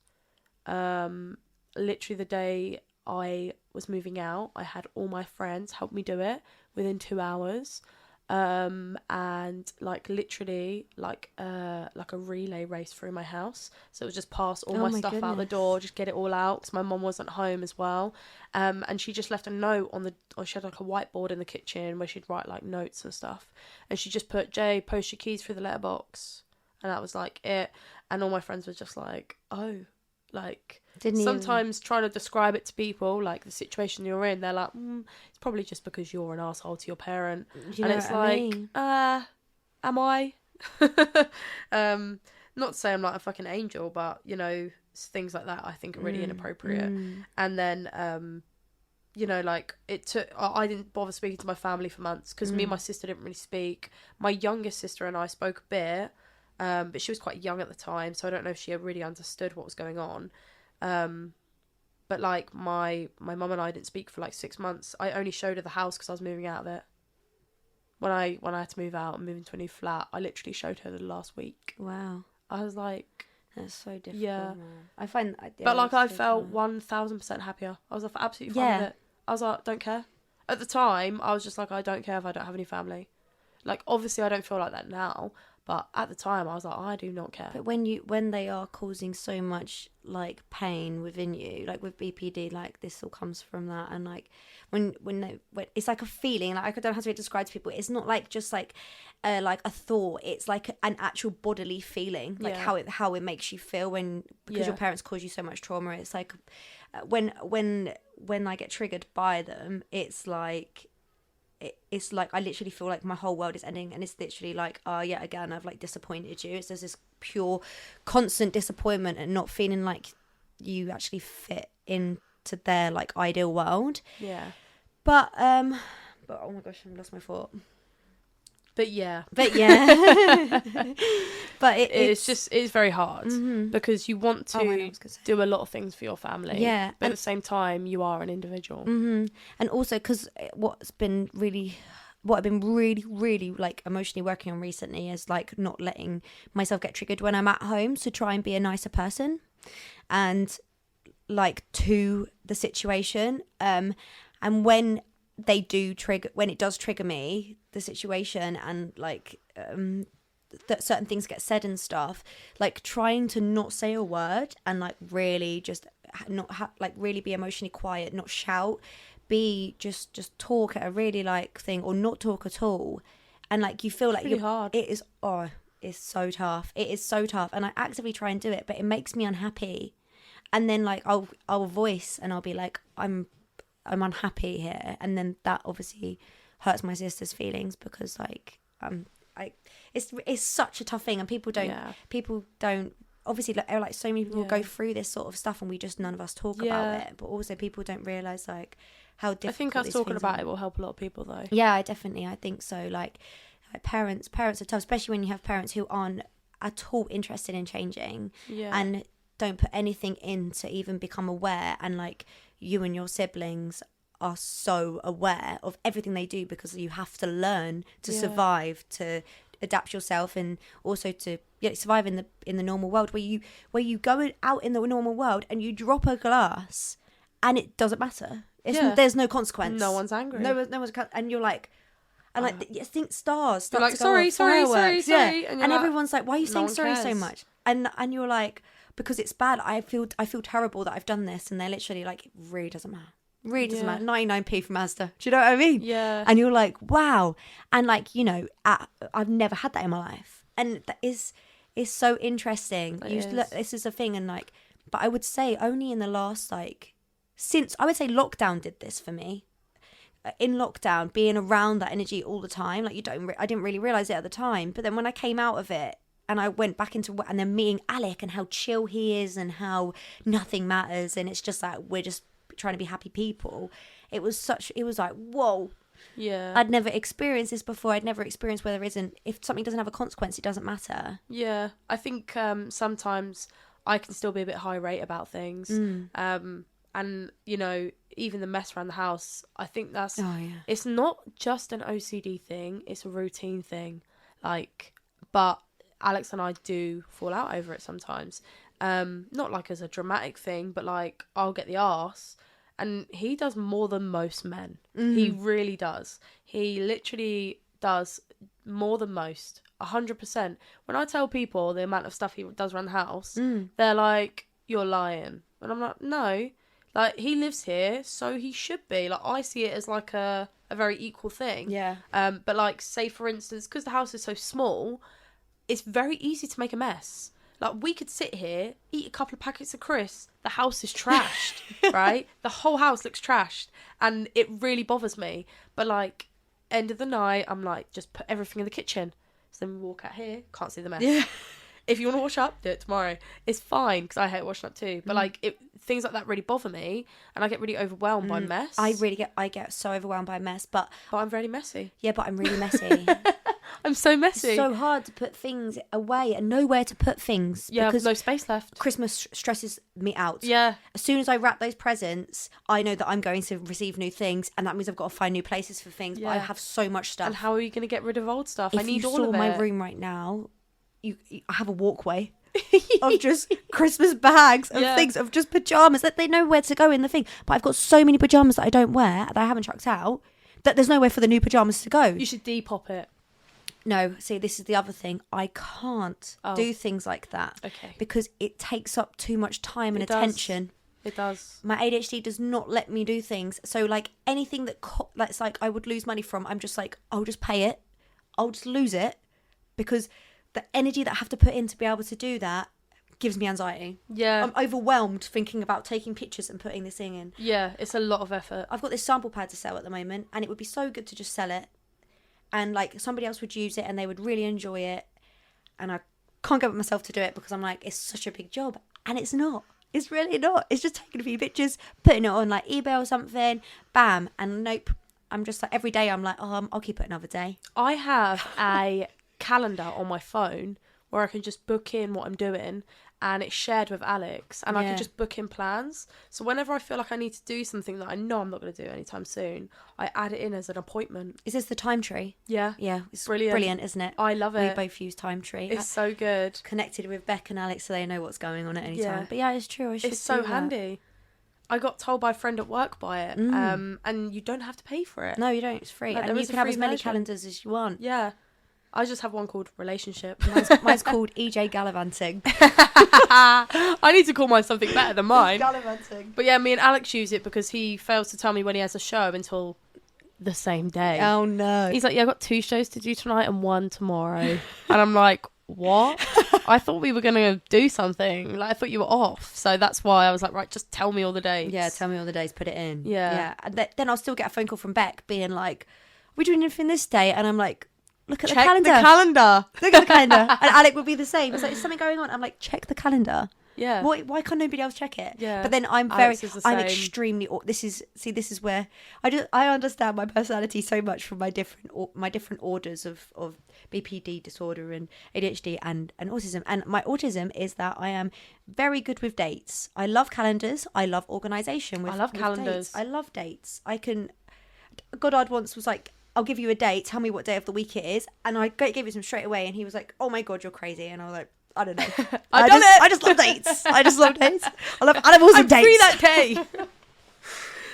Literally the day I was moving out, I had all my friends help me do it within 2 hours. And like literally like a relay race through my house. So it was just pass all my stuff out the door, just get it all out, because my mum wasn't home as well. And she just left a note or she had like a whiteboard in the kitchen where she'd write like notes and stuff. And she just put, Jay, post your keys through the letterbox. And that was like it. And all my friends were just like, oh. Like sometimes trying to describe it to people, like the situation you're in, they're like, it's probably just because you're an asshole to your parent. And it's like, am I? Not to say I'm like a fucking angel, but you know, things like that I think are really inappropriate. And then you know, like I didn't bother speaking to my family for months because me and my sister didn't really speak. My youngest sister and I spoke a bit. But she was quite young at the time, so I don't know if she really understood what was going on. But like my mum and I didn't speak for like 6 months. I only showed her the house because I was moving out of it. When I had to move out and move into a new flat, I literally showed her the last week. Wow. I was like, that's so difficult. Yeah. I find that. But like I felt 1000% happier. I was like, absolutely fine with it. I was like, don't care. At the time, I was just like, I don't care if I don't have any family. Like obviously, I don't feel like that now. But at the time, I was like, I do not care. But when they are causing so much like pain within you, like with BPD, like this all comes from that, and like when it's like a feeling, like I don't know how to describe to people. It's not like just like a thought. It's like an actual bodily feeling, like how it makes you feel because your parents cause you so much trauma. It's like when I get triggered by them, it's like I literally feel like my whole world is ending, and it's literally like, yet again I've like disappointed you. There's this pure constant disappointment and not feeling like you actually fit into their like ideal world. Yeah. But oh my gosh, I've lost my thought. But yeah. But it's very hard because you want to do a lot of things for your family. Yeah. But at the same time, you are an individual. And also because what I've been really, really like emotionally working on recently is like not letting myself get triggered when I'm at home, to try and be a nicer person and like to the situation. And when it does trigger me, the situation, and like that certain things get said and stuff, like trying to not say a word and like really just not like really be emotionally quiet, not shout, be just talk at a really like thing, or not talk at all. And like you feel like really hard. It's so tough. It is so tough, and I actively try and do it, but it makes me unhappy. And then like I'll voice and I'll be like, I'm unhappy here, and then that obviously hurts my sister's feelings because like it's such a tough thing, and people don't obviously like so many people go through this sort of stuff, and none of us talk about it. But also people don't realize like how difficult. I think us talking about it will help a lot of people though. Yeah, I think so. Like parents are tough, especially when you have parents who aren't at all interested in changing and don't put anything in to even become aware, and like you and your siblings are so aware of everything they do because you have to learn to survive, to adapt yourself, and also to survive in the normal world where you go out in the normal world and you drop a glass and it doesn't matter. There's no consequence. No one's angry. No one's, and you're like, and like, you think stars start like, to go sorry, off, sorry, fireworks, sorry, yeah. and And you're like, everyone's like, why are you no saying one sorry so cares. much? And you're like, because it's bad. I feel terrible that I've done this, and they're literally like, it really doesn't matter. Really doesn't matter. 99p from Asda. Do you know what I mean? Yeah. And you're like, wow. And like, you know, I've never had that in my life, and that is so interesting. This is a thing, and like, but I would say only in the last since I would say lockdown did this for me. In lockdown, being around that energy all the time, like I didn't really realize it at the time, but then when I came out of it and I went back into and then meeting Alec and how chill he is and how nothing matters, and it's just like we're just trying to be happy people. It was like, whoa. Yeah. I'd never experienced this before. I'd never experienced where there isn't, if something doesn't have a consequence, it doesn't matter. Yeah. I think sometimes I can still be a bit high rate about things. And, you know, even the mess around the house, I think that's... Oh, yeah. It's not just an OCD thing. It's a routine thing. Like, but Alex and I do fall out over it sometimes. Not like as a dramatic thing, but like I'll get the arse. And he does more than most men. He really does. He literally does more than most. 100%. When I tell people the amount of stuff he does around the house, they're like, you're lying. And I'm like, no. Like, he lives here, so he should be. Like, I see it as like a very equal thing. Yeah. But like, say for instance, because the house is so small, it's very easy to make a mess. Like, we could sit here, eat a couple of packets of crisps, the house is trashed, right? The whole house looks trashed, and it really bothers me. But like, end of the night, I'm like, just put everything in the kitchen. So then we walk out here, can't see the mess. Yeah. If you want to wash up, do it tomorrow. It's fine, because I hate washing up too. But like, things like that really bother me, and I get really overwhelmed by mess. I get so overwhelmed by mess, but I'm very messy. yeah, but I'm really messy. I'm so messy. It's so hard to put things away and nowhere to put things. Yeah, because no space left. Christmas stresses me out. Yeah. As soon as I wrap those presents, I know that I'm going to receive new things, and that means I've got to find new places for things. Yeah. But I have so much stuff. And how are you going to get rid of old stuff? If I need you all saw of it. my room right now, I have a walkway of just Christmas bags of things, of just pajamas that they know where to go in the thing. But I've got so many pajamas that I don't wear, that I haven't chucked out, that there's nowhere for the new pajamas to go. You should depop it. No, see, this is the other thing. I can't do things like that. Okay. Because it takes up too much time and attention. It does. My ADHD does not let me do things. So, like, anything that's like I would lose money from, I'm just like, I'll just pay it. I'll just lose it. Because the energy that I have to put in to be able to do that gives me anxiety. Yeah. I'm overwhelmed thinking about taking pictures and putting this thing in. Yeah, it's a lot of effort. I've got this sample pad to sell at the moment, and it would be so good to just sell it. And like somebody else would use it and they would really enjoy it, and I can't get myself to do it because I'm like, it's such a big job, and it's not. It's really not. It's just taking a few pictures, putting it on like eBay or something, bam, and nope. I'm just like, every day I'm like, I'll keep it another day. I have a calendar on my phone where I can just book in what I'm doing, and it's shared with Alex, and I can just book in plans. So whenever I feel like I need to do something that I know I'm not going to do anytime soon, I add it in as an appointment. Is this the Time Tree? Yeah. Yeah, it's Brilliant. brilliant, isn't it? I love it. We both use Time Tree. It's so good. Connected with Beck and Alex so they know what's going on at any Yeah. time. But yeah, it's true. It's so handy. I got told by a friend at work by it, and you don't have to pay for it. No, you don't. It's free. Like, and you is a can have free as many version. calendars as you want. Yeah. I just have one called Relationship. Mine's called EJ Gallivanting. I need to call mine something better than mine. Gallivanting. But yeah, me and Alex use it because he fails to tell me when he has a show until the same day. Oh no. He's like, yeah, I've got 2 shows to do tonight and 1 tomorrow. And I'm like, what? I thought we were going to do something. Like, I thought you were off. So that's why I was like, right, just tell me all the dates. Yeah, tell me all the days, put it in. Yeah. And then I'll still get a phone call from Beck being like, are we doing anything this day? And I'm like, look at Check the calendar. the calendar. Look at the calendar. And Alec would be the same. It's like, is something going on? I'm like, check the calendar. Yeah. Why can't nobody else check it? Yeah. But then I'm Alex is the I'm same. extremely. This is where I understand my personality so much from my different orders of BPD disorder and ADHD and autism. And my autism is that I am very good with dates. I love calendars. I love organisation. I love with calendars. Dates. I love dates. I can. Goddard once was like, I'll give you a date. Tell me what day of the week it is. And I gave it to him straight away. And he was like, oh my God, you're crazy. And I was like, I don't know. I just love dates. I just love dates. I love animals and dates. Free that day.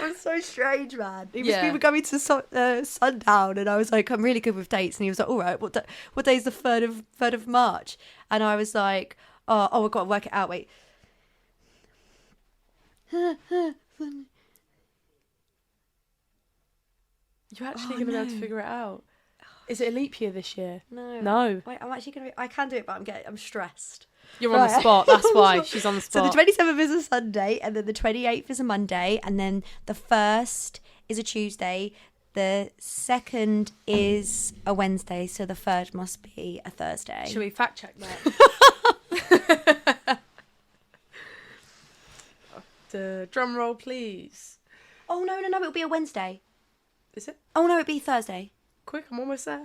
was so strange, man. We Yeah. were going to Sundown, and I was like, I'm really good with dates, and he was like, all right, what day is the 3rd of March? And I was like, oh, I've got to work it out. Wait. You're actually going to be able to figure it out. Is it a leap year this year? No. No. Wait, I'm actually going to... I can do it, but I'm stressed. You're on the spot. That's why. She's on the So spot. the 27th is a Sunday, and then the 28th is a Monday, and then the 1st is a Tuesday. The 2nd is a Wednesday, so the 3rd must be a Thursday. Should we fact check that? The drum roll, please. Oh, no, it'll be a Wednesday. Is it? Oh, no, it'll be Thursday. Quick, I'm almost there.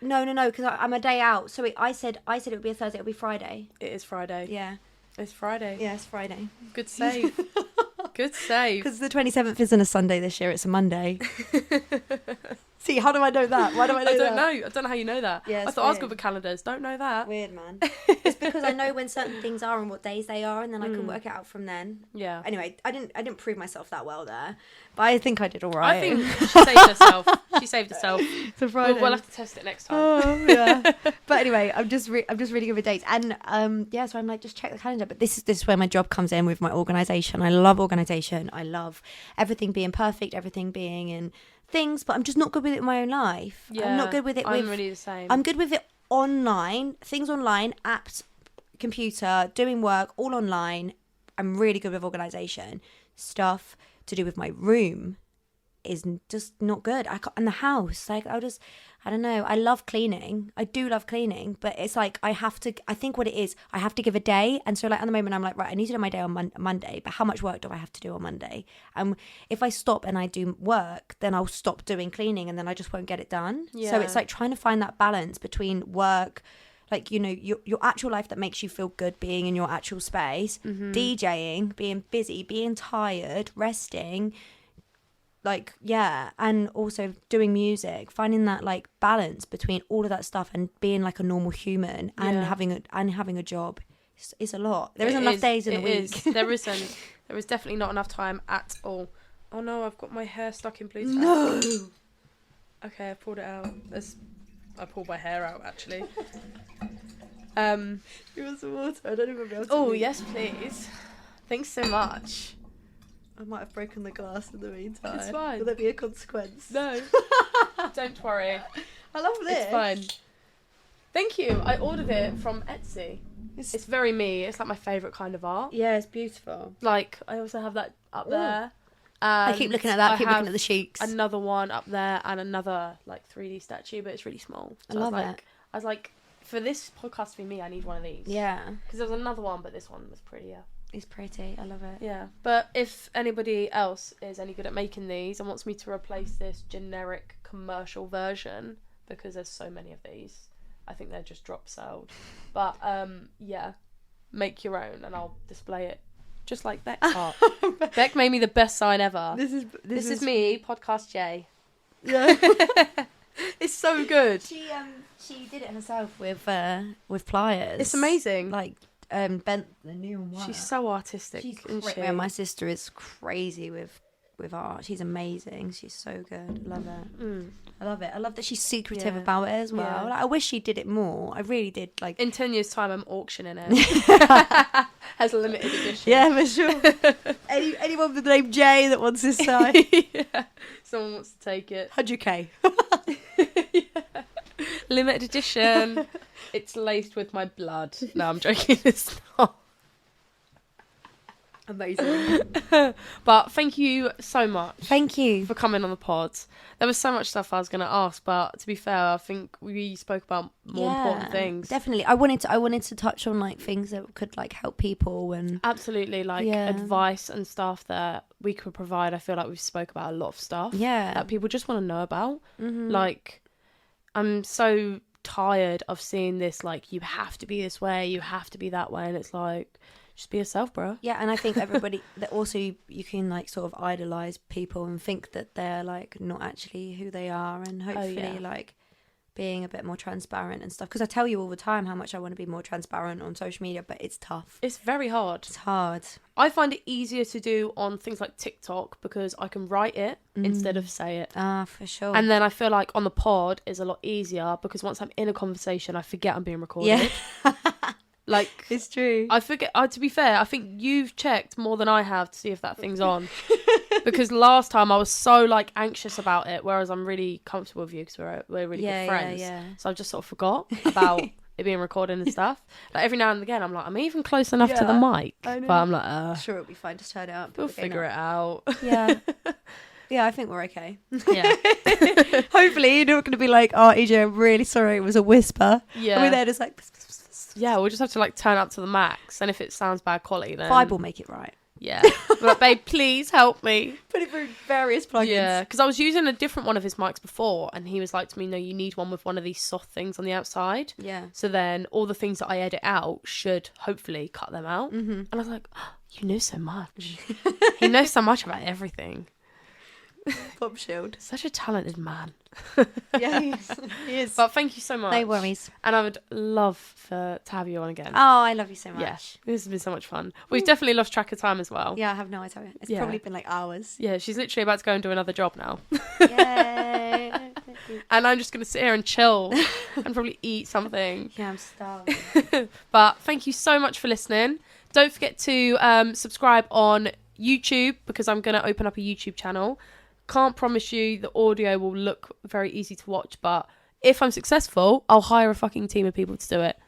No, because I'm a day out. So I said it would be a Thursday. It'll be Friday. It is Friday. Yeah. It's Friday. Yeah, it's Friday. Good save. Good save. Because the 27th isn't a Sunday this year. It's a Monday. See, how do I know that? Why do I know that? I don't know how you know that. Yeah, I it's thought I was weird. good with calendars. Don't know that. Weird, man. It's because I know when certain things are and what days they are, and then I can work it out from then. Yeah. Anyway, I didn't prove myself that well there, but I think I did all right. I think she saved herself. She saved herself. It's a Friday. We'll have to test it next time. Oh, yeah. But anyway, I'm just really good with dates, and so I'm like, just check the calendar. But this is where my job comes in with my organisation. I love organisation. I love everything being perfect, everything being in things, but I'm just not good with it in my own life. Yeah, I'm not good with it. I'm really the same. I'm good with it online, things online, apps, computer, doing work, all online. I'm really good with organisation. Stuff to do with my room is just not good. And the house, like I don't know. I love cleaning. I do love cleaning, but it's like I think what it is, I have to give a day. And so like at the moment I'm like, right, I need to do my day on Monday, but how much work do I have to do on Monday? If I stop and I do work, then I'll stop doing cleaning and then I just won't get it done. Yeah. So it's like trying to find that balance between work, like, you know, your actual life that makes you feel good, being in your actual space, DJing, being busy, being tired, resting, like, yeah, and also doing music, finding that like balance between all of that stuff and being like a normal human and having a job is a lot. There isn't enough days in the week. There isn't. There is definitely not enough time at all. Oh no, I've got my hair stuck in blue tack. No. Okay, I pulled it out. I pulled my hair out actually. You want some water? I don't even be able to. Oh yes, please. Thanks so much. I might have broken the glass in the meantime. It's fine. Will there be a consequence? No. Don't worry. I love this. It's fine. Thank you. I ordered it from Etsy. It's very me. It's like my favourite kind of art. Yeah, it's beautiful. Like, I also have that up there. I keep looking at that. I keep looking have at the cheeks. Another one up there and another like 3D statue, but it's really small. So I love it. I was like, for this podcast to be me, I need one of these. Yeah. Because there was another one, but this one was prettier. It's pretty. I love it. Yeah. But if anybody else is any good at making these and wants me to replace this generic commercial version, because there's so many of these, I think they're just drop sold. But yeah, make your own and I'll display it. Just like Beck's art. Beck made me the best sign ever. This is me, Podcast J. Yeah. It's so good. She did it herself with pliers. It's amazing. Like bent the new one. She's so artistic. And my sister is crazy with art. She's amazing. She's so good. I love it. I love it. I love that she's secretive about it as well. Yeah. Like, I wish she did it more. I really did. Like in 10 years' time, I'm auctioning it as a limited edition. Yeah, for sure. Anyone with the name Jay that wants this sign, Yeah. Someone wants to take it. 100k. Yeah. Limited edition. It's laced with my blood. No, I'm joking. It's not. Amazing. But thank you so much. Thank you for coming on the pod. There was so much stuff I was going to ask, but to be fair, I think we spoke about more important things. Definitely. I wanted to touch on like things that could like help people and absolutely like advice and stuff that we could provide. I feel like we've spoke about a lot of stuff that people just want to know about. Like, I'm so tired of seeing this, like, you have to be this way, you have to be that way, and it's like, just be yourself, bro. Yeah, and I think everybody that also you can like sort of idolize people and think that they're like not actually who they are, and hopefully like being a bit more transparent and stuff. Because I tell you all the time how much I want to be more transparent on social media, but it's tough. It's very hard. It's hard. I find it easier to do on things like TikTok because I can write it instead of say it. Ah, for sure. And then I feel like on the pod is a lot easier because once I'm in a conversation, I forget I'm being recorded. Yeah. Like, it's true. I forget. To be fair, I think you've checked more than I have to see if that thing's on. Because last time I was so like anxious about it, whereas I'm really comfortable with you because we're really good friends. Yeah. So I just sort of forgot about it being recorded and stuff. Like every now and again, I'm like, I'm even close enough to the mic, I know. but I'm like, I'm sure it'll be fine. Just turn it up. we'll figure it out. Yeah. Yeah, I think we're okay. Yeah. Hopefully you're not going to be like, oh, EJ, I'm really sorry, it was a whisper. Yeah. And we're there just like... Yeah, we'll just have to like turn up to the max, and if it sounds bad quality, then Vibe will make it right. yeah. But babe, please help me. Put it through various plugins. Yeah, because I was using a different one of his mics before, and he was like to me, "No, you need one with one of these soft things on the outside." Yeah. So then all the things that I edit out should hopefully cut them out. Mm-hmm. And I was like, oh, "You know so much. He knows so much about everything. Bob Shield. Such a talented man." Yeah, he is. But thank you so much. No worries. And I would love to have you on again. Oh, I love you so much. Yeah, this has been so much fun. We've definitely lost track of time as well. Yeah, I have no idea. It's probably been like hours. Yeah, she's literally about to go and do another job now. Yay. And I'm just going to sit here and chill and probably eat something. Yeah, I'm starving. But thank you so much for listening. Don't forget to subscribe on YouTube because I'm going to open up a YouTube channel. Can't promise you the audio will look very easy to watch, but if I'm successful, I'll hire a fucking team of people to do it.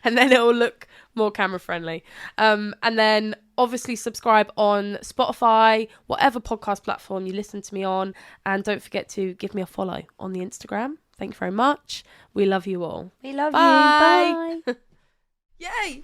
And then it will look more camera friendly. And then obviously subscribe on Spotify, whatever podcast platform you listen to me on. And don't forget to give me a follow on the Instagram. Thank you very much. We love you all. We love Bye. you. Bye. Yay!